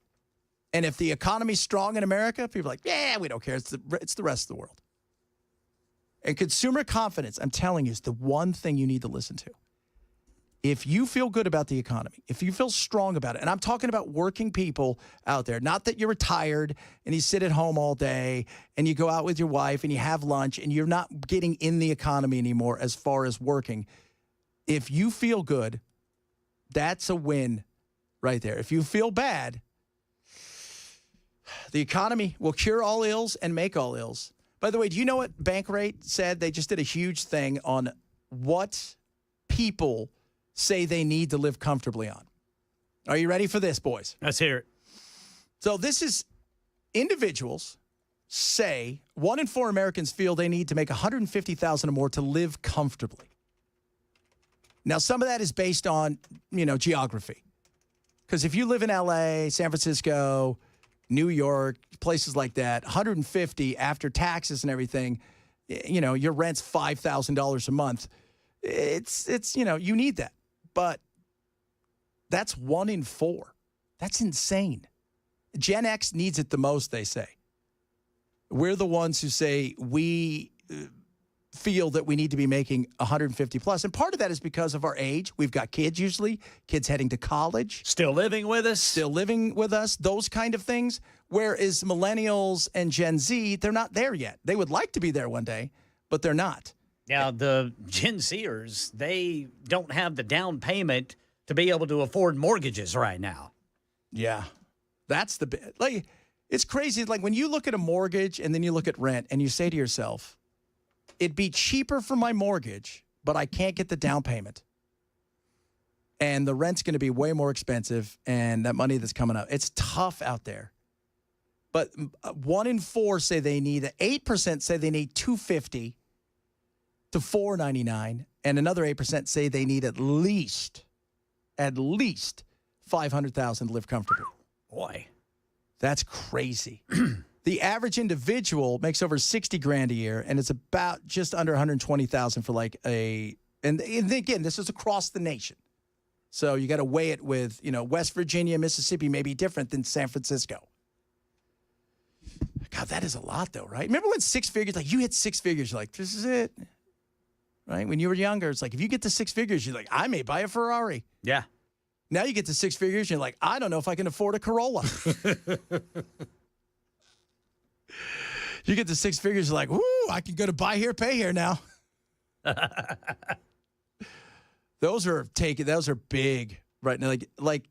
And if the economy's strong in America, people are like, yeah, we don't care. It's the rest of the world. And consumer confidence, I'm telling you, is the one thing you need to listen to. If you feel good about the economy, if you feel strong about it, and I'm talking about working people out there, not that you're retired and you sit at home all day and you go out with your wife and you have lunch and you're not getting in the economy anymore as far as working. If you feel good, that's a win right there. If you feel bad, the economy will cure all ills and make all ills. By the way, do you know what Bankrate said? They just did a huge thing on what people say they need to live comfortably on. Are you ready for this, boys? Let's hear it. So this is individuals say 1 in 4 Americans feel they need to make $150,000 or more to live comfortably. Now, some of that is based on, geography. Because if you live in LA, San Francisco, New York, places like that, 150 after taxes and everything, your rent's $5,000 a month. It's you need that. But that's 1 in 4. That's insane. Gen X needs it the most, they say. We're the ones who say we feel that we need to be making 150 plus. And part of that is because of our age. We've got kids usually, kids heading to college. Still living with us, those kind of things. Whereas millennials and Gen Z, they're not there yet. They would like to be there one day, but they're not. Now, the Gen Zers, they don't have the down payment to be able to afford mortgages right now. Yeah. That's the bit. Like, it's crazy. Like, when you look at a mortgage and then you look at rent and you say to yourself, it'd be cheaper for my mortgage, but I can't get the down payment. And the rent's going to be way more expensive, and that money that's coming up. It's tough out there. But 1 in 4 say they need, 8% say they need $250 to $499, and another 8% say they need at least $500,000 to live comfortably. Boy, that's crazy. The average individual makes over $60,000 a year, and it's about just under $120,000 for like and again, this is across the nation. So you got to weigh it with, West Virginia, Mississippi may be different than San Francisco. God, that is a lot though, right? Remember when 6 figures, like you hit 6 figures, you're like, this is it. Right? When you were younger, it's like, if you get to 6 figures, you're like, I may buy a Ferrari. Yeah. Now you get to 6 figures, you're like, I don't know if I can afford a Corolla. You get to 6 figures, you're like, whoo, I can go to buy here, pay here now. Those are big right now. Like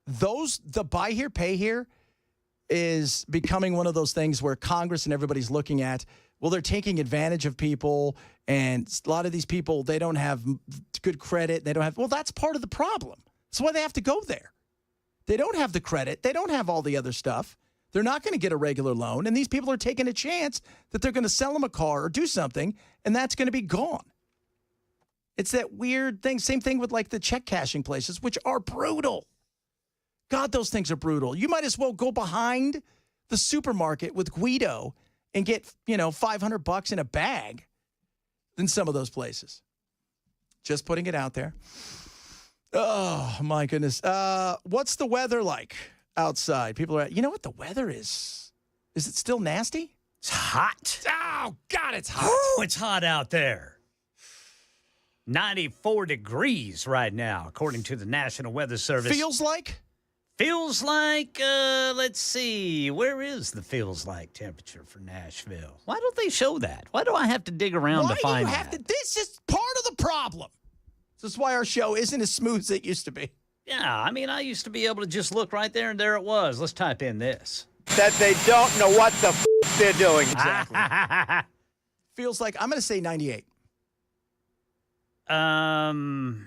the buy here, pay here is becoming one of those things where Congress and everybody's looking at, well, they're taking advantage of people, and a lot of these people, they don't have good credit. Well, that's part of the problem. That's why they have to go there. They don't have the credit. They don't have all the other stuff. They're not going to get a regular loan, and these people are taking a chance that they're going to sell them a car or do something, and that's going to be gone. It's that weird thing. Same thing with like the check cashing places, which are brutal. God, those things are brutal. You might as well go behind the supermarket with Guido and get, $500 in a bag than some of those places. Just putting it out there. Oh, my goodness. What's the weather like outside? People are, what the weather is? Is it still nasty? It's hot. Oh, God, it's hot. Oh, it's hot out there. 94 degrees right now, according to the National Weather Service. Feels like? Feels like, let's see, where is the feels like temperature for Nashville? Why don't they show that? Why do I have to dig around to find that? This is part of the problem. This is why our show isn't as smooth as it used to be. Yeah, I mean, I used to be able to just look right there, and there it was. Let's type in this. That they don't know what the they're doing. Exactly. Feels like, I'm going to say 98. I'm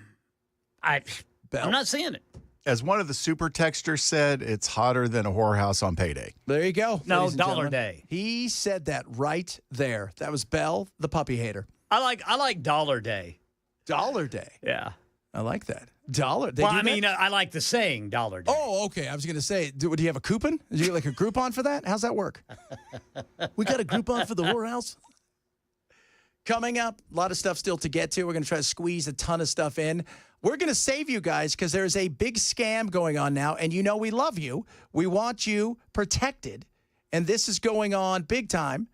not seeing it. As one of the super texters said, it's hotter than a whorehouse on payday. There you go. No, dollar day. He said that right there. That was Bell, the puppy hater. I like dollar day. Dollar day. Yeah. I like that. Dollar. I like the saying dollar day. Oh, okay. I was going to say, do you have a coupon? Did you get like a Groupon for that? How's that work? We got a Groupon for the whorehouse? Coming up, a lot of stuff still to get to. We're going to try to squeeze a ton of stuff in. We're going to save you guys because there's a big scam going on now, and we love you. We want you protected, and this is going on big time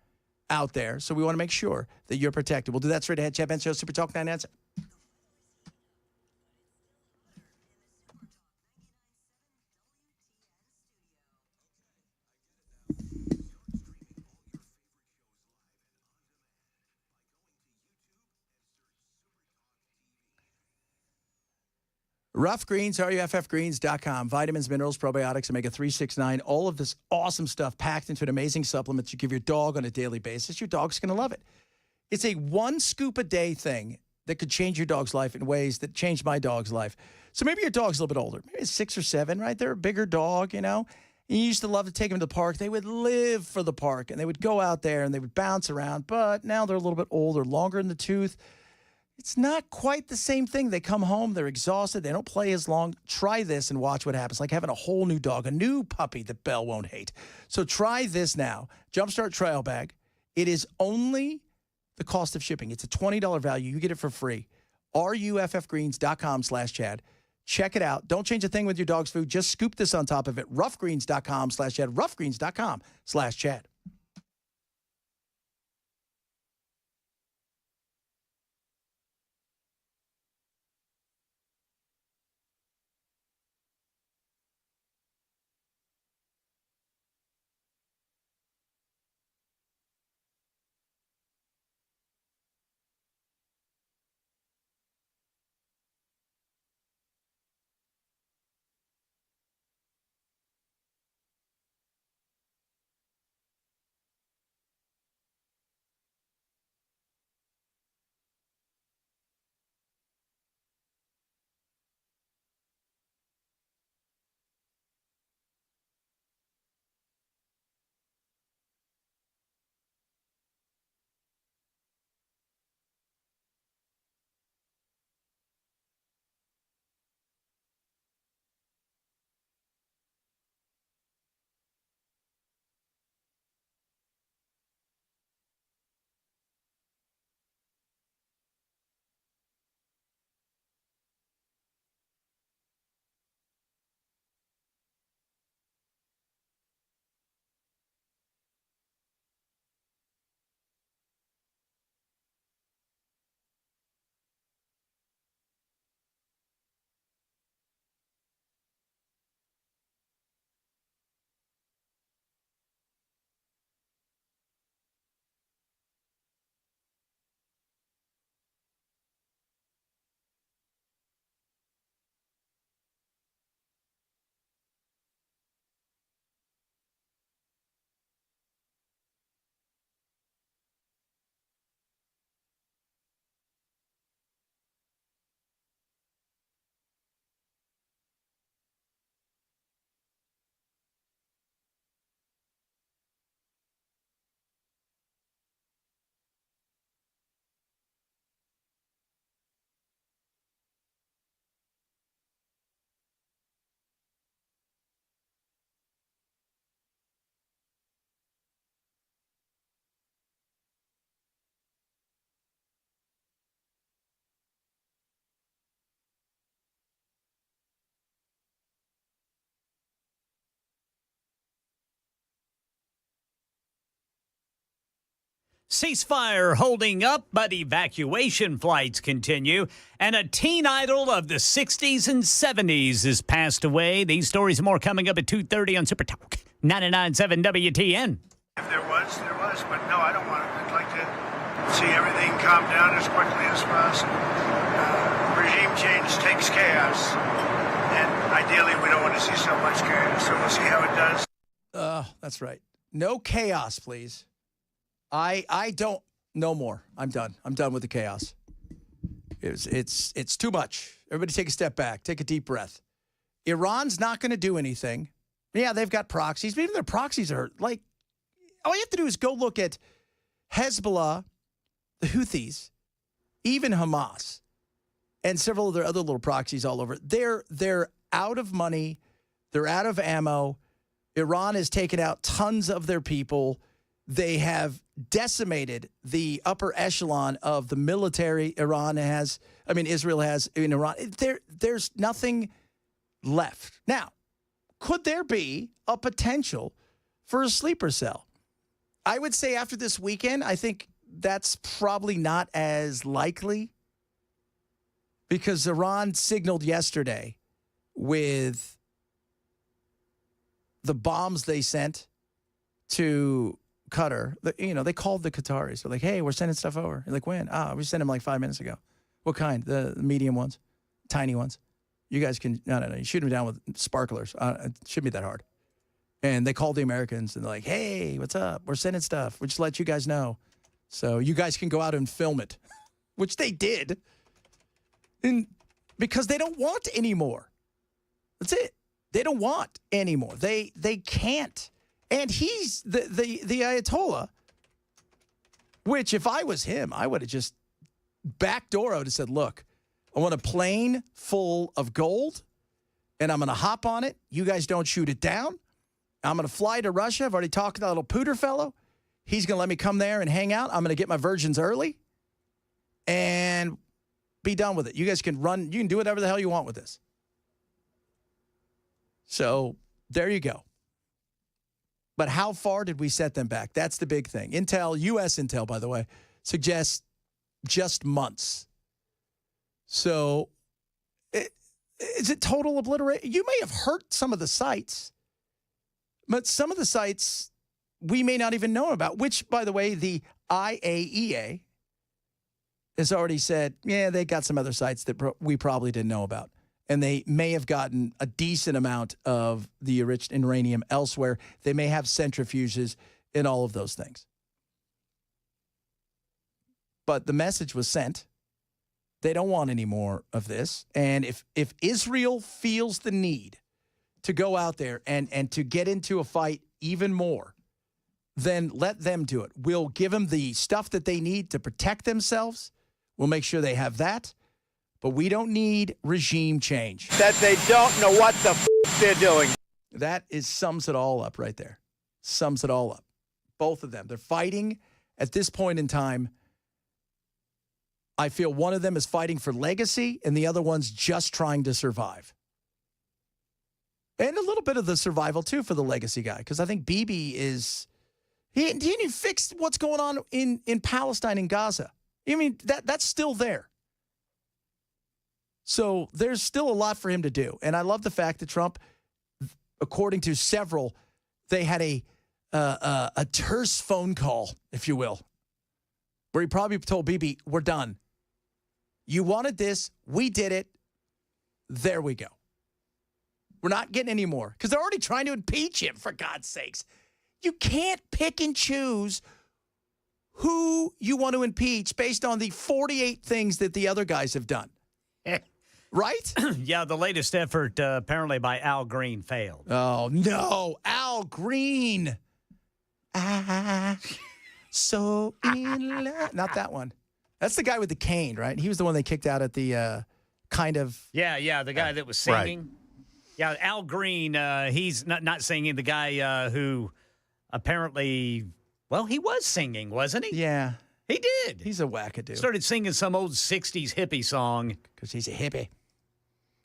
out there, so we want to make sure that you're protected. We'll do that straight ahead. Chad Benson Show, Super Talk 997. Rough Greens, ruffgreens.com. Vitamins, minerals, probiotics, omega-3, 6, 9. All of this awesome stuff packed into an amazing supplement you give your dog on a daily basis. Your dog's going to love it. It's a 1 scoop a day thing that could change your dog's life in ways that changed my dog's life. So maybe your dog's a little bit older. Maybe it's 6 or 7, right? They're a bigger dog, And you used to love to take them to the park. They would live for the park, and they would go out there, and they would bounce around. But now they're a little bit older, longer in the tooth. It's not quite the same thing. They come home, they're exhausted, they don't play as long. Try this and watch what happens. Like having a whole new dog, a new puppy that Belle won't hate. So try this now. Jumpstart Trial Bag. It is only the cost of shipping. It's a $20 value. You get it for free. ruffgreens.com/Chad. Check it out. Don't change a thing with your dog's food. Just scoop this on top of it. ruffgreens.com/Chad. ruffgreens.com/Chad. Ceasefire holding up, but evacuation flights continue. And a teen idol of the 60s and 70s has passed away. These stories and more coming up at 2:30 on Super Talk 99.7 WTN. If there was, but no, I don't want it. I'd like to see everything calm down as quickly as possible. Regime change takes chaos, and ideally we don't want to see so much chaos, so we'll see how it does. That's right. No chaos, please. I don't, no more. I'm done. I'm done with the chaos. It's too much. Everybody take a step back. Take a deep breath. Iran's not going to do anything. Yeah, they've got proxies, but even their proxies are like, all you have to do is go look at Hezbollah, the Houthis, even Hamas, and several of their other little proxies all over. They're out of money. They're out of ammo. Iran has taken out tons of their people. They have decimated the upper echelon of the military Israel has in Iran. There's nothing left. Now, could there be a potential for a sleeper cell? I would say after this weekend, I think that's probably not as likely because Iran signaled yesterday with the bombs they sent to Qatar. They called the Qataris. They're like, hey, we're sending stuff over. You're like, when? We sent them like 5 minutes ago. What kind? The medium ones? Tiny ones? You guys can, no. You shoot them down with sparklers. It shouldn't be that hard. And they called the Americans and they're like, hey, what's up? We're sending stuff. We'll just let you guys know. So you guys can go out and film it, which they did. And because they don't want any more. That's it. They don't want anymore. They can't. And he's the Ayatollah, which if I was him, I would have just backdoored and said, look, I want a plane full of gold, and I'm going to hop on it. You guys don't shoot it down. I'm going to fly to Russia. I've already talked to that little pooter fellow. He's going to let me come there and hang out. I'm going to get my virgins early and be done with it. You guys can run. You can do whatever the hell you want with this. So there you go. But how far did we set them back? That's the big thing. Intel, U.S. Intel, by the way, suggests just months. So is it total obliteration? You may have hurt some of the sites, but some of the sites we may not even know about, which, by the way, the IAEA has already said, yeah, they got some other sites that we probably didn't know about. And they may have gotten a decent amount of the enriched uranium elsewhere. They may have centrifuges and all of those things. But the message was sent. They don't want any more of this. And if Israel feels the need to go out there and to get into a fight even more, then let them do it. We'll give them the stuff that they need to protect themselves. We'll make sure they have that. But we don't need regime change. That they don't know what the they're doing. That sums it all up right there. Sums it all up. Both of them. They're fighting at this point in time. I feel one of them is fighting for legacy and the other one's just trying to survive. And a little bit of the survival, too, for the legacy guy. Because I think Bibi is... He didn't fix what's going on in Palestine and Gaza. I mean, that's still there. So there's still a lot for him to do. And I love the fact that Trump, according to several, they had a terse phone call, if you will, where he probably told Bibi, we're done. You wanted this. We did it. There we go. We're not getting any more. Because they're already trying to impeach him, for God's sakes. You can't pick and choose who you want to impeach based on the 48 things that the other guys have done. Right? Yeah, the latest effort apparently by Al Green failed. Oh, no. Al Green. So in love. Not that one. That's the guy with the cane, right? He was the one they kicked out at the kind of. Yeah, the guy that was singing. Right. Yeah, Al Green, he's not singing. The guy who apparently, well, he was singing, wasn't he? Yeah. He did. He's a wackadoo. Started singing some old 60s hippie song. Because he's a hippie.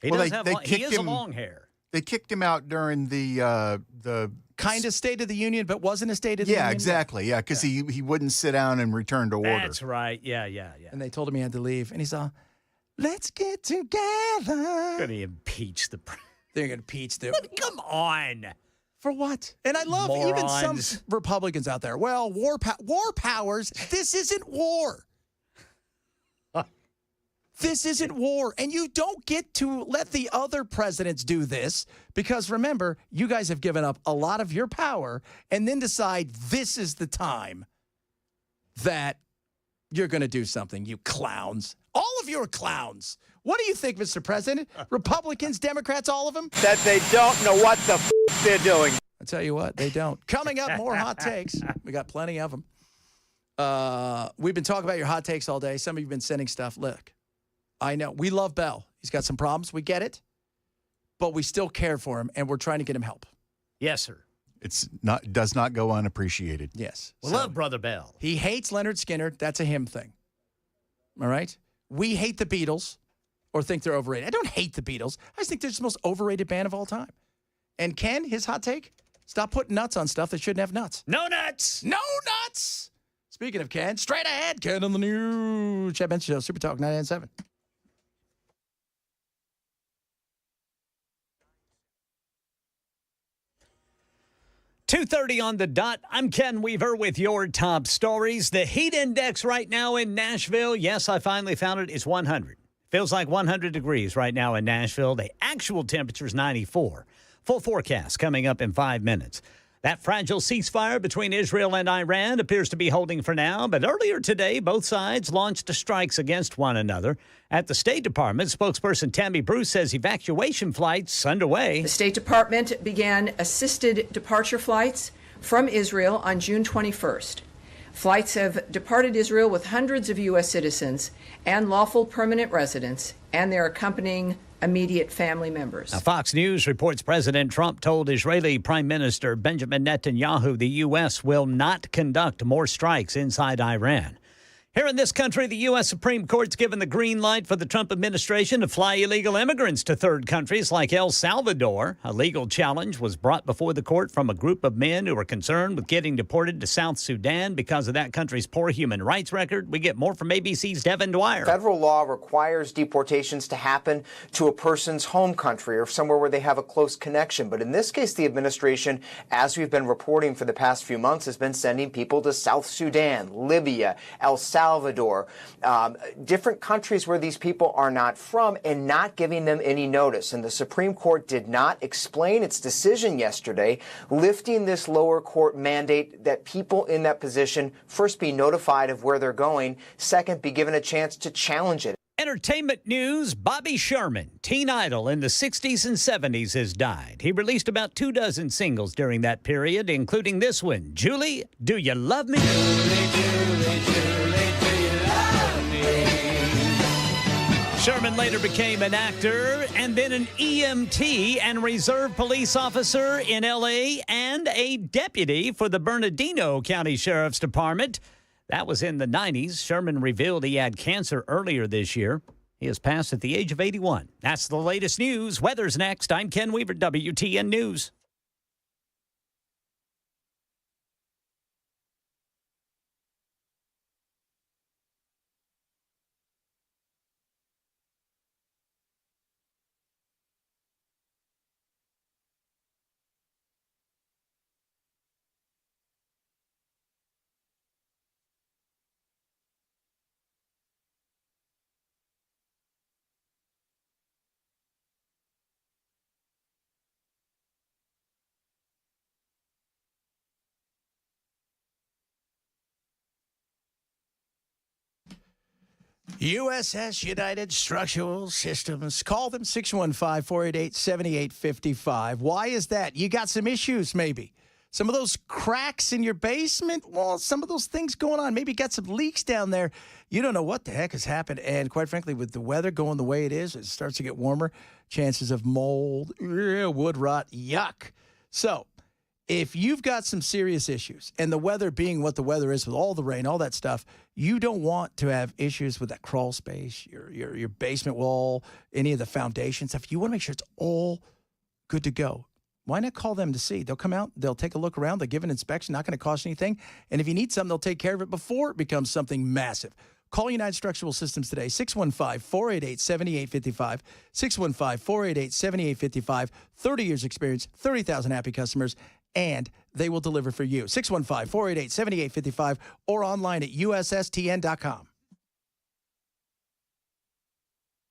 He has long hair. They kicked him out during the kind of State of the Union, but wasn't a State of the Union. Yeah, exactly. Yeah, because he wouldn't sit down and return to order. That's right. Yeah. And they told him he had to leave. And he's all, let's get together. Going to impeach the president. They're going to impeach the... Come on. For what? And I love even some Republicans out there. Well, war powers, this isn't war. This isn't war. And you don't get to let the other presidents do this because, remember, you guys have given up a lot of your power and then decide this is the time that you're going to do something, you clowns. All of you are clowns. What do you think, Mr. President? Republicans, Democrats, all of them? That they don't know what the they're doing. I tell you what, they don't. Coming up, more hot takes. We got plenty of them. We've been talking about your hot takes all day. Some of you have been sending stuff. Look, I know. We love Bell. He's got some problems. We get it. But we still care for him, and we're trying to get him help. Yes, sir. Does not go unappreciated. Yes. We love Brother Bell. He hates Leonard Skinner. That's a him thing. All right? We hate the Beatles or think they're overrated. I don't hate the Beatles. I just think they're the most overrated band of all time. And Ken, his hot take, stop putting nuts on stuff that shouldn't have nuts. No nuts. No nuts. Speaking of Ken, straight ahead, Ken on the news. Chad Benson Show, Super Talk 99.7. .2:30 on the dot. I'm Ken Weaver with your top stories. The heat index right now in Nashville, yes, I finally found it, is 100. Feels like 100 degrees right now in Nashville. The actual temperature is 94. Full forecast coming up in 5 minutes. That fragile ceasefire between Israel and Iran appears to be holding for now, but earlier today, both sides launched strikes against one another. At the State Department, spokesperson Tammy Bruce says evacuation flights underway. The State Department began assisted departure flights from Israel on June 21st. Flights have departed Israel with hundreds of U.S. citizens and lawful permanent residents and their accompanying immediate family members. Now, Fox News reports President Trump told Israeli Prime Minister Benjamin Netanyahu the U.S. will not conduct more strikes inside Iran. Here in this country, the U.S. Supreme Court's given the green light for the Trump administration to fly illegal immigrants to third countries like El Salvador. A legal challenge was brought before the court from a group of men who were concerned with getting deported to South Sudan because of that country's poor human rights record. We get more from ABC's Devin Dwyer. Federal law requires deportations to happen to a person's home country or somewhere where they have a close connection. But in this case, the administration, as we've been reporting for the past few months, has been sending people to South Sudan, Libya, El Salvador, different countries where these people are not from, and not giving them any notice. And the Supreme Court did not explain its decision yesterday, lifting this lower court mandate that people in that position first be notified of where they're going, second, be given a chance to challenge it. Entertainment news, Bobby Sherman, teen idol in the 60s and 70s, has died. He released about 24 singles during that period, including this one, Julie, Do You Love Me? Sherman later became an actor and then an EMT and reserve police officer in L.A. and a deputy for the Bernardino County Sheriff's Department. That was in the 90s. Sherman revealed he had cancer earlier this year. He has passed at the age of 81. That's the latest news. Weather's next. I'm Ken Weaver, WTN News. USS United Structural Systems. Call them 615-488-7855. Why is that? You got some issues, maybe. Some of those cracks in your basement, well, some of those things going on. Maybe you got some leaks down there. You don't know what the heck has happened. And quite frankly, with the weather going the way it is, it starts to get warmer. Chances of mold, wood rot, yuck. So if you've got some serious issues, and the weather being what the weather is with all the rain, all that stuff, you don't want to have issues with that crawl space, your basement wall, any of the foundation stuff. You want to make sure it's all good to go. Why not call them to see? They'll come out, they'll take a look around, they'll give an inspection, not going to cost anything. And if you need something, they'll take care of it before it becomes something massive. Call United Structural Systems today, 615-488-7855, 615-488-7855, 30 years experience, 30,000 happy customers, and they will deliver for you. 615-488-7855 or online at USSTN.com.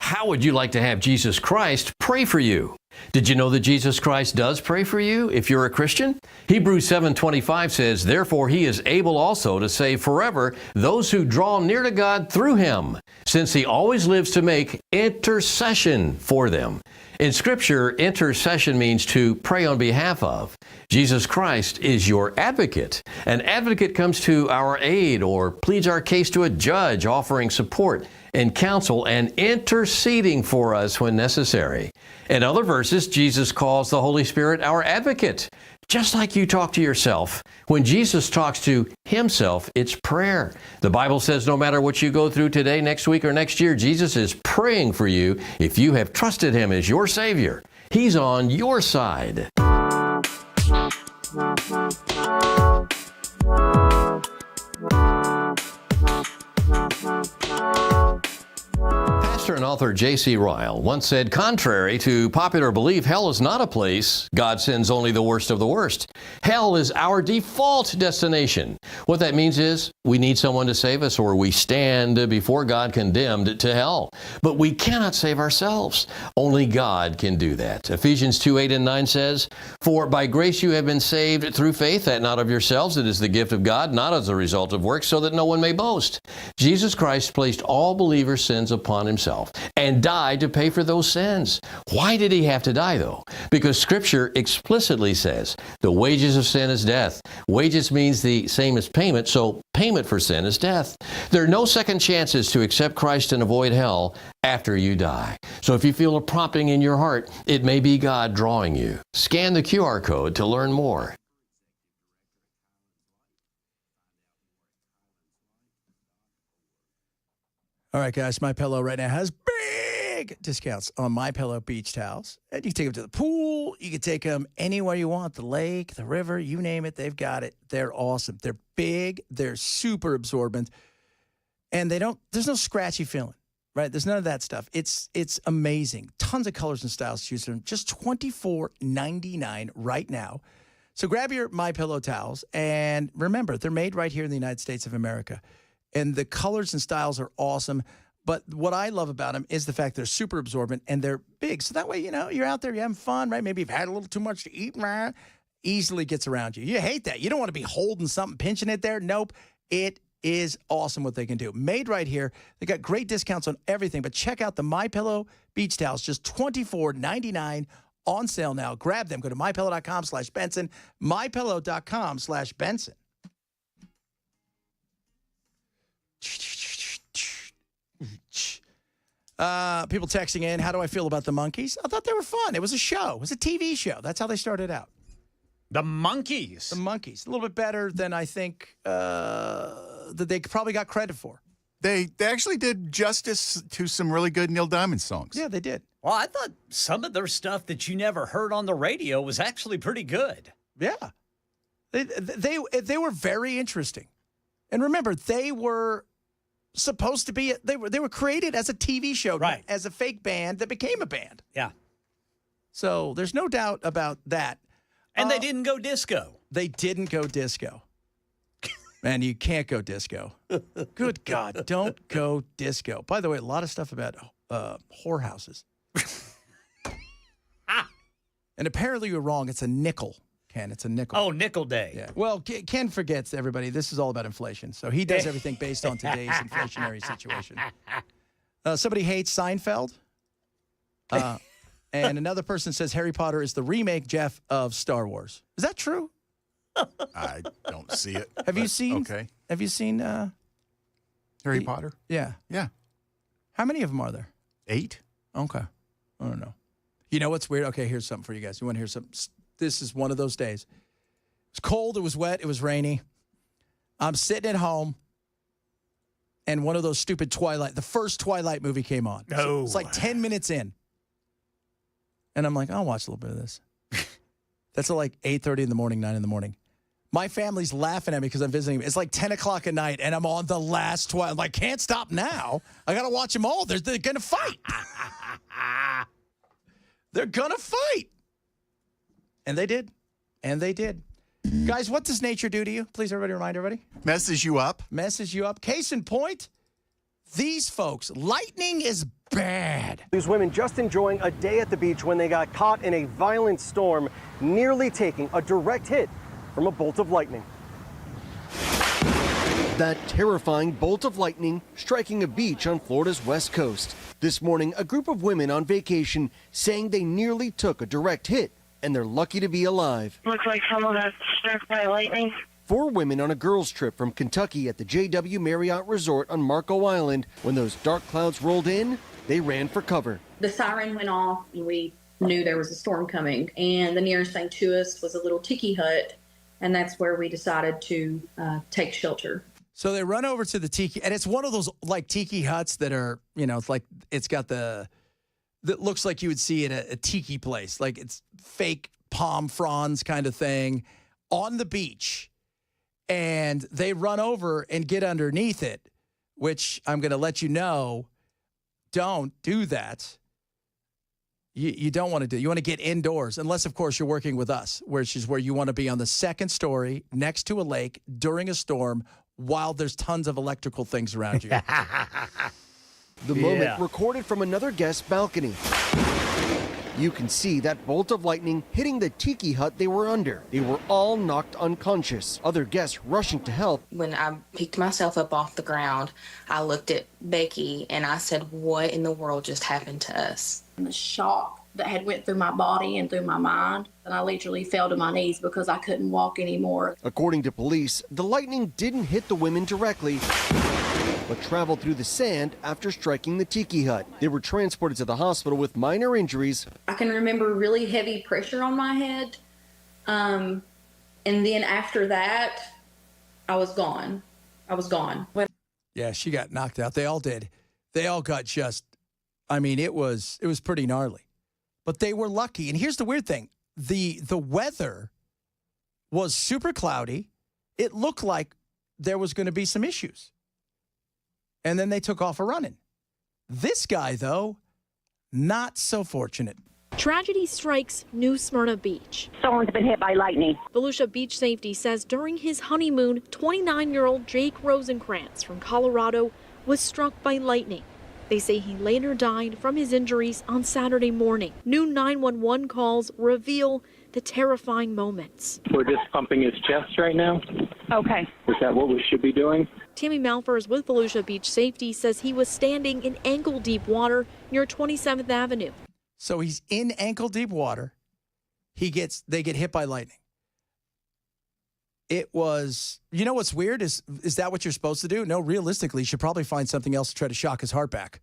How would you like to have Jesus Christ pray for you? Did you know that Jesus Christ does pray for you if you're a Christian? Hebrews 7:25 says, "Therefore he is able also to save forever those who draw near to God through him, since he always lives to make intercession for them." In Scripture, intercession means to pray on behalf of. Jesus Christ is your advocate. An advocate comes to our aid or pleads our case to a judge, offering support and counsel and interceding for us when necessary. In other verses, Jesus calls the Holy Spirit our advocate. Just like you talk to yourself, when Jesus talks to himself, it's prayer. The Bible says no matter what you go through today, next week, or next year, Jesus is praying for you if you have trusted him as your Savior. He's on your side. Pastor and author J.C. Ryle once said, contrary to popular belief, hell is not a place God sends only the worst of the worst. Hell is our default destination. What that means is we need someone to save us, or we stand before God condemned to hell. But we cannot save ourselves. Only God can do that. Ephesians 2:8-9 says, for by grace you have been saved through faith, that not of yourselves, it is the gift of God, not as a result of works, so that no one may boast. Jesus Christ placed all believers' sins upon himself and died to pay for those sins. Why did he have to die, though? Because Scripture explicitly says the wages of sin is death. Wages means the same as payment, so payment for sin is death. There are no second chances to accept Christ and avoid hell after you die. So if you feel a prompting in your heart, it may be God drawing you. Scan the QR code to learn more. All right, guys, MyPillow right now has big discounts on MyPillow beach towels. And you can take them to the pool. You can take them anywhere you want, the lake, the river, you name it, they've got it. They're awesome. They're big. They're super absorbent. And there's no scratchy feeling, right? There's none of that stuff. It's amazing. Tons of colors and styles to choose from. Just $24.99 right now. So grab your MyPillow towels. And remember, they're made right here in the United States of America. And the colors and styles are awesome. But what I love about them is the fact they're super absorbent and they're big. So that way, you're out there, you're having fun, right? Maybe you've had a little too much to eat, right? Easily gets around you. You hate that. You don't want to be holding something, pinching it there. Nope. It is awesome what they can do. Made right here. They got great discounts on everything. But check out the MyPillow beach towels. Just $24.99 on sale now. Grab them. Go to MyPillow.com/Benson. MyPillow.com/Benson. People texting in, how do I feel about the Monkees? I thought they were fun. It was a show. It was a TV show. That's how they started out. The Monkees. The Monkees. A little bit better than I think that they probably got credit for. They actually did justice to some really good Neil Diamond songs. Yeah, they did. Well, I thought some of their stuff that you never heard on the radio was actually pretty good. Yeah. They were very interesting. And remember, they were supposed to be, they were created as a TV show, right, as a fake band that became a band. Yeah. So there's no doubt about that. And they didn't go disco. They didn't go disco. Man, you can't go disco. Good God, don't go disco. By the way, a lot of stuff about whorehouses. And apparently you're wrong. It's a nickel, Ken. It's a nickel. Oh, nickel day. Yeah. Well, Ken forgets, everybody, this is all about inflation. So he does everything based on today's inflationary situation. Somebody hates Seinfeld. And another person says Harry Potter is the remake, Jeff, of Star Wars. Is that true? I don't see it. Have you seen? Okay. Have you seen Harry Potter? Yeah. Yeah. How many of them are there? 8. Okay. I don't know. You know what's weird? Okay, here's something for you guys. You want to hear something? This is one of those days. It's cold. It was wet. It was rainy. I'm sitting at home, and one of those stupid the first Twilight movie came on. No. So it's like 10 minutes in. And I'm like, I'll watch a little bit of this. That's at like 8:30 in the morning, 9 in the morning. My family's laughing at me because I'm visiting. It's like 10 o'clock at night, and I'm on the last Twilight. I'm like, can't stop now. I got to watch them all. They're going to fight. They're going to fight. And they did. And they did. Guys, what does nature do to you? Please, everybody, remind everybody. Messes you up. Messes you up. Case in point, these folks, lightning is bad. These women just enjoying a day at the beach when they got caught in a violent storm, nearly taking a direct hit from a bolt of lightning. That terrifying bolt of lightning striking a beach on Florida's west coast. This morning, a group of women on vacation saying they nearly took a direct hit, and they're lucky to be alive. Looks like someone got struck by lightning. 4 women on a girls' trip from Kentucky at the JW Marriott Resort on Marco Island. When those dark clouds rolled in, they ran for cover. The siren went off, and we knew there was a storm coming. And the nearest thing to us was a little tiki hut, and that's where we decided to take shelter. So they run over to the tiki, and it's one of those like tiki huts that are, it's like it's got that looks like you would see in a tiki place, like it's fake palm fronds kind of thing on the beach. And they run over and get underneath it, which I'm going to let you know, don't do that. You don't want to do. You want to get indoors, unless, of course, you're working with us, which is where you want to be on the second story next to a lake during a storm while there's tons of electrical things around you. The moment recorded from another guest's balcony. You can see that bolt of lightning hitting the tiki hut they were under. They were all knocked unconscious. Other guests rushing to help. When I picked myself up off the ground, I looked at Becky and I said, what in the world just happened to us? The shock that had went through my body and through my mind, and I literally fell to my knees because I couldn't walk anymore. According to police, the lightning didn't hit the women directly, but traveled through the sand after striking the tiki hut. They were transported to the hospital with minor injuries. I can remember really heavy pressure on my head. And then after that, I was gone. Yeah, she got knocked out. They all did. They all got just, I mean, it was pretty gnarly. But they were lucky. And here's the weird thing. The weather was super cloudy. It looked like there was going to be some issues. And then they took off a running. This guy, though, not so fortunate. Tragedy strikes New Smyrna Beach. Someone's been hit by lightning. Volusia Beach Safety says during his honeymoon, 29-year-old Jake Rosenkrantz from Colorado was struck by lightning. They say he later died from his injuries on Saturday morning. New 911 calls reveal the terrifying moments. We're just pumping his chest right now. Okay. Is that what we should be doing? Tammy Malfers with Volusia Beach Safety says he was standing in ankle-deep water near 27th Avenue. So he's in ankle-deep water. They get hit by lightning. It was, you know what's weird? Is that what you're supposed to do? No, realistically, you should probably find something else to try to shock his heart back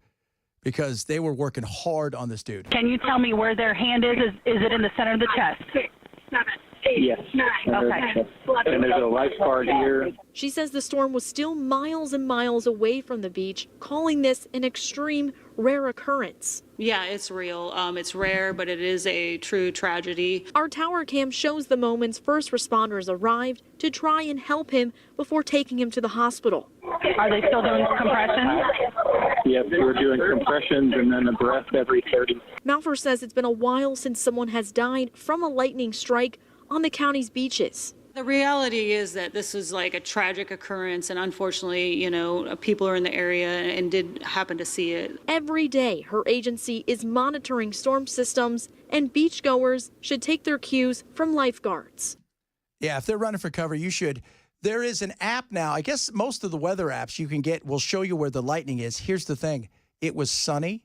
because they were working hard on this dude. Can you tell me where their hand is? Is it in the center of the chest? 6, 7, 8, Yes. 9. Okay. And there's a lifeguard here. She says the storm was still miles and miles away from the beach, calling this an extreme, rare occurrence. Yeah, it's real. It's rare, but it is a true tragedy. Our tower cam shows the moments first responders arrived to try and help him before taking him to the hospital. Are they still doing compressions? Yes, we're doing compressions and then a breath every 30. Malfer says it's been a while since someone has died from a lightning strike on the county's beaches. The reality is that this is like a tragic occurrence, and unfortunately, people are in the area and did happen to see it. Every day, her agency is monitoring storm systems, and beachgoers should take their cues from lifeguards. Yeah, if they're running for cover, you should. There is an app now. I guess most of the weather apps you can get will show you where the lightning is. Here's the thing. It was sunny.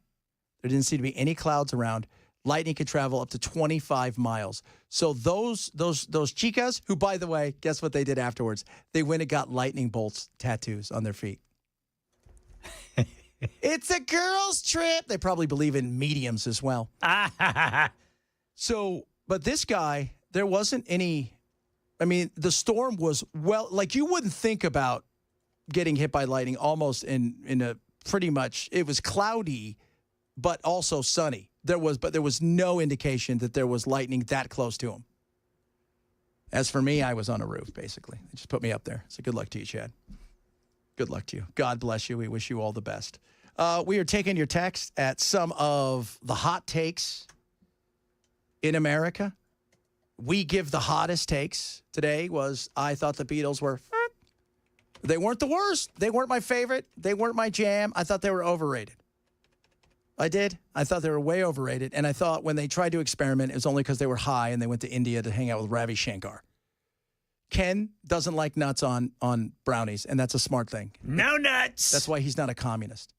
There didn't seem to be any clouds around. Lightning could travel up to 25 miles. So those chicas, who, by the way, guess what they did afterwards? They went and got lightning bolts tattoos on their feet. It's a girls' trip. They probably believe in mediums as well. So, but this guy, there wasn't any, I mean, the storm was, well, like you wouldn't think about getting hit by lightning almost in a pretty much, it was cloudy, but also sunny. There was no indication that there was lightning that close to him. As for me, I was on a roof, basically. They just put me up there. So good luck to you, Chad. Good luck to you. God bless you. We wish you all the best. We are taking your text at some of the hot takes in America. We give the hottest takes. Today was, I thought the Beatles were, they weren't the worst. They weren't my favorite. They weren't my jam. I thought they were overrated. I did. I thought they were way overrated. And I thought when they tried to experiment, it was only because they were high and they went to India to hang out with Ravi Shankar. Ken doesn't like nuts on brownies, and that's a smart thing. No nuts. That's why he's not a communist.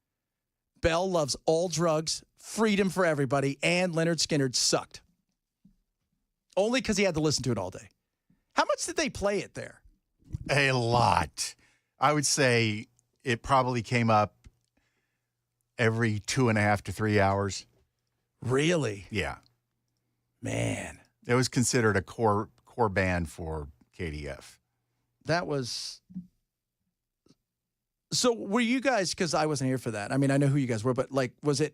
Bell loves all drugs, freedom for everybody, and Leonard Skinner sucked. Only because he had to listen to it all day. How much did they play it there? A lot. I would say it probably came up every 2.5 to 3 hours. Really? Yeah. Man. It was considered a core band for KDF. That was... So were you guys, because I wasn't here for that. I mean, I know who you guys were, but like, was it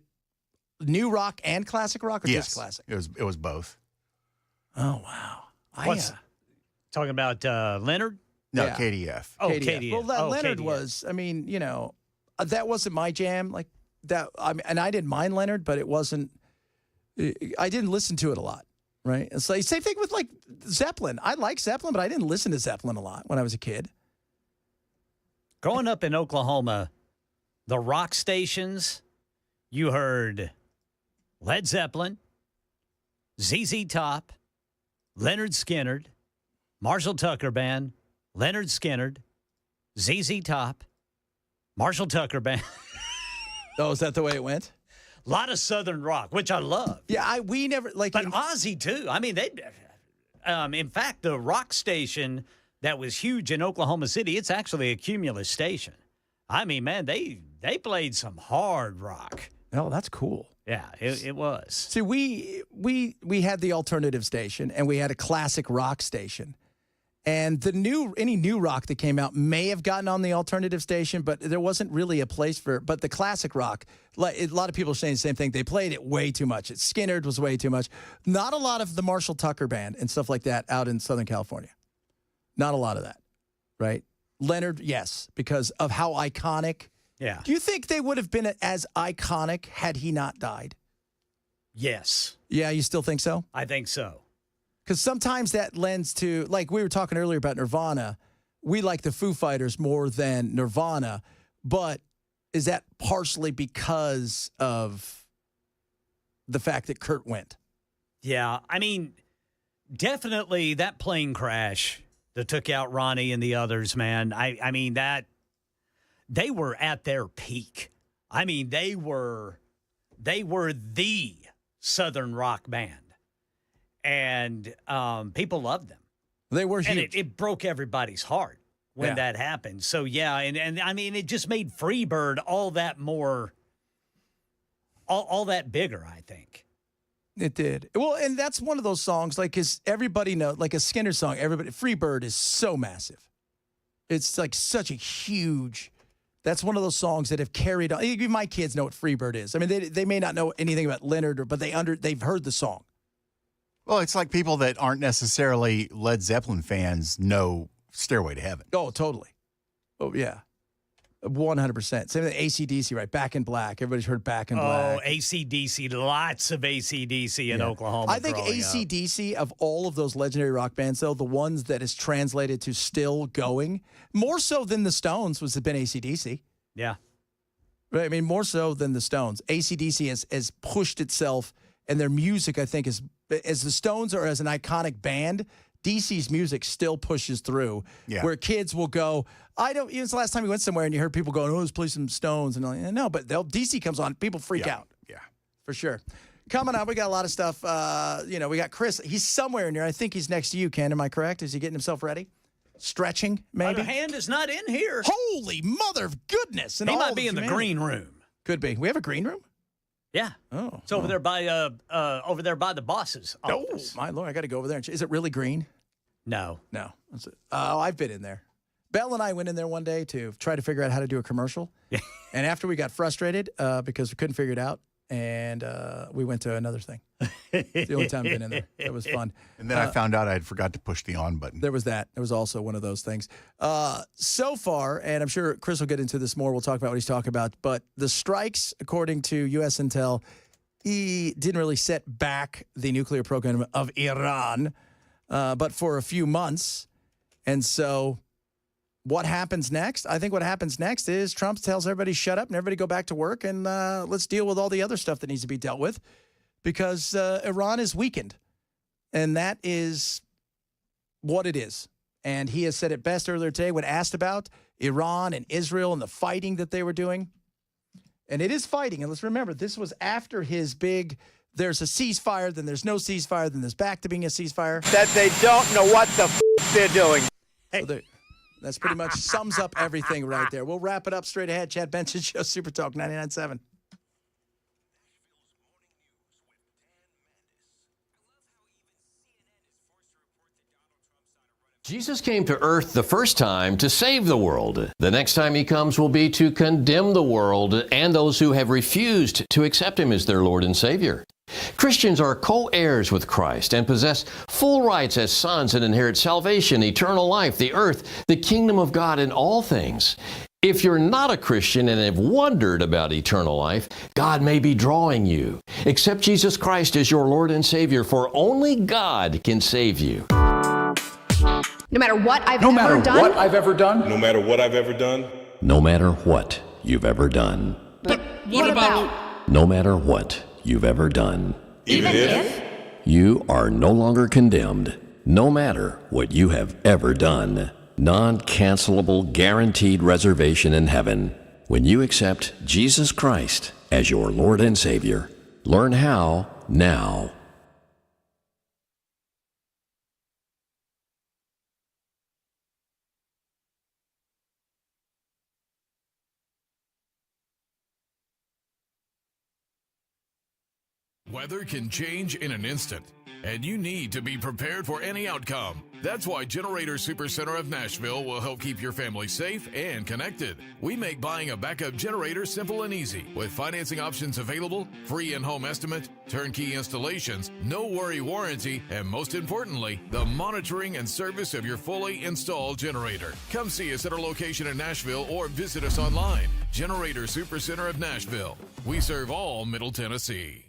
new rock and classic rock or just classic? It was both. Oh, wow. Talking about Leonard? No, Yeah. KDF. Oh, KDF. Well, Leonard KDF. was, I mean, that wasn't my jam. Like, and I didn't mind Leonard, but it wasn't. I didn't listen to it a lot, right? It's like same thing with like Zeppelin. I like Zeppelin, but I didn't listen to Zeppelin a lot when I was a kid. Growing up in Oklahoma, the rock stations, you heard Led Zeppelin, ZZ Top, Leonard Skinner, Marshall Tucker Band, Leonard Skinner, ZZ Top, Marshall Tucker Band. Oh, is that the way it went? A lot of Southern rock, which I love. Yeah, we never like. But Ozzy too. I mean, they. In fact, the rock station that was huge in Oklahoma City, it's actually a Cumulus station. I mean, man, they played some hard rock. Oh, that's cool. Yeah, it was. See, we had the alternative station, and we had a classic rock station. And any new rock that came out may have gotten on the alternative station, but there wasn't really a place for it. But the classic rock, a lot of people are saying the same thing. They played it way too much. Skinner was way too much. Not a lot of the Marshall Tucker Band and stuff like that out in Southern California. Not a lot of that, right? Leonard, yes, because of how iconic. Yeah. Do you think they would have been as iconic had he not died? Yes. Yeah, you still think so? I think so. Because sometimes that lends to, like we were talking earlier about Nirvana, we like the Foo Fighters more than Nirvana, but is that partially because of the fact that Kurt went? Yeah, I mean, definitely that plane crash that took out Ronnie and the others, man. I mean, that they were at their peak. I mean, they were the Southern rock band. And people loved them. They were huge. And it broke everybody's heart when that happened. So, yeah, and I mean, it just made Freebird all that more, all that bigger, I think. It did. Well, and that's one of those songs, like, because everybody knows, like a Skinner song, Freebird is so massive. It's like such a huge, that's one of those songs that have carried on. Even my kids know what Freebird is. I mean, they may not know anything about Leonard, but they've heard the song. Well, it's like people that aren't necessarily Led Zeppelin fans know Stairway to Heaven. Oh, totally. Oh, yeah. 100%. Same with AC/DC, right? Back in Black. Everybody's heard Back in Black. Oh, AC/DC. Lots of AC/DC in Oklahoma. I think AC/DC, of all of those legendary rock bands, though, the ones that is translated to still going, more so than the Stones, has been AC/DC. Yeah. Right? I mean, more so than the Stones. AC/DC has pushed itself, and their music, I think, is, as the Stones are as an iconic band, DC's music still pushes through, where kids will go, even the last time you went somewhere and you heard people going, let's play some Stones. And like, no, but DC comes on, people freak out. Yeah. For sure. Coming up, we got a lot of stuff. We got Chris. He's somewhere in here. I think he's next to you, Ken. Am I correct? Is he getting himself ready? Stretching, maybe? The hand is not in here. Holy mother of goodness. And he might be in the green room. Could be. We have a green room? Yeah. Oh. It's over there by the boss's office. Oh, my Lord. I got to go over there. Is it really green? No. Oh, I've been in there. Belle and I went in there one day to try to figure out how to do a commercial. And after we got frustrated because we couldn't figure it out, and we went to another thing. It's the only time I've been in there. It was fun. And then I found out I had forgot to push the on button. There was that. There was also one of those things. So far, and I'm sure Chris will get into this more. We'll talk about what he's talking about. But the strikes, according to U.S. Intel, he didn't really set back the nuclear program of Iran, but for a few months. And so what happens next? I think what happens next is Trump tells everybody shut up and everybody go back to work and let's deal with all the other stuff that needs to be dealt with because Iran is weakened. And that is what it is. And he has said it best earlier today when asked about Iran and Israel and the fighting that they were doing. And it is fighting. And let's remember, this was after his big, there's a ceasefire, then there's no ceasefire, then there's back to being a ceasefire. That they don't know what the they're doing. So that's pretty much sums up everything right there. We'll wrap it up straight ahead. Chad Benson Show, Super Talk 99.7. Jesus came to earth the first time to save the world. The next time he comes will be to condemn the world and those who have refused to accept him as their Lord and Savior. Christians are co-heirs with Christ and possess full rights as sons and inherit salvation, eternal life, the earth, the kingdom of God, and all things. If you're not a Christian and have wondered about eternal life, God may be drawing you. Accept Jesus Christ as your Lord and Savior, for only God can save you. No matter what I've No matter ever done. what I've ever done. No matter what I've ever done. No matter what you've ever done. But what about? No matter what you've ever done. Even if? You are no longer condemned, no matter what you have ever done. Non-cancelable, guaranteed reservation in heaven when you accept Jesus Christ as your Lord and Savior. Learn how now. Weather can change in an instant, and you need to be prepared for any outcome. That's why Generator Supercenter of Nashville will help keep your family safe and connected. We make buying a backup generator simple and easy, with financing options available, free in-home estimate, turnkey installations, no worry warranty, and most importantly, the monitoring and service of your fully installed generator. Come see us at our location in Nashville or visit us online. Generator Supercenter of Nashville. We serve all Middle Tennessee.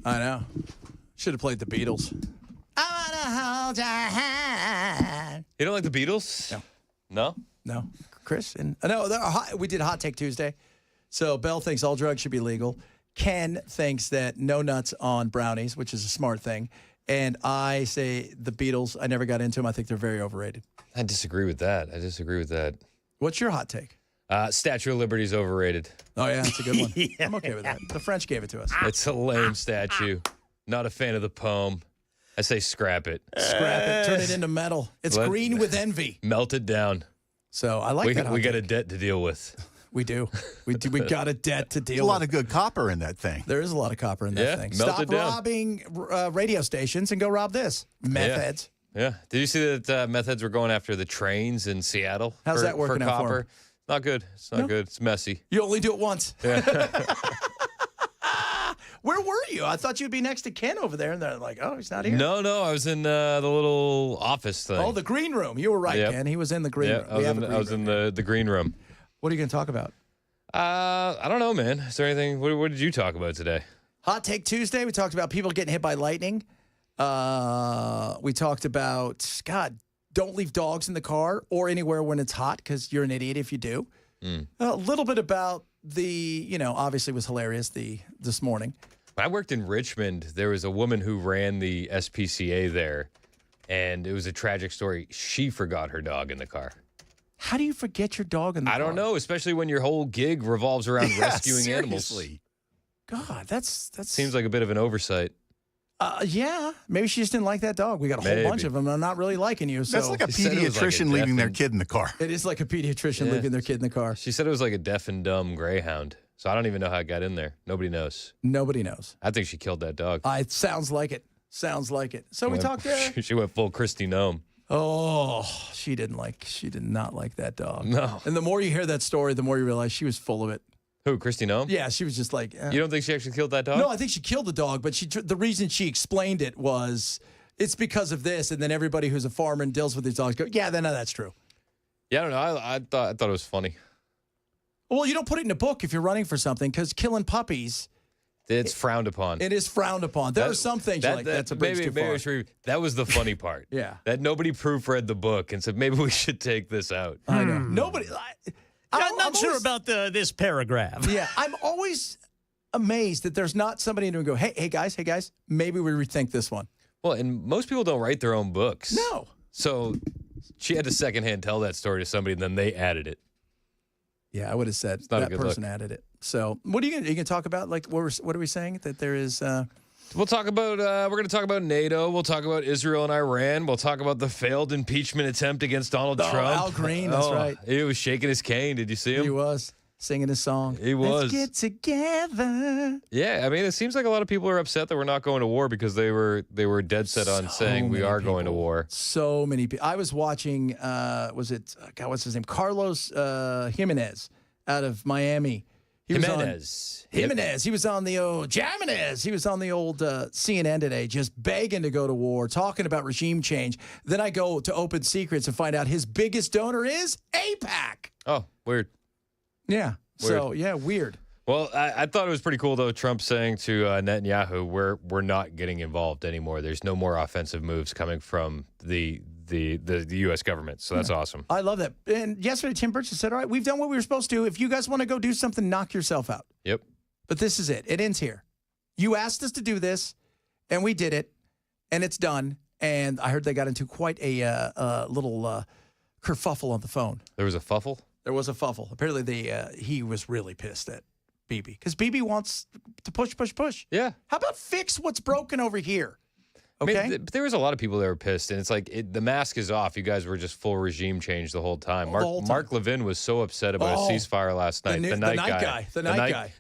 I know. Should have played the Beatles. I wanna hold your hand. You don't like the Beatles? No. No? No. Chris? We did Hot Take Tuesday. So Belle thinks all drugs should be legal. Ken thinks that no nuts on brownies, which is a smart thing. And I say the Beatles, I never got into them. I think they're very overrated. I disagree with that. What's your hot take? Statue of Liberty is overrated. Oh, yeah, that's a good one. I'm okay with that. The French gave it to us. It's a lame statue. Not a fan of the poem. I say scrap it. Scrap it. Turn it into metal. It's green with envy. Melt it down. So I like that. We got a debt to deal with. We do. We got a debt to deal with. There's a lot of good copper in that thing. There is a lot of copper in that thing. Melt Stop it down. robbing radio stations and go rob this. Meth heads. Yeah. Did you see that meth heads were going after the trains in Seattle? How's that working for out for copper? 'em? Not good. It's not good. It's messy. You only do it once. Yeah. Where were you? I thought you'd be next to Ken over there, and they're like, "Oh, he's not here." No, I was in the little office thing. Oh, the green room. You were right, Ken. He was in the green room. I was in the green room. What are you going to talk about? I don't know, man. Is there anything? What did you talk about today? Hot Take Tuesday. We talked about people getting hit by lightning. We talked about, God, don't leave dogs in the car or anywhere when it's hot because you're an idiot if you do. A little bit about obviously was hilarious this morning. I worked in Richmond. There was a woman who ran the SPCA there, and it was a tragic story. She forgot her dog in the car. How do you forget your dog in the car? I don't know, especially when your whole gig revolves around rescuing seriously. animals. God, that's seems like a bit of an oversight. Yeah, maybe she just didn't like that dog. We got a whole bunch of them. I'm not really liking you. So That's like a pediatrician leaving their kid in the car. It is like a pediatrician leaving their kid in the car. She said it was like a deaf and dumb greyhound. So I don't even know how it got in there. Nobody knows. Nobody knows. I think she killed that dog. It sounds like it. Sounds like it. So we talked there. She went full Christy Gnome. Oh, she did not like that dog. No. And the more you hear that story, the more you realize she was full of it. Who, Christy Gnome? Yeah, she was just like... You don't think she actually killed that dog? No, I think she killed the dog, but the reason she explained it was it's because of this, and then everybody who's a farmer and deals with these dogs go, yeah, no, that's true. Yeah, I don't know. I thought it was funny. Well, you don't put it in a book if you're running for something because killing puppies... It's frowned upon. It is frowned upon. There are some things you're like, that's a bridge too far. That was the funny part. Yeah. That nobody proofread the book and said, maybe we should take this out. I know. Nobody... I'm not sure about this paragraph. Yeah, I'm always amazed that there's not somebody in there who go, hey guys, maybe we rethink this one. Well, and most people don't write their own books. No. So she had to secondhand tell that story to somebody, and then they added it. Yeah, I would have said that person added it. So what are you going to talk about? Like, what are we saying? That there is... We'll talk about, we're going to talk about NATO. We'll talk about Israel and Iran. We'll talk about the failed impeachment attempt against Donald Trump. Al Green, that's right. He was shaking his cane. Did you see him? He was singing his song. He was. Let's get together. Yeah, I mean, it seems like a lot of people are upset that we're not going to war because they were dead set on saying we are going to war. So many people. I was watching, what's his name? Carlos Jimenez out of Miami. Jimenez. He was on the old Jimenez. He was on the old CNN today, just begging to go to war, talking about regime change. Then I go to Open Secrets and find out his biggest donor is AIPAC. Oh, weird. Yeah. Weird. So, yeah, weird. Well, I thought it was pretty cool, though, Trump saying to Netanyahu, we're not getting involved anymore. There's no more offensive moves coming from the U.S. government. So that's awesome. I love that. And yesterday, Tim Birch said, all right, we've done what we were supposed to. If you guys want to go do something, knock yourself out. Yep. But this is it. It ends here. You asked us to do this, and we did it, and it's done. And I heard they got into quite a little kerfuffle on the phone. There was a fuffle? There was a fuffle. Apparently, he was really pissed at Bibi because Bibi wants to push. Yeah. How about fix what's broken over here? Okay. I mean, there was a lot of people that were pissed, and it's like the mask is off. You guys were just full regime change the whole time. Mark Levin was so upset about a ceasefire last night. The night guy.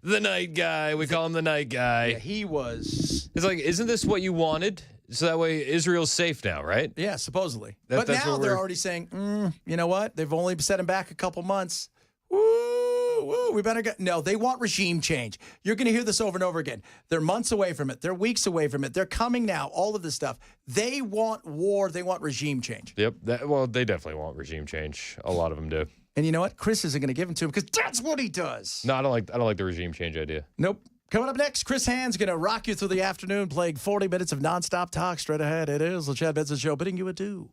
The night guy. We call him the night guy. Yeah, he was. It's like, isn't this what you wanted? So that way Israel's safe now, right? Yeah, supposedly. But now they're already saying, you know what? They've only set him back a couple months. Woo, we better go. No, they want regime change. You're going to hear this over and over again. They're months away from it. They're weeks away from it. They're coming now, all of this stuff. They want war. They want regime change. Yep. Well, they definitely want regime change. A lot of them do. And you know what? Chris isn't going to give them to him because that's what he does. No, I don't like the regime change idea. Nope. Coming up next, Chris Hand's going to rock you through the afternoon, playing 40 minutes of nonstop talk straight ahead. It is the Chad Benson Show, bidding you adieu.